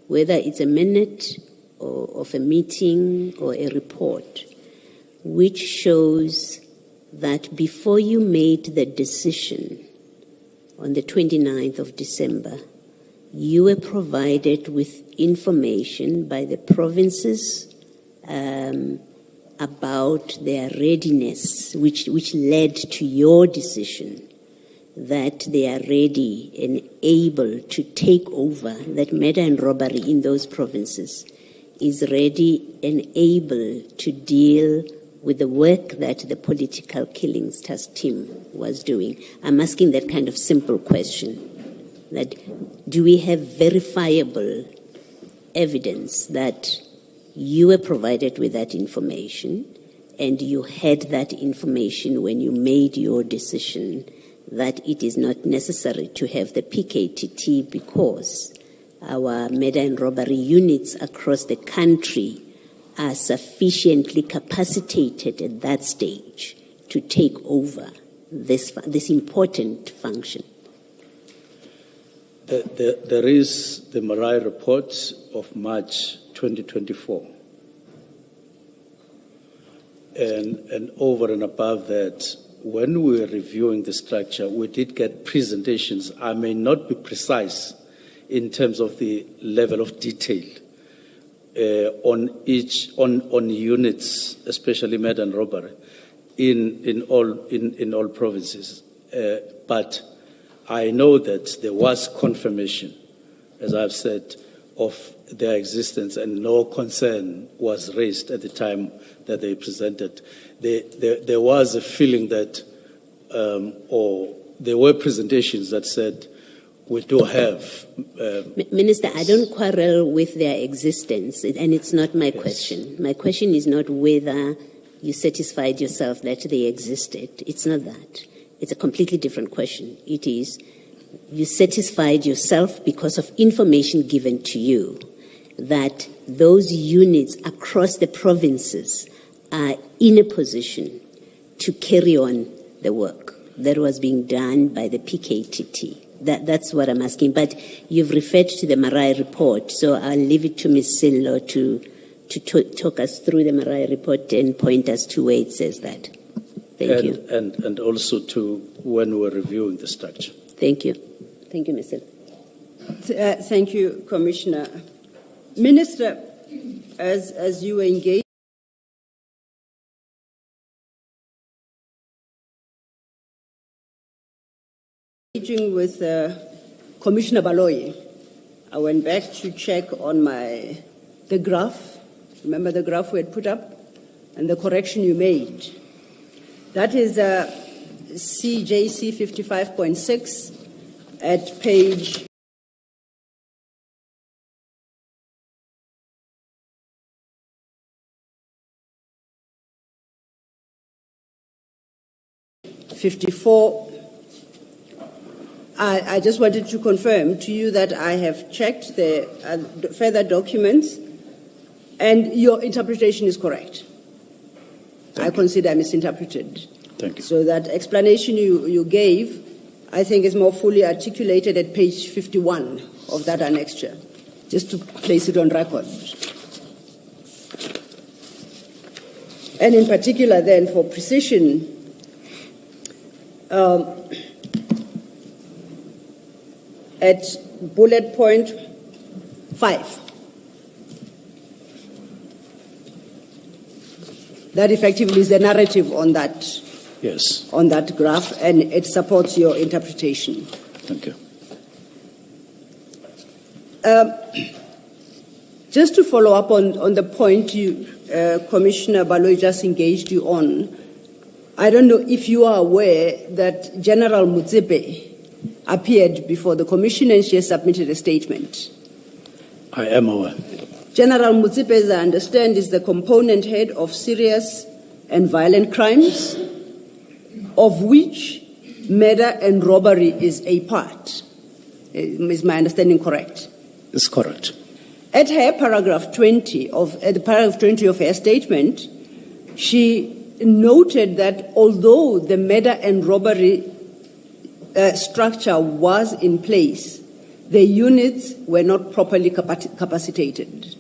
whether it's a minute of a meeting or a report which shows that before you made the decision on the 29th of December, you were provided with information by the provinces about their readiness, which led to your decision that they are ready and able to take over, that murder and robbery in those provinces is ready and able to deal with the work that the political killings task team was doing? I'm asking that kind of simple question. That do we have verifiable evidence that you were provided with that information and you had that information when you made your decision that it is not necessary to have the PKTT because our murder and robbery units across the country are sufficiently capacitated at that stage to take over this important function? There is the Marai report of March 2024. And over and above that, when we were reviewing the structure, we did get presentations. I may not be precise in terms of the level of detail on units, especially murder and robbery, in all provinces. But I know that there was confirmation, as I've said, of their existence, and no concern was raised at the time that they presented. There was a feeling that, or there were presentations that said, we do have... Minister, I don't quarrel with their existence, and it's not my question. My question is not whether you satisfied yourself that they existed. It's not that. It's a completely different question. It is, you satisfied yourself because of information given to you that those units across the provinces are in a position to carry on the work that was being done by the PKTT. That's what I'm asking. But you've referred to the Marai report, so I'll leave it to Ms. Sillo to talk us through the Marai report and point us to where it says that. Thank you. And also to when we're reviewing the structure. Thank you. Thank you, Ms. Sillo. Thank you, Commissioner. Minister, as you were engaged with Commissioner Baloyi, I went back to check on the graph. Remember the graph we had put up? And the correction you made. That is CJC 55.6 at page 54. I just wanted to confirm to you that I have checked the further documents and your interpretation is correct. I consider I misinterpreted. Thank you. So that explanation you gave, I think, is more fully articulated at page 51 of that annexure, just to place it on record. And in particular, then, for precision, at bullet point 5, that effectively is the narrative on that. Yes. On that graph, and it supports your interpretation. Thank you. Just to follow up on the point Commissioner Baloyi just engaged you on, I don't know if you are aware that General Mutsipe appeared before the Commission and she has submitted a statement. I am aware. General Mutsipe, as I understand, is the component head of serious and violent crimes, of which murder and robbery is a part. Is my understanding correct? It's correct. At her paragraph 20 of her statement, she noted that although the murder and robbery structure was in place, the units were not properly capacitated.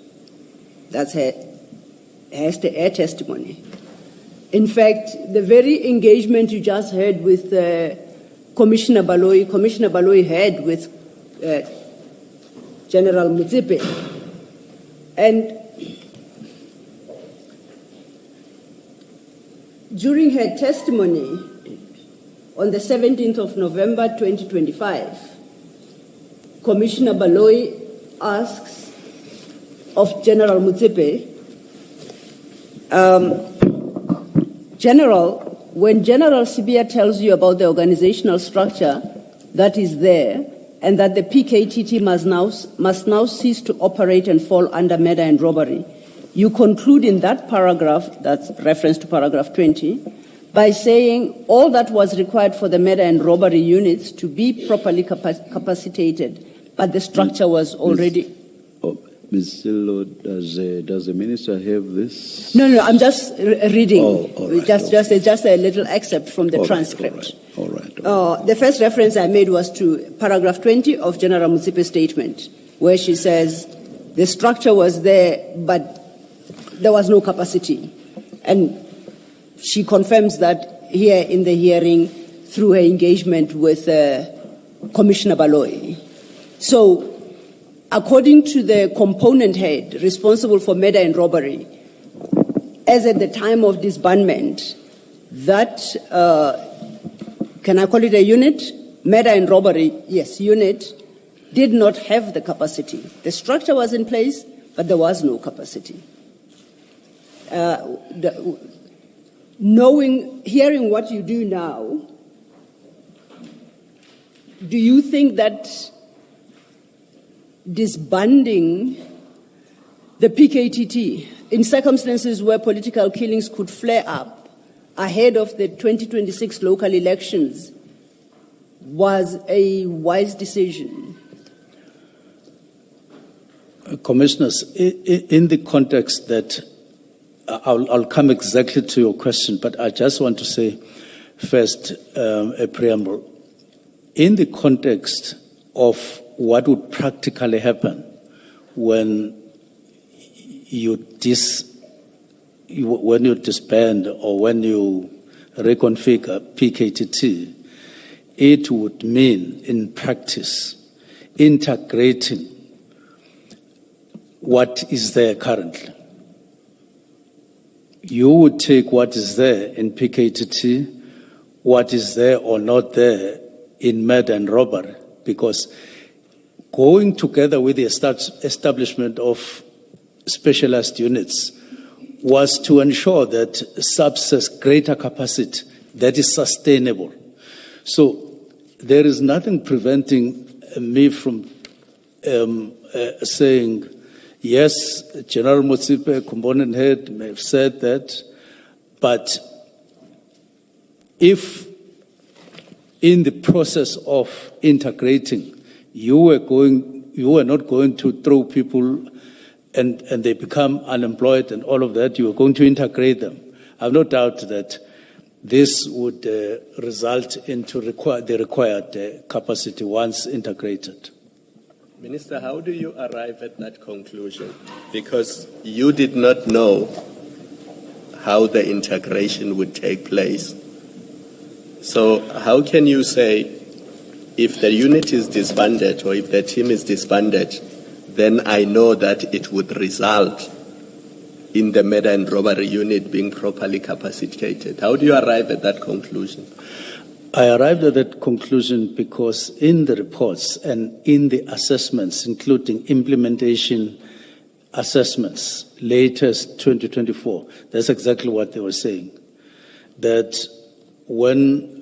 That's her testimony. In fact, the very engagement you just heard with Commissioner Baloyi had with General Mutsipe, and during her testimony on the 17th of November 2025, Commissioner Baloyi asks of General Motsepe, General, when General Sibia tells you about the organizational structure that is there and that the PKTT must now cease to operate and fall under murder and robbery, you conclude in that paragraph, that's reference to paragraph 20, by saying all that was required for the murder and robbery units to be properly capacitated, but the structure was already... Ms. Sillo, does the minister have this? No, I'm just reading. All right, just a little excerpt from the transcript. All right. The first reference I made was to paragraph 20 of General Motsepe's statement, where she says the structure was there, but there was no capacity. And she confirms that here in the hearing through her engagement with Commissioner Baloyi. So, according to the component head responsible for murder and robbery, as at the time of disbandment, that, can I call it a unit? Murder and robbery, yes, unit, did not have the capacity. The structure was in place, but there was no capacity. Hearing what you do now, do you think that disbanding the PKTT in circumstances where political killings could flare up ahead of the 2026 local elections was a wise decision? Commissioners, in the context that I'll come exactly to your question, but I just want to say first a preamble. In the context of what would practically happen when you disband or when you reconfigure PKTT, it would mean in practice integrating what is there currently. You would take what is there in PKTT, what is there or not there in murder and robbery, because going together with the establishment of specialized units was to ensure that SAPS has greater capacity that is sustainable. So there is nothing preventing me from saying, yes, General Motsepe, component head, may have said that, but if in the process of integrating, you were not going to throw people and they become unemployed and all of that, you were going to integrate them. I have no doubt that this would result into the required capacity once integrated. Minister, how do you arrive at that conclusion? Because you did not know how the integration would take place. So how can you say if the unit is disbanded or if the team is disbanded, then I know that it would result in the murder and robbery unit being properly capacitated? How do you arrive at that conclusion? I arrived at that conclusion because in the reports and in the assessments, including implementation assessments, latest 2024, that's exactly what they were saying. That when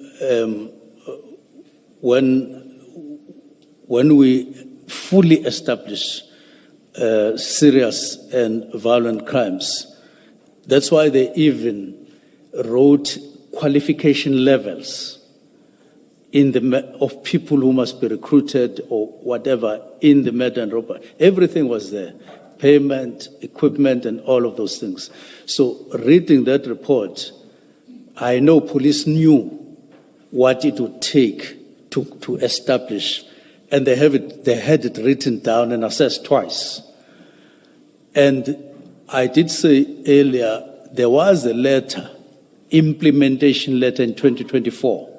we fully establish serious and violent crimes, that's why they even wrote qualification levels of people who must be recruited or whatever in the murder and robbery. Everything was there. Payment, equipment, and all of those things. So reading that report, I know police knew what it would take to establish, and they had it written down and assessed twice. And I did say earlier, there was a letter, implementation letter in 2024,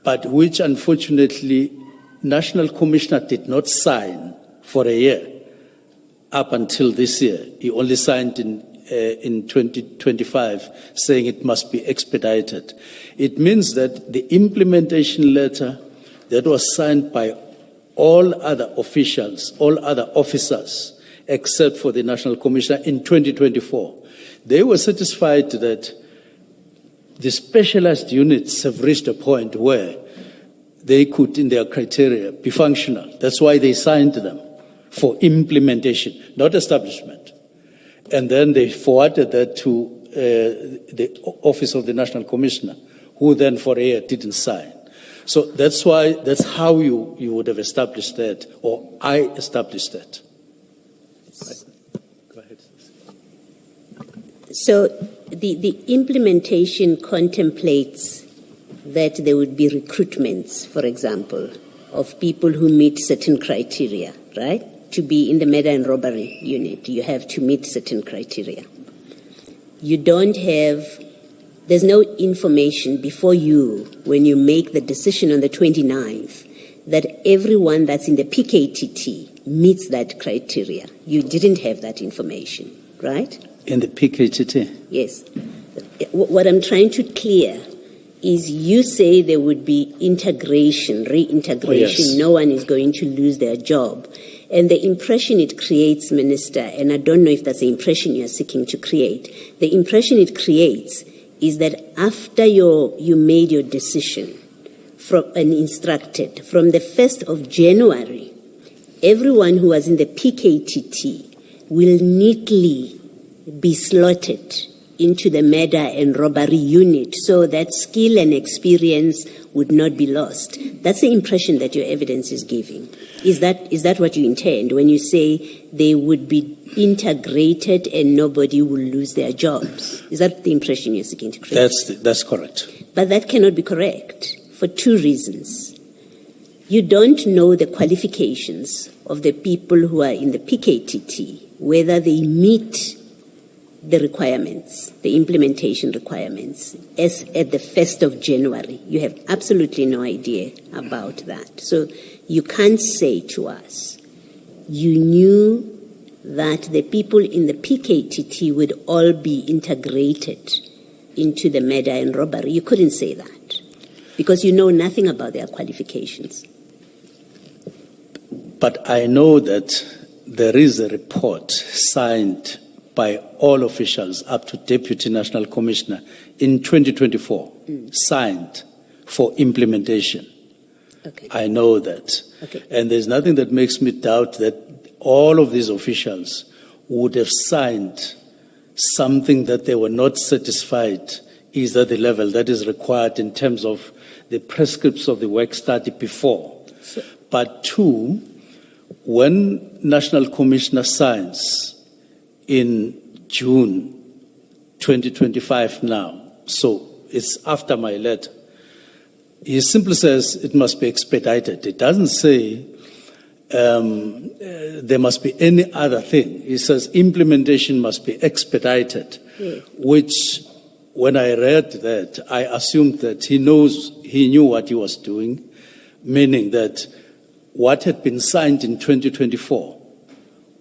but which unfortunately National Commissioner did not sign for a year up until this year. He only signed in in 2025 saying it must be expedited. It means that the implementation letter that was signed by all other officials, all other officers, except for the National Commissioner in 2024, they were satisfied that the specialized units have reached a point where they could, in their criteria, be functional. That's why they signed them for implementation, not establishment. And then they forwarded that to the Office of the National Commissioner, who then for a year didn't sign. So that's how you would have established that, or I established that. Go ahead. So the implementation contemplates that there would be recruitments, for example, of people who meet certain criteria, right? To be in the murder and robbery unit, you have to meet certain criteria. You don't have, there's no information before you when you make the decision on the 29th that everyone that's in the PKTT meets that criteria. You didn't have that information, right? In the PKTT? Yes. What I'm trying to clear is you say there would be integration, reintegration. Oh, yes. No one is going to lose their job. And the impression it creates, Minister, and I don't know if that's the impression you're seeking to create, the impression it creates is that after you made your decision and instructed, from the 1st of January, everyone who was in the PKTT will neatly be slotted into the murder and robbery unit so that skill and experience would not be lost. That's the impression that your evidence is giving. Is that what you intend when you say they would be integrated and nobody will lose their jobs? Is that the impression you're seeking to create? That's correct. But that cannot be correct for two reasons. You don't know the qualifications of the people who are in the PKTT, whether they meet the requirements, the implementation requirements, as at the 1st of January. You have absolutely no idea about that. So you can't say to us, you knew that the people in the PKTT would all be integrated into the murder and robbery. You couldn't say that because you know nothing about their qualifications. But I know that there is a report signed by all officials up to Deputy National Commissioner in 2024, signed for implementation. Okay. I know that. Okay. And there's nothing that makes me doubt that all of these officials would have signed something that they were not satisfied is at the level that is required in terms of the prescripts of the work study before. But two, when National Commissioner signs in June 2025 now, so it's after my letter, he simply says it must be expedited. It doesn't say there must be any other thing. He says implementation must be expedited, which when I read that, I assumed that he knew what he was doing, meaning that what had been signed in 2024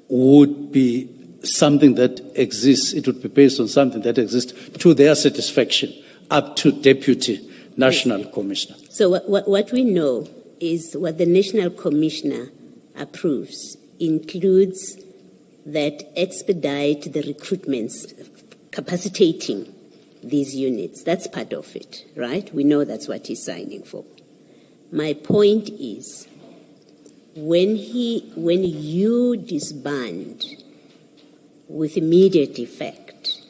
would be something that exists. It would be based on something that exists to their satisfaction up to Deputy National Commissioner. So what we know is what the National Commissioner approves includes that expedite the recruitments, capacitating these units. That's part of it, right? We know that's what he's signing for. My point is, when you disband with immediate effect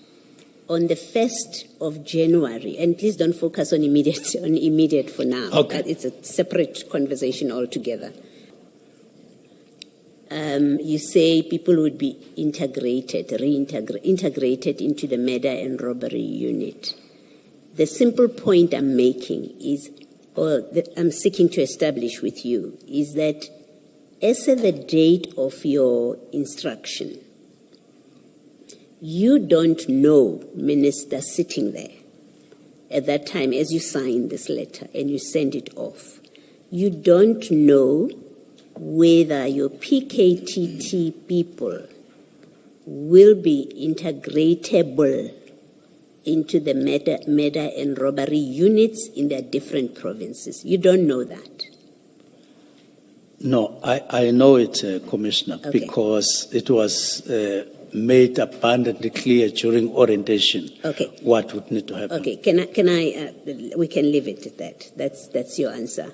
on the 1st of January, and please don't focus on immediate for now. Okay. It's a separate conversation altogether. You say people would be integrated into the murder and robbery unit. The simple point I'm making is, or that I'm seeking to establish with you, is that as of the date of your instruction, you don't know, Minister, sitting there at that time as you sign this letter and you send it off, you don't know whether your PKTT people will be integratable into the murder and robbery units in their different provinces. You don't know that? No, I know it, Commissioner, Okay. because it was made abundantly clear during orientation what would need to happen. Okay, we can leave it at that. That's your answer.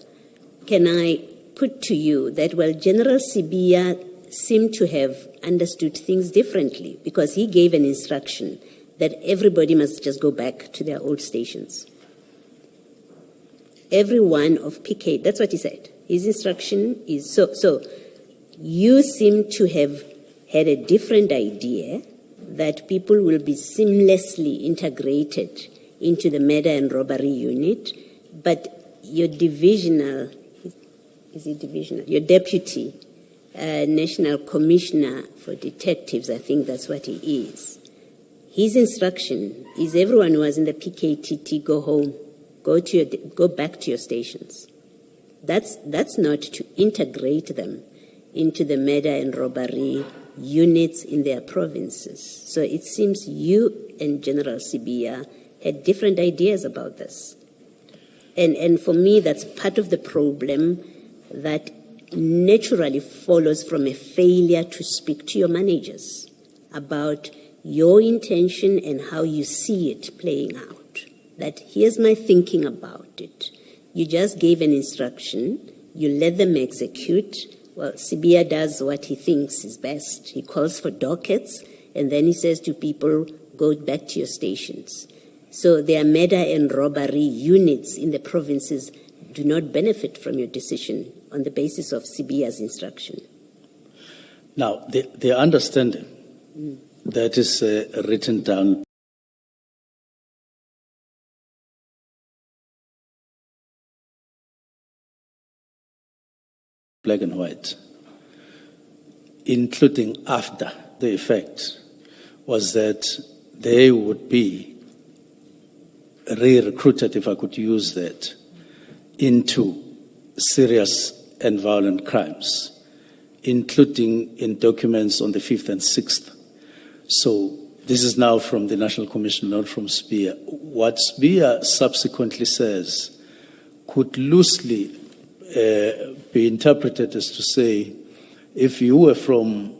Can I put to you that, well, General Sibiya seemed to have understood things differently because he gave an instruction that everybody must just go back to their old stations. Every one of PK, that's what he said. His instruction is, so you seem to have had a different idea that people will be seamlessly integrated into the murder and robbery unit, but your divisional, your deputy National Commissioner for Detectives, I think that's what he is. His instruction is everyone who was in the PKTT, go home, go back to your stations. That's not to integrate them into the murder and robbery units in their provinces. So it seems you and General Sibiya had different ideas about this. And for me, that's part of the problem that naturally follows from a failure to speak to your managers about your intention and how you see it playing out. That here's my thinking about it. You just gave an instruction, you let them execute. Well, Sibiya does what he thinks is best. He calls for dockets, and then he says to people, go back to your stations. So their murder and robbery units in the provinces do not benefit from your decision on the basis of Sibiya's instruction. Now, the understanding that is written down black and white, including after the effect, was that they would be re-recruited, if I could use that, into serious and violent crimes, including in documents on the 5th and 6th. So this is now from the National Commission, not from Sibiya. What Sibiya subsequently says could loosely be interpreted as to say, if you were from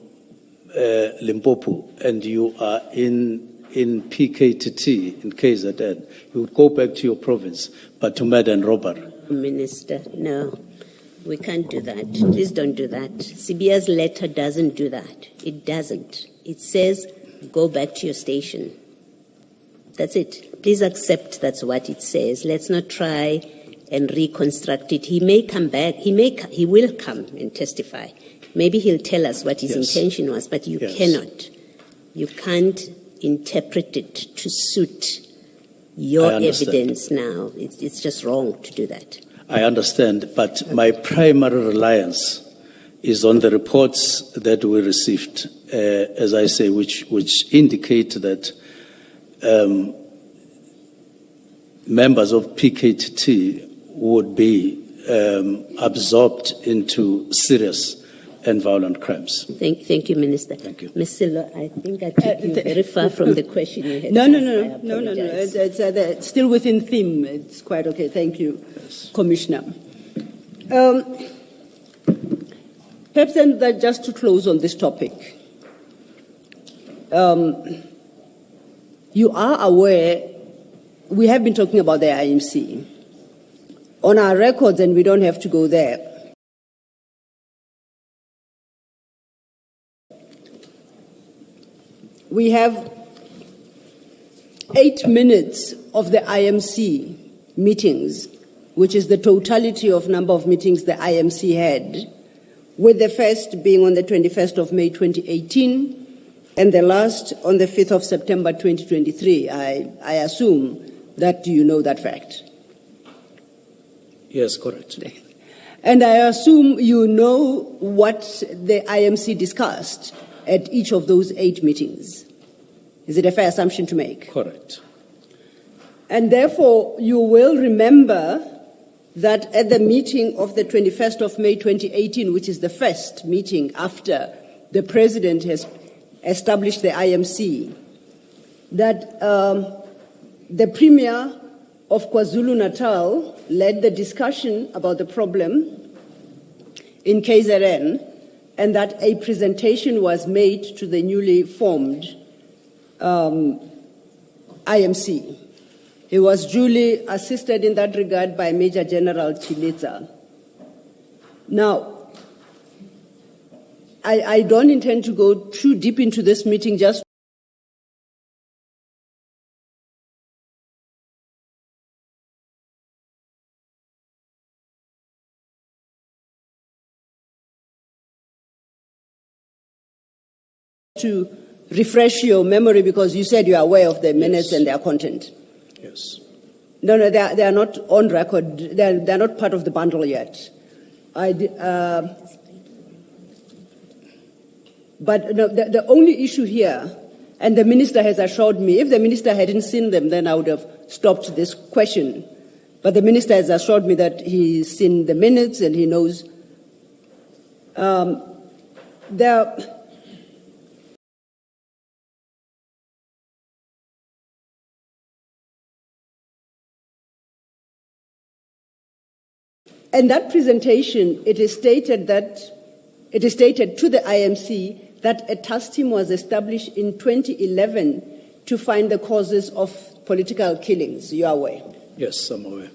Limpopo and you are in PKTT, in KZN, you would go back to your province, but to murder and robbery. Minister, no, we can't do that. Please don't do that. Sibiya's letter doesn't do that. It doesn't. It says, go back to your station. That's it. Please accept that's what it says. Let's not try and reconstruct it. He may come back. He will come and testify. Maybe he'll tell us what his intention was, but you cannot. You can't interpret it to suit your evidence now. It's just wrong to do that. I understand, but my primary reliance is on the reports that we received, as I say, which indicate that members of PKTT would be absorbed into serious and violent crimes. Thank you, Minister. Thank you. Ms. Silo, I think I took you very far from the question you had. No. It's still within theme. It's quite okay. Thank you, Commissioner. Perhaps then just to close on this topic, you are aware we have been talking about the IMC. On our records, and we don't have to go there, we have 8 minutes of the IMC meetings, which is the totality of number of meetings the IMC had, with the first being on the 21st of May 2018 and the last on the 5th of September 2023. I assume that you know that fact. Yes, correct. And I assume you know what the IMC discussed at each of those 8 meetings. Is it a fair assumption to make? Correct. And therefore, you will remember that at the meeting of the 21st of May 2018, which is the first meeting after the President has established the IMC, that the Premier of KwaZulu-Natal led the discussion about the problem in KZN, and that a presentation was made to the newly formed IMC. He was duly assisted in that regard by Major General Chilitsa. Now, I don't intend to go too deep into this meeting, just to refresh your memory, because you said you are aware of the minutes and their content. Yes. No, they are not on record. They're not part of the bundle yet. But no, the only issue here, and the minister has assured me, if the minister hadn't seen them, then I would have stopped this question. But the minister has assured me that he's seen the minutes and he knows. And that presentation, it is stated to the IMC that a task team was established in 2011 to find the causes of political killings. You are aware? Yes, I'm aware.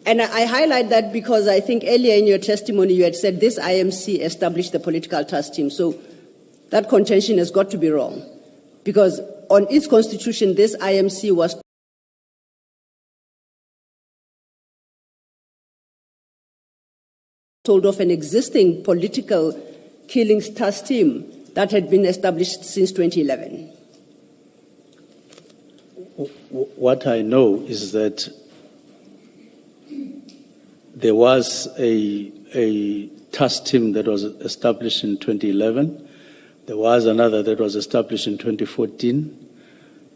And I highlight that because I think earlier in your testimony you had said this IMC established the political task team. So that contention has got to be wrong. Because on its constitution, this IMC was told of an existing political killings task team that had been established since 2011. What I know is that there was a task team that was established in 2011. There was another that was established in 2014.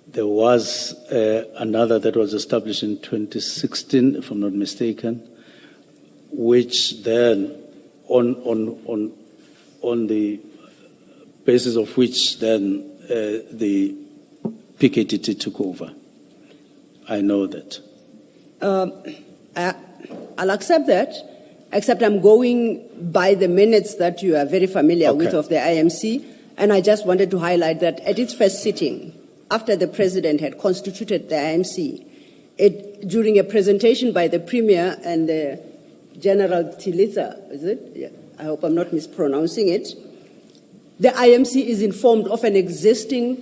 There was another that was established in 2016, if I'm not mistaken, which then, on the basis of which then the PKTT took over. I know that. I'll accept that, except I'm going by the minutes that you are very familiar with of the IMC, and I just wanted to highlight that at its first sitting, after the President had constituted the IMC, during a presentation by the Premier and the General Chilitsa, is it? Yeah, I hope I'm not mispronouncing it. The IMC is informed of an existing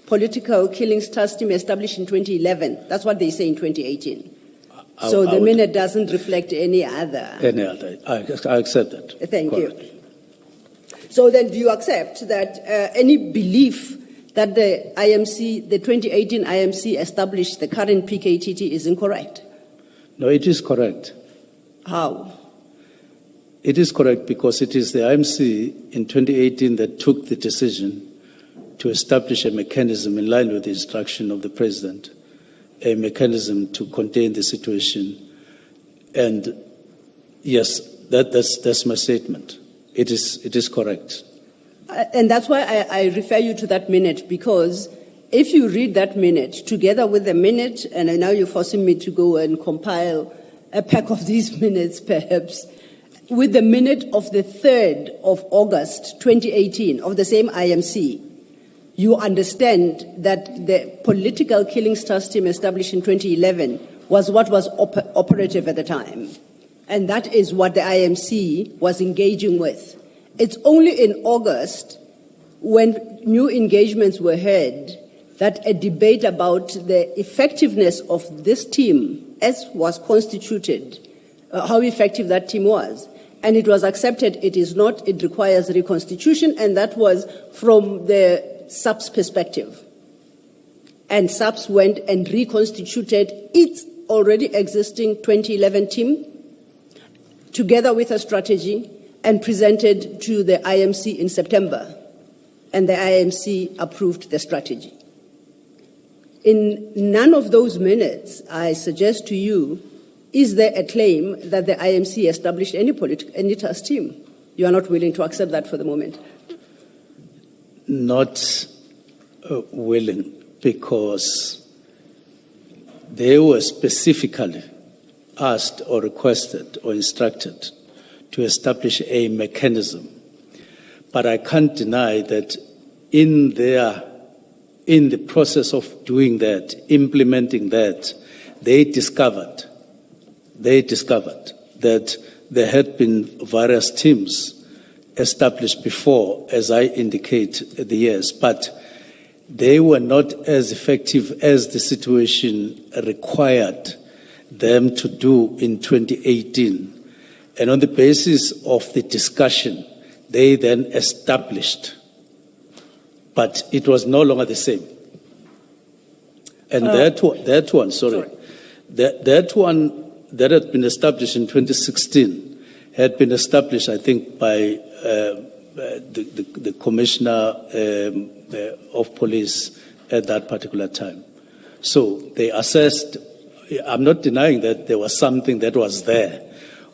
political killings task team established in 2011. That's what they say in 2018. So the minute doesn't reflect any other. I accept that. Thank you. So then do you accept that any belief that the IMC, the 2018 IMC established the current PKTT is incorrect? No, it is correct. How? It is correct because it is the IMC in 2018 that took the decision to establish a mechanism in line with the instruction of the President, a mechanism to contain the situation. And yes, that's my statement. It is correct. And that's why I refer you to that minute, because if you read that minute together with the minute, and now you're forcing me to go and compile a pack of these minutes perhaps, with the minute of the 3rd of August 2018 of the same IMC, you understand that the political killings task team established in 2011 was what was operative at the time. And that is what the IMC was engaging with. It's only in August, when new engagements were heard, that a debate about the effectiveness of this team, as was constituted, how effective that team was. And it was accepted it is not, it requires reconstitution, and that was from the SAPS perspective. And SAPS went and reconstituted its already existing 2011 team, together with a strategy, and presented to the IMC in September. And the IMC approved the strategy. In none of those minutes, I suggest to you, is there a claim that the IMC established any task team? You are not willing to accept that for the moment. not willing because they were specifically asked or requested or instructed to establish a mechanism. But I can't deny that in the process of doing that, implementing that, they discovered that there had been various teams established before, as I indicate the years, but they were not as effective as the situation required them to do in 2018. And on the basis of the discussion, they then established, but it was no longer the same. And that one that had been established in 2016 had been established, I think, by the Commissioner of Police at that particular time. So they assessed. I'm not denying that there was something that was there.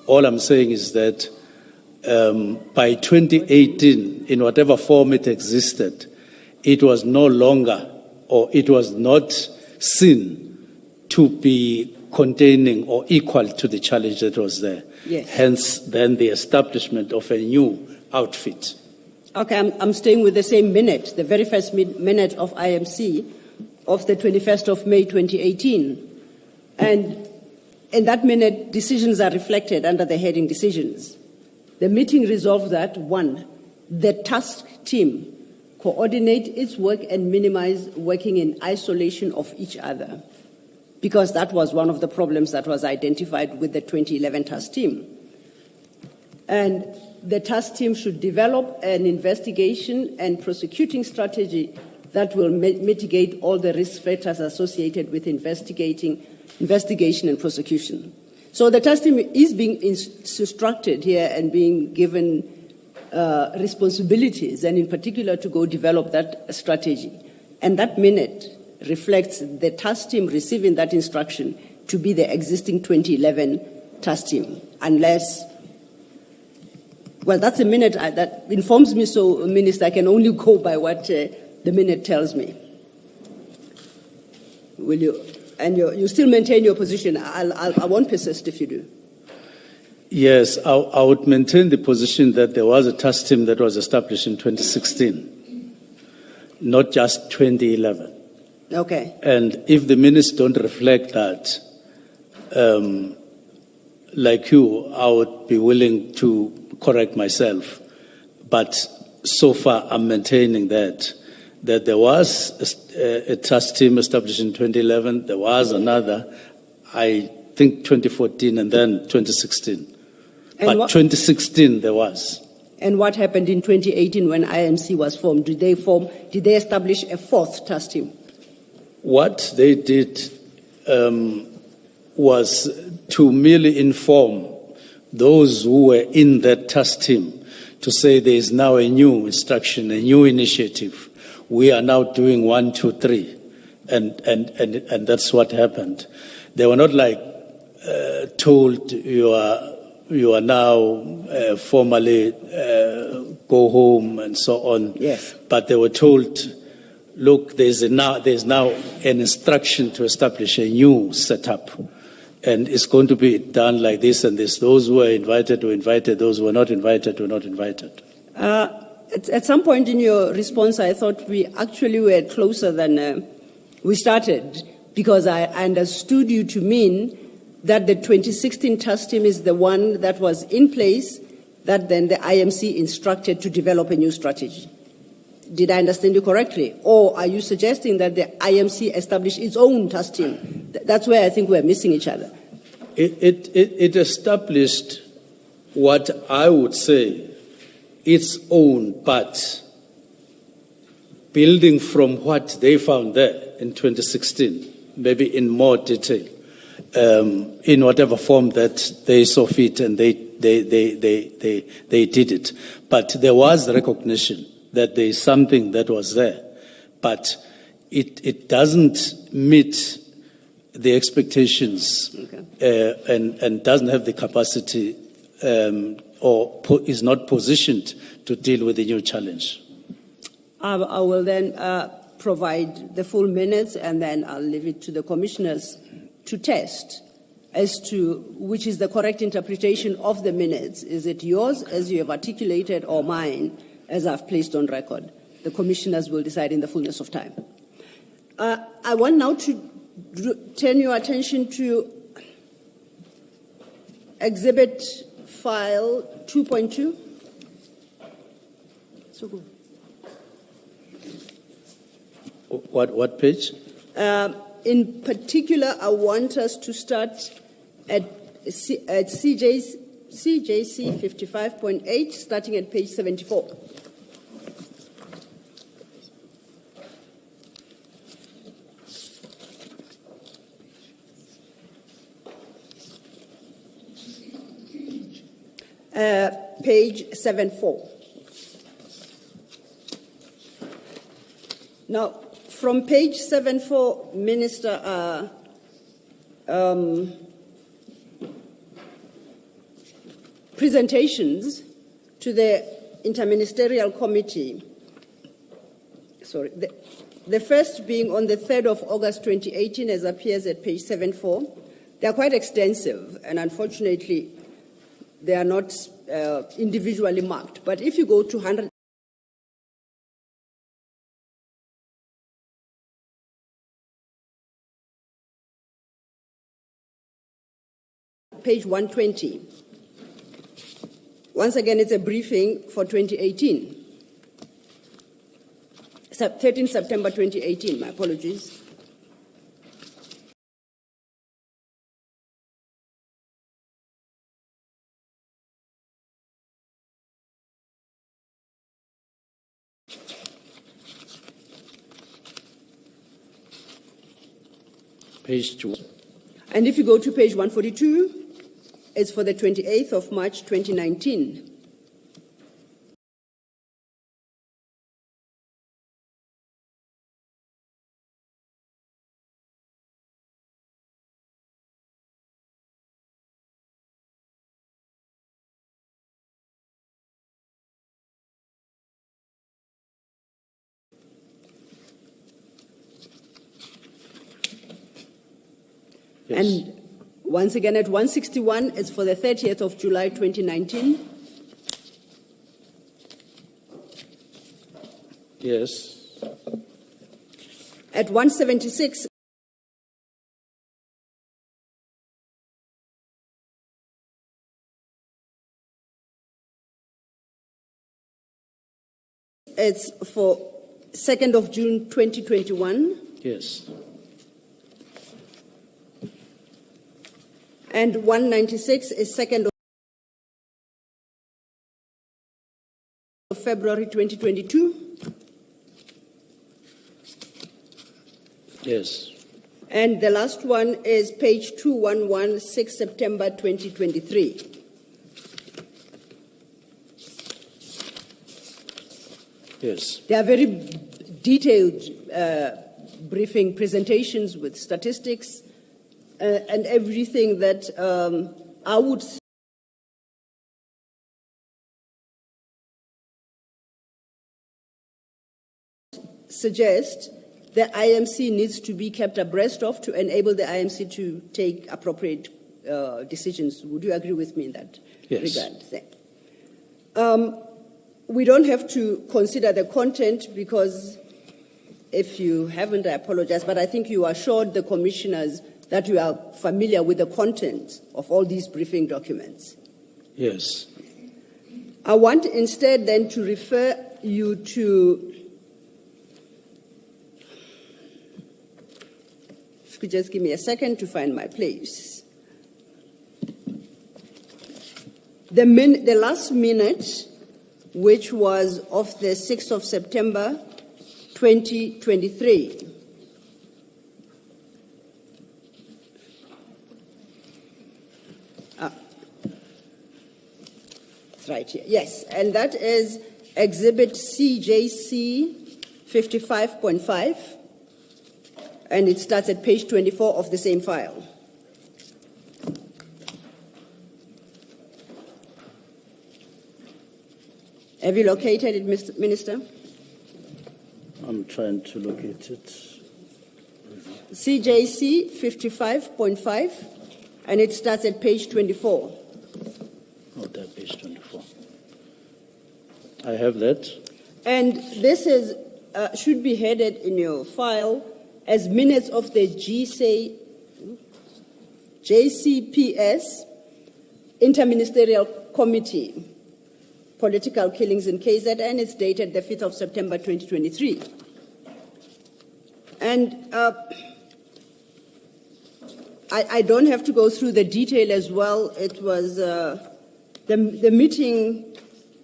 All I'm saying is that by 2018, in whatever form it existed, it was no longer, or it was not seen to be containing or equal to the challenge that was there. Yes. Hence, then the establishment of a new outfit. Okay, I'm staying with the same minute, the very first minute of IMC of the 21st of May 2018. And in that minute, decisions are reflected under the heading decisions. The meeting resolved that, 1, the task team coordinate its work and minimize working in isolation of each other, because that was one of the problems that was identified with the 2011 task team. And the task team should develop an investigation and prosecuting strategy that will mitigate all the risk factors associated with investigation and prosecution. So the task team is being instructed here and being given responsibilities, and in particular to go develop that strategy. And that minute reflects the task team receiving that instruction to be the existing 2011 task team, unless, well, that's a minute that informs me, so, Minister, I can only go by what the minute tells me. Will you? And you still maintain your position. I won't persist if you do. Yes, I would maintain the position that there was a task team that was established in 2016, not just 2011. Okay. And if the minutes don't reflect that, like you, I would be willing to correct myself. But so far, I'm maintaining that there was a task team established in 2011. There was another, I think 2014, and then 2016. But 2016 there was. And what happened in 2018 when IMC was formed? Did they establish a fourth task team? What they did was to merely inform those who were in that task team to say there is now a new instruction, a new initiative. We are now doing 1, 2, 3. And that's what happened. They were not like told you are now formally go home and so on. Yes. But they were told, look, there's now an instruction to establish a new setup, and it's going to be done like this and this. Those who were invited were invited. Those who were not invited were not invited. At some point in your response, I thought we actually were closer than we started, because I understood you to mean that the 2016 task team is the one that was in place, that then the IMC instructed to develop a new strategy. Did I understand you correctly? Or are you suggesting that the IMC established its own task team? That's where I think we're missing each other. It established what I would say its own, but building from what they found there in 2016, maybe in more detail, in whatever form that they saw fit, and they did it. But there was recognition that there is something that was there, but it doesn't meet the expectations, okay, and doesn't have the capacity or is not positioned to deal with the new challenge. I will then provide the full minutes, and then I'll leave it to the commissioners to test as to which is the correct interpretation of the minutes. Is it yours, as you have articulated, or mine, as I've placed on record? The commissioners will decide in the fullness of time. I want now to turn your attention to Exhibit File 2.2. So good. What page? In particular, I want us to start at CJC 55.8, starting at page 74. Page 74. Now, from page 74, Minister, presentations to the Interministerial Committee. Sorry, the first being on the 3rd of August 2018, as appears at page 74. They are quite extensive, and unfortunately, they are not individually marked. But if you go to page 120, once again, it's a briefing for 2018. 13 September 2018, my apologies. Page 2. And if you go to page 142, it's for the 28th of March 2019. Yes. And once again, at 161, it's for the 30th of July 2019. Yes. At 176, it's for 2nd of June 2021. Yes. And 196 is 2nd of February 2022. Yes. And the last one is page 211, 6 September 2023. Yes. They are very detailed briefing presentations with statistics and everything that I would suggest the IMC needs to be kept abreast of to enable the IMC to take appropriate decisions. Would you agree with me in that regard? We don't have to consider the content because if you haven't, I apologize, but I think you assured the commissioners that you are familiar with the content of all these briefing documents. Yes. I want instead then to refer you to, if you could just give me a second to find my place. The last minute, which was of the 6th of September 2023. It's right here. Yes, and that is Exhibit CJC 55.5, and it starts at page 24 of the same file. Have you located it, Mr. Minister? I'm trying to locate it. CJC 55.5, and it starts at page 24. Oh, that page 24. I have that. And this is should be headed in your file as minutes of the JCPS Interministerial Committee, Political Killings in KZN. It's dated the 5th of September 2023. And I don't have to go through the detail as well. It was the meeting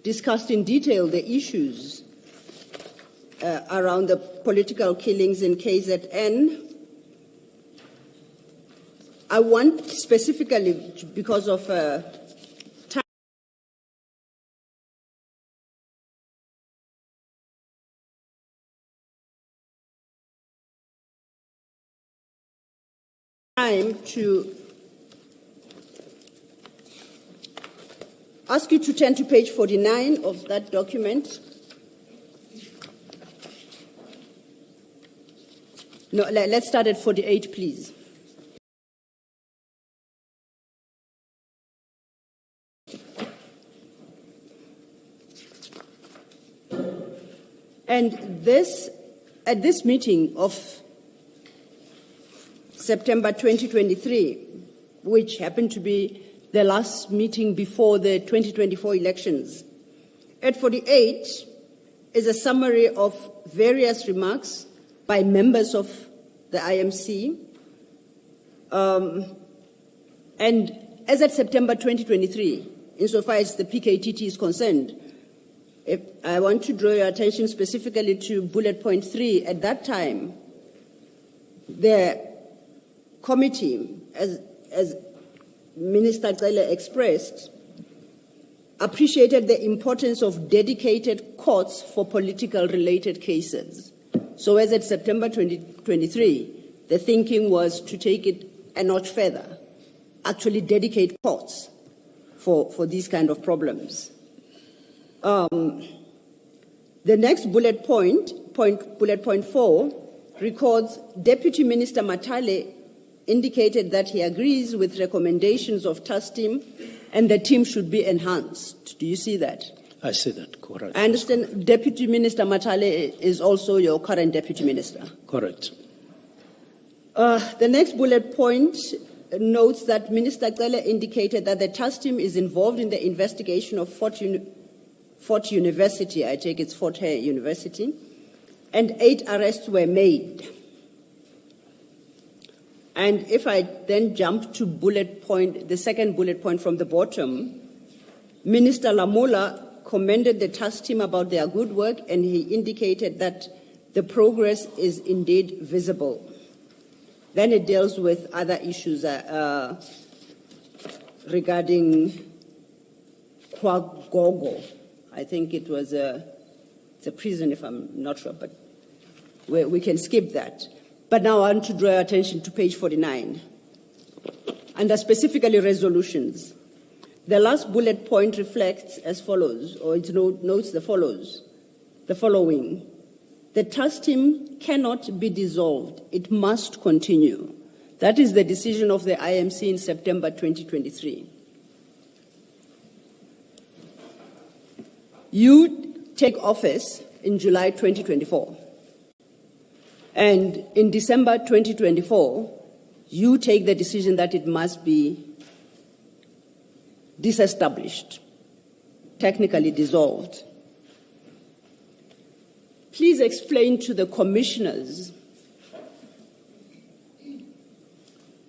discussed in detail the issues around the political killings in KZN. I want specifically, because of time, to ask you to turn to page 49 of that document. No, let's start at 48, please. And at this meeting of September 2023, which happened to be the last meeting before the 2024 elections, at 48 is a summary of various remarks by members of the IMC. And as at September 2023, insofar as the PKTT is concerned, I want to draw your attention specifically to bullet point 3. At that time, the committee, as Minister Cele expressed, appreciated the importance of dedicated courts for political related cases. So as at September 2023, the thinking was to take it a notch further, actually dedicate courts for these kind of problems. The next bullet point 4, records Deputy Minister Matale indicated that he agrees with recommendations of task team and the team should be enhanced. Do you see that? I see that, correct. I understand Deputy Minister Matale is also your current Deputy Minister. Correct. The next bullet point notes that Minister Cele indicated that the task team is involved in the investigation of Fort University, I take it's Fort Hare University, and 8 arrests were made. And if I then jump to the second bullet point from the bottom, Minister Lamola commended the task team about their good work, and he indicated that the progress is indeed visible. Then it deals with other issues regarding Kwagogo. I think it was it's a prison, if I'm not sure, but we can skip that. But now I want to draw your attention to page 49. Under specifically resolutions, the last bullet point reflects as follows, or it notes the following. The task team cannot be dissolved. It must continue. That is the decision of the IMC in September 2023. You take office in July 2024. And in December 2024, you take the decision that it must be disestablished, technically dissolved. Please explain to the commissioners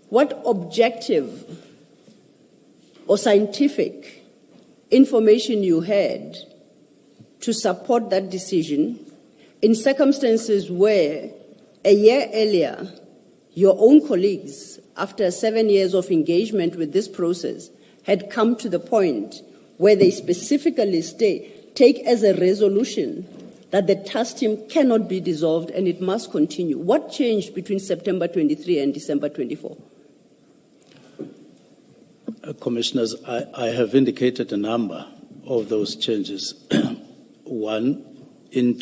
what objective or scientific information you had to support that decision in circumstances where a year earlier, your own colleagues, after 7 years of engagement with this process, had come to the point where they specifically take as a resolution that the task team cannot be dissolved and it must continue. What changed between September 23 and December 24? Commissioners, I have indicated a number of those changes. One, in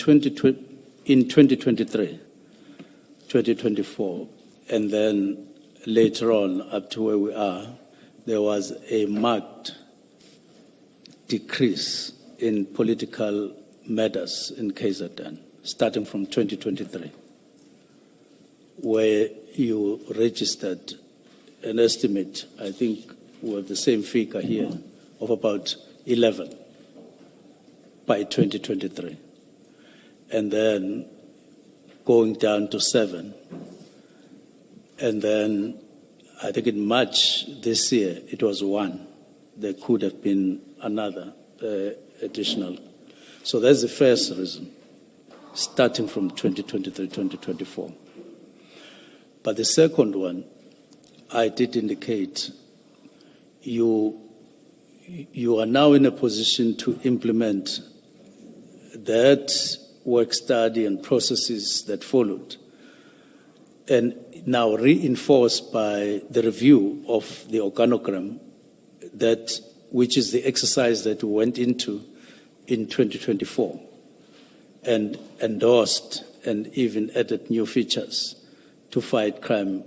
in 2023, 2024, and then later on up to where we are, there was a marked decrease in political matters in KZN, starting from 2023, where you registered an estimate, I think we have the same figure here, of about 11 by 2023, and then going down to 7. And then I think in March this year, it was 1. There could have been another additional. So that's the first reason, starting from 2023, 2024. But the second one, I did indicate you are now in a position to implement that work study and processes that followed, and now reinforced by the review of the organogram, which is the exercise that we went into in 2024 and endorsed and even added new features to fight crime,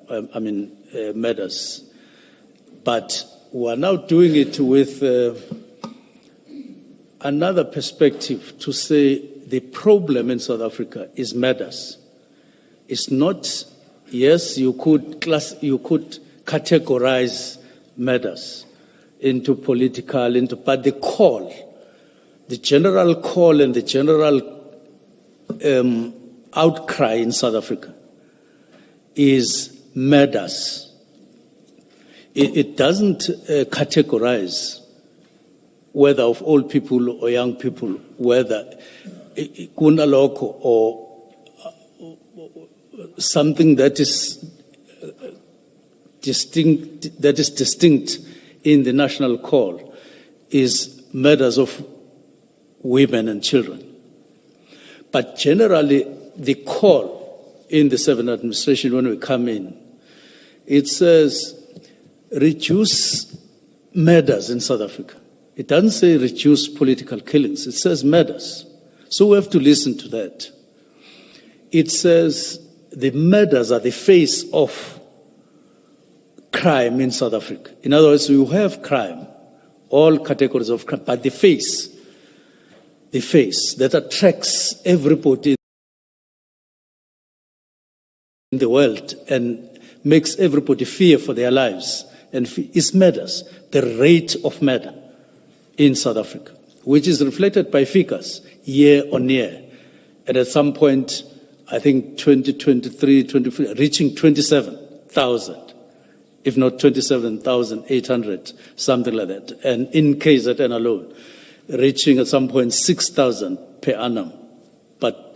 murders. But we are now doing it with another perspective to say the problem in South Africa is murders. It's not, yes, you could categorize murders into political, but the call, the general call and the general outcry in South Africa is murders. It doesn't categorize whether of old people or young people, whether kunaloko or something that is distinct in the national call is murders of women and children. But generally, the call in the 7th administration, when we come in, it says reduce murders in South Africa. It doesn't say reduce political killings. It says murders. So we have to listen to that. It says the murders are the face of crime in South Africa. In other words, you have crime, all categories of crime, but the face that attracts everybody in the world and makes everybody fear for their lives and is murders, the rate of murder in South Africa, which is reflected by figures year on year. And at some point, I think 2023, 24, reaching 27,000, if not 27,800, something like that. And in KZN alone, reaching at some point 6,000 per annum. But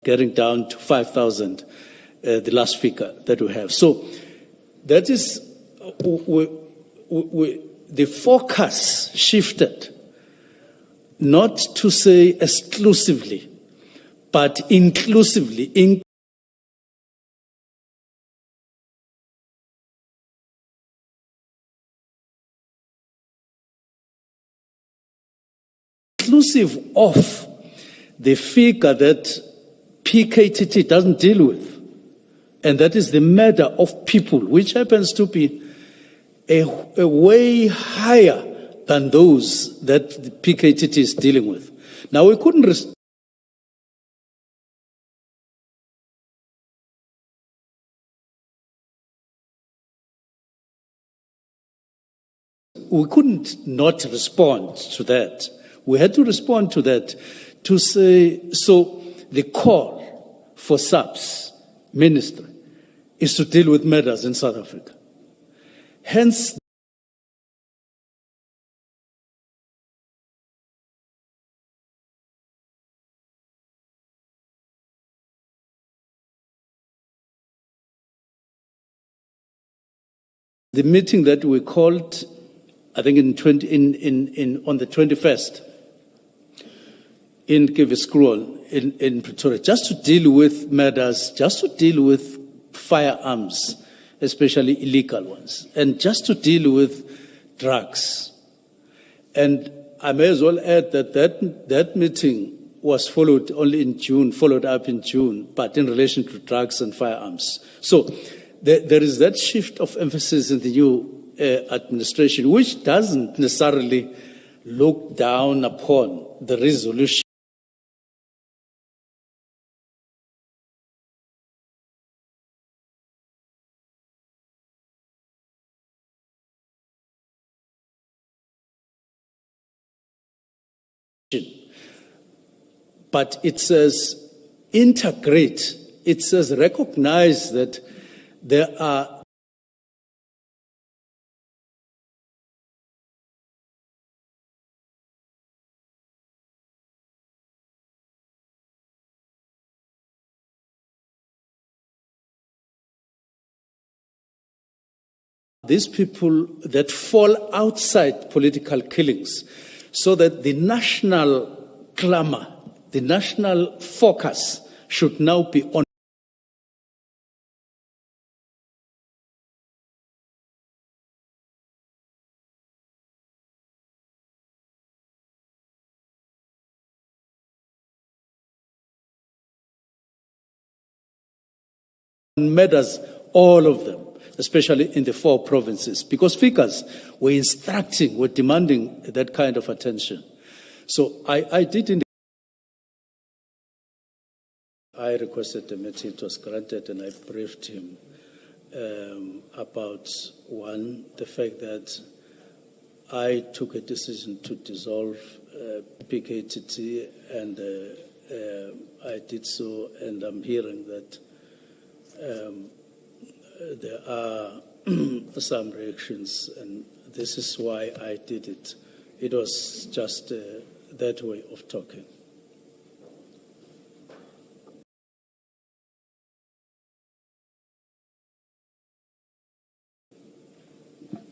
getting down to 5,000, the last figure that we have. So that is, the focus shifted, not to say exclusively, but inclusively. Inclusive of the figure that PKTT doesn't deal with, and that is the murder of people, which happens to be a way higher than those that the PKTT is dealing with. Now, we couldn't not respond to that. We had to respond to that to say, so the call for SAPS ministry is to deal with murders in South Africa. Hence, the meeting that we called, I think on the 21st, in Kiviskruol in Pretoria, just to deal with murders, just to deal with firearms, especially illegal ones, and just to deal with drugs. And I may as well add that meeting was followed up in June, but in relation to drugs and firearms. So there is that shift of emphasis in the new administration, which doesn't necessarily look down upon the resolution but it says integrate, it says recognize that there are these people that fall outside political killings, so that the national clamor, the national focus should now be on matters, all of them, especially in the 4 provinces, because speakers were instructing, were demanding that kind of attention. So I requested the meeting, it was granted, and I briefed him about, one, the fact that I took a decision to dissolve PKTT, and I did so, and I'm hearing that there are some reactions, and this is why I did it. It was just that way of talking.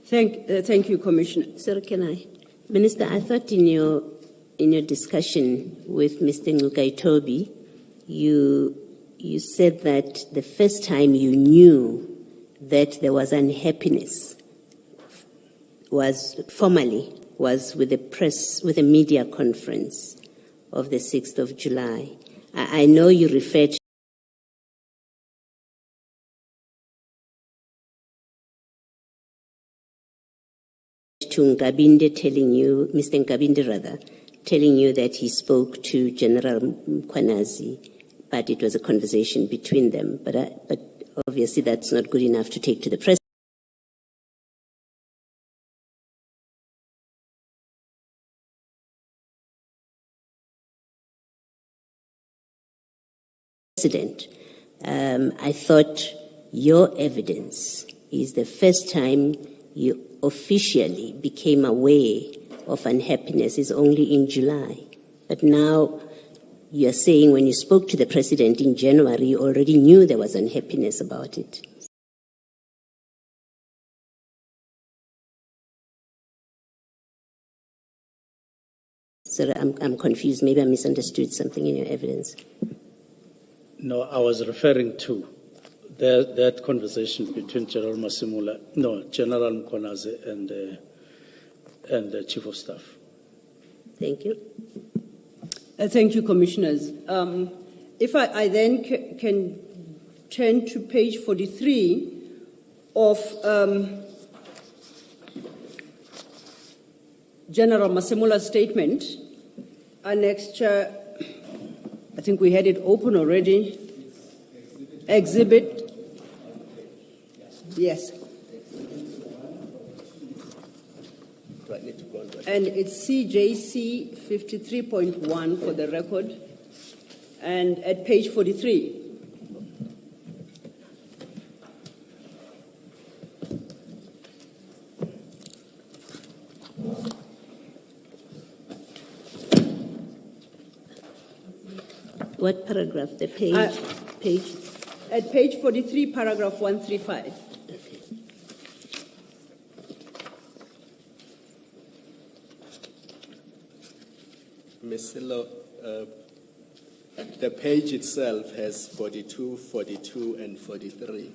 Thank you, Commissioner. Sir, can I? Minister, I thought in your discussion with Mr. Ngugaitobi, you said that the first time you knew that there was unhappiness was with the media conference of the 6th of July. I know you referred to Mr. Nkabinde telling you that he spoke to General Mkhwanazi, but it was a conversation between them. But obviously that's not good enough to take to the president. I thought your evidence is the first time you officially became aware of unhappiness is only in July. But now you're saying when you spoke to the president in January, you already knew there was unhappiness about it. Sir, I'm confused. Maybe I misunderstood something in your evidence. No, I was referring to that conversation between General Mkhwanazi and the Chief of Staff. Thank you. Thank you, Commissioners. If I then can turn to page 43 of General Masemula's statement, annexure, I think we had it open already, exhibit, yes. And it's CJC 53.1 for the record, and at page 43. What paragraph? The page? At page 43, paragraph 135. Okay. Ms. Silo, The page itself has 42, 42, and 43.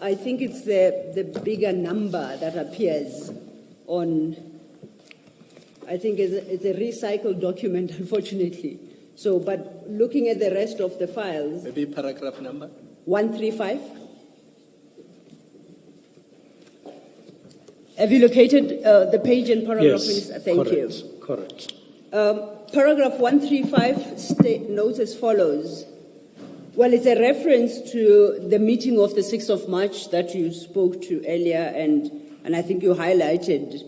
I think it's the bigger number that appears on, I think it's a recycled document, unfortunately. So, but looking at the rest of the files. Maybe paragraph number? 135. Have you located the page and paragraph? Yes, Thank correct, you. correct. Paragraph 135 notes as follows. Well, it's a reference to the meeting of the 6th of March that you spoke to earlier, and I think you highlighted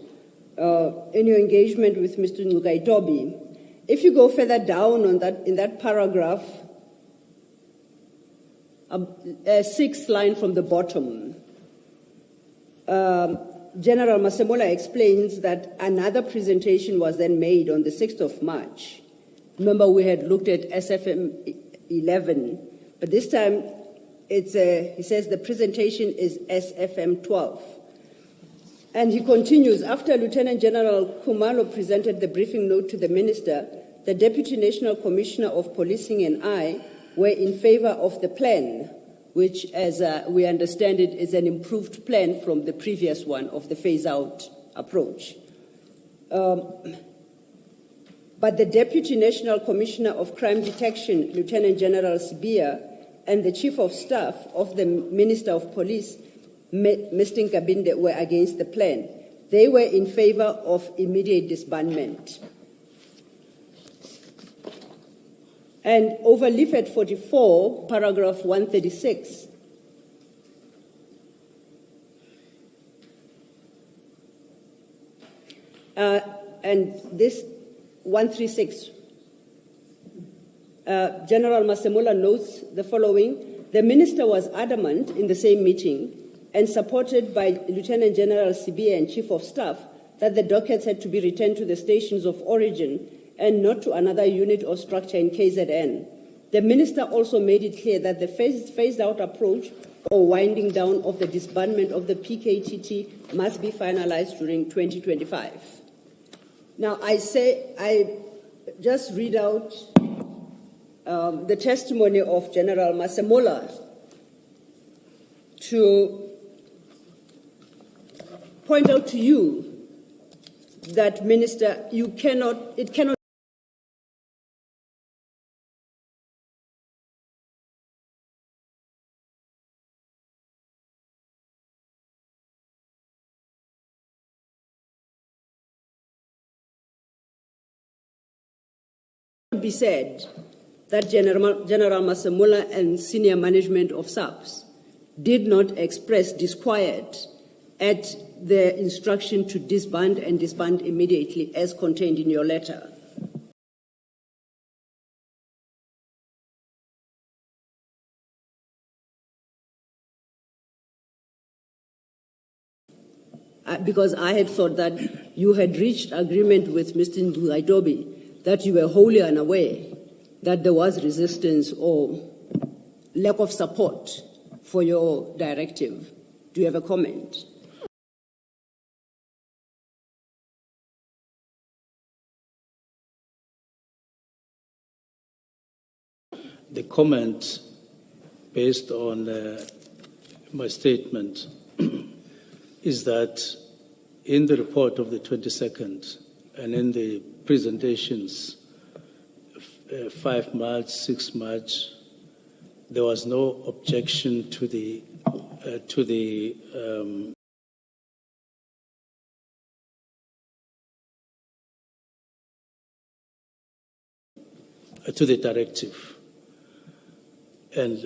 in your engagement with Mr. Ngugaitobi. If you go further down on that, in that paragraph, sixth line from the bottom, General Masemola explains that another presentation was then made on the 6th of March. Remember, we had looked at SFM 11, but this time he says the presentation is SFM 12. And he continues, after Lieutenant General Khumalo presented the briefing note to the minister, the Deputy National Commissioner of Policing and I were in favor of the plan, which, as we understand it, is an improved plan from the previous one of the phase-out approach. But the Deputy National Commissioner of Crime Detection, Lieutenant General Sibia, and the Chief of Staff of the Minister of Police, Mr. Nkabinde, were against the plan. They were in favor of immediate disbandment. And over leaflet 44, paragraph 136, and this 136, General Masemola notes the following. The minister was adamant in the same meeting and supported by Lieutenant General Sibia and Chief of Staff that the dockets had to be returned to the stations of origin and not to another unit or structure in KZN. The minister also made it clear that the phased-out approach or winding down of the disbandment of the PKTT must be finalized during 2025. Now, I just read out the testimony of General Masemola to point out to you that, Minister, it cannot be said that General Masemola and senior management of SAPS did not express disquiet at the instruction to disband and disband immediately as contained in your letter. Because I had thought that you had reached agreement with Mr. Ngugaitobi that you were wholly unaware that there was resistance or lack of support for your directive. Do you have a comment? The comment based on my statement is that in the report of the 22nd and in the presentations 5 March, 6 March, there was no objection to the directive. And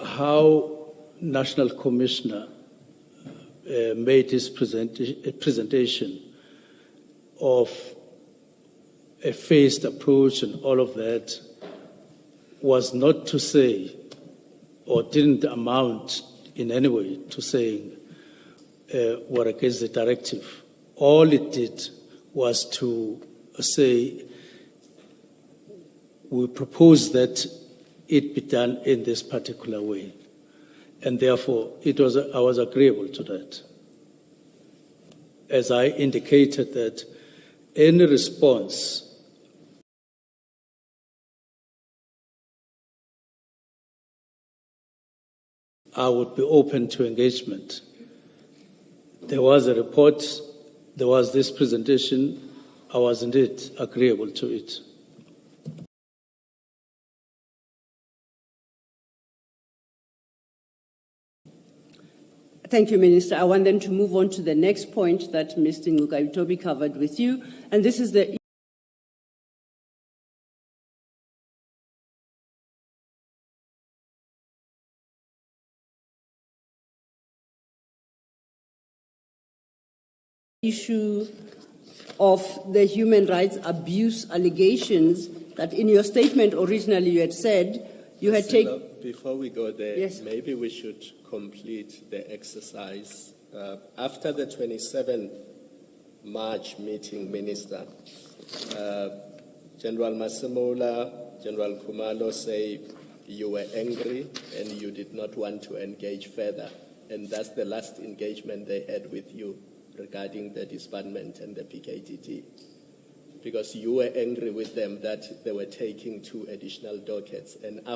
how National Commissioner made his presentation of a phased approach and all of that was not to say, or didn't amount in any way to saying we're against the directive. All it did was to say we propose that it be done in this particular way. And therefore, I was agreeable to that. As I indicated that any response I would be open to engagement. There was a report, there was this presentation, I was indeed agreeable to it. Thank you, Minister. I want then to move on to the next point that Mr. Ngukabitobi covered with you, and this is the issue of the human rights abuse allegations that in your statement originally you had said you had taken. Before we go there, yes, maybe we should complete the exercise. After the 27 March meeting, Minister, General Masemola, General Khumalo say you were angry and you did not want to engage further. And that's the last engagement they had with you regarding the disbandment and the PKTT. Because you were angry with them that they were taking 2 additional dockets. And after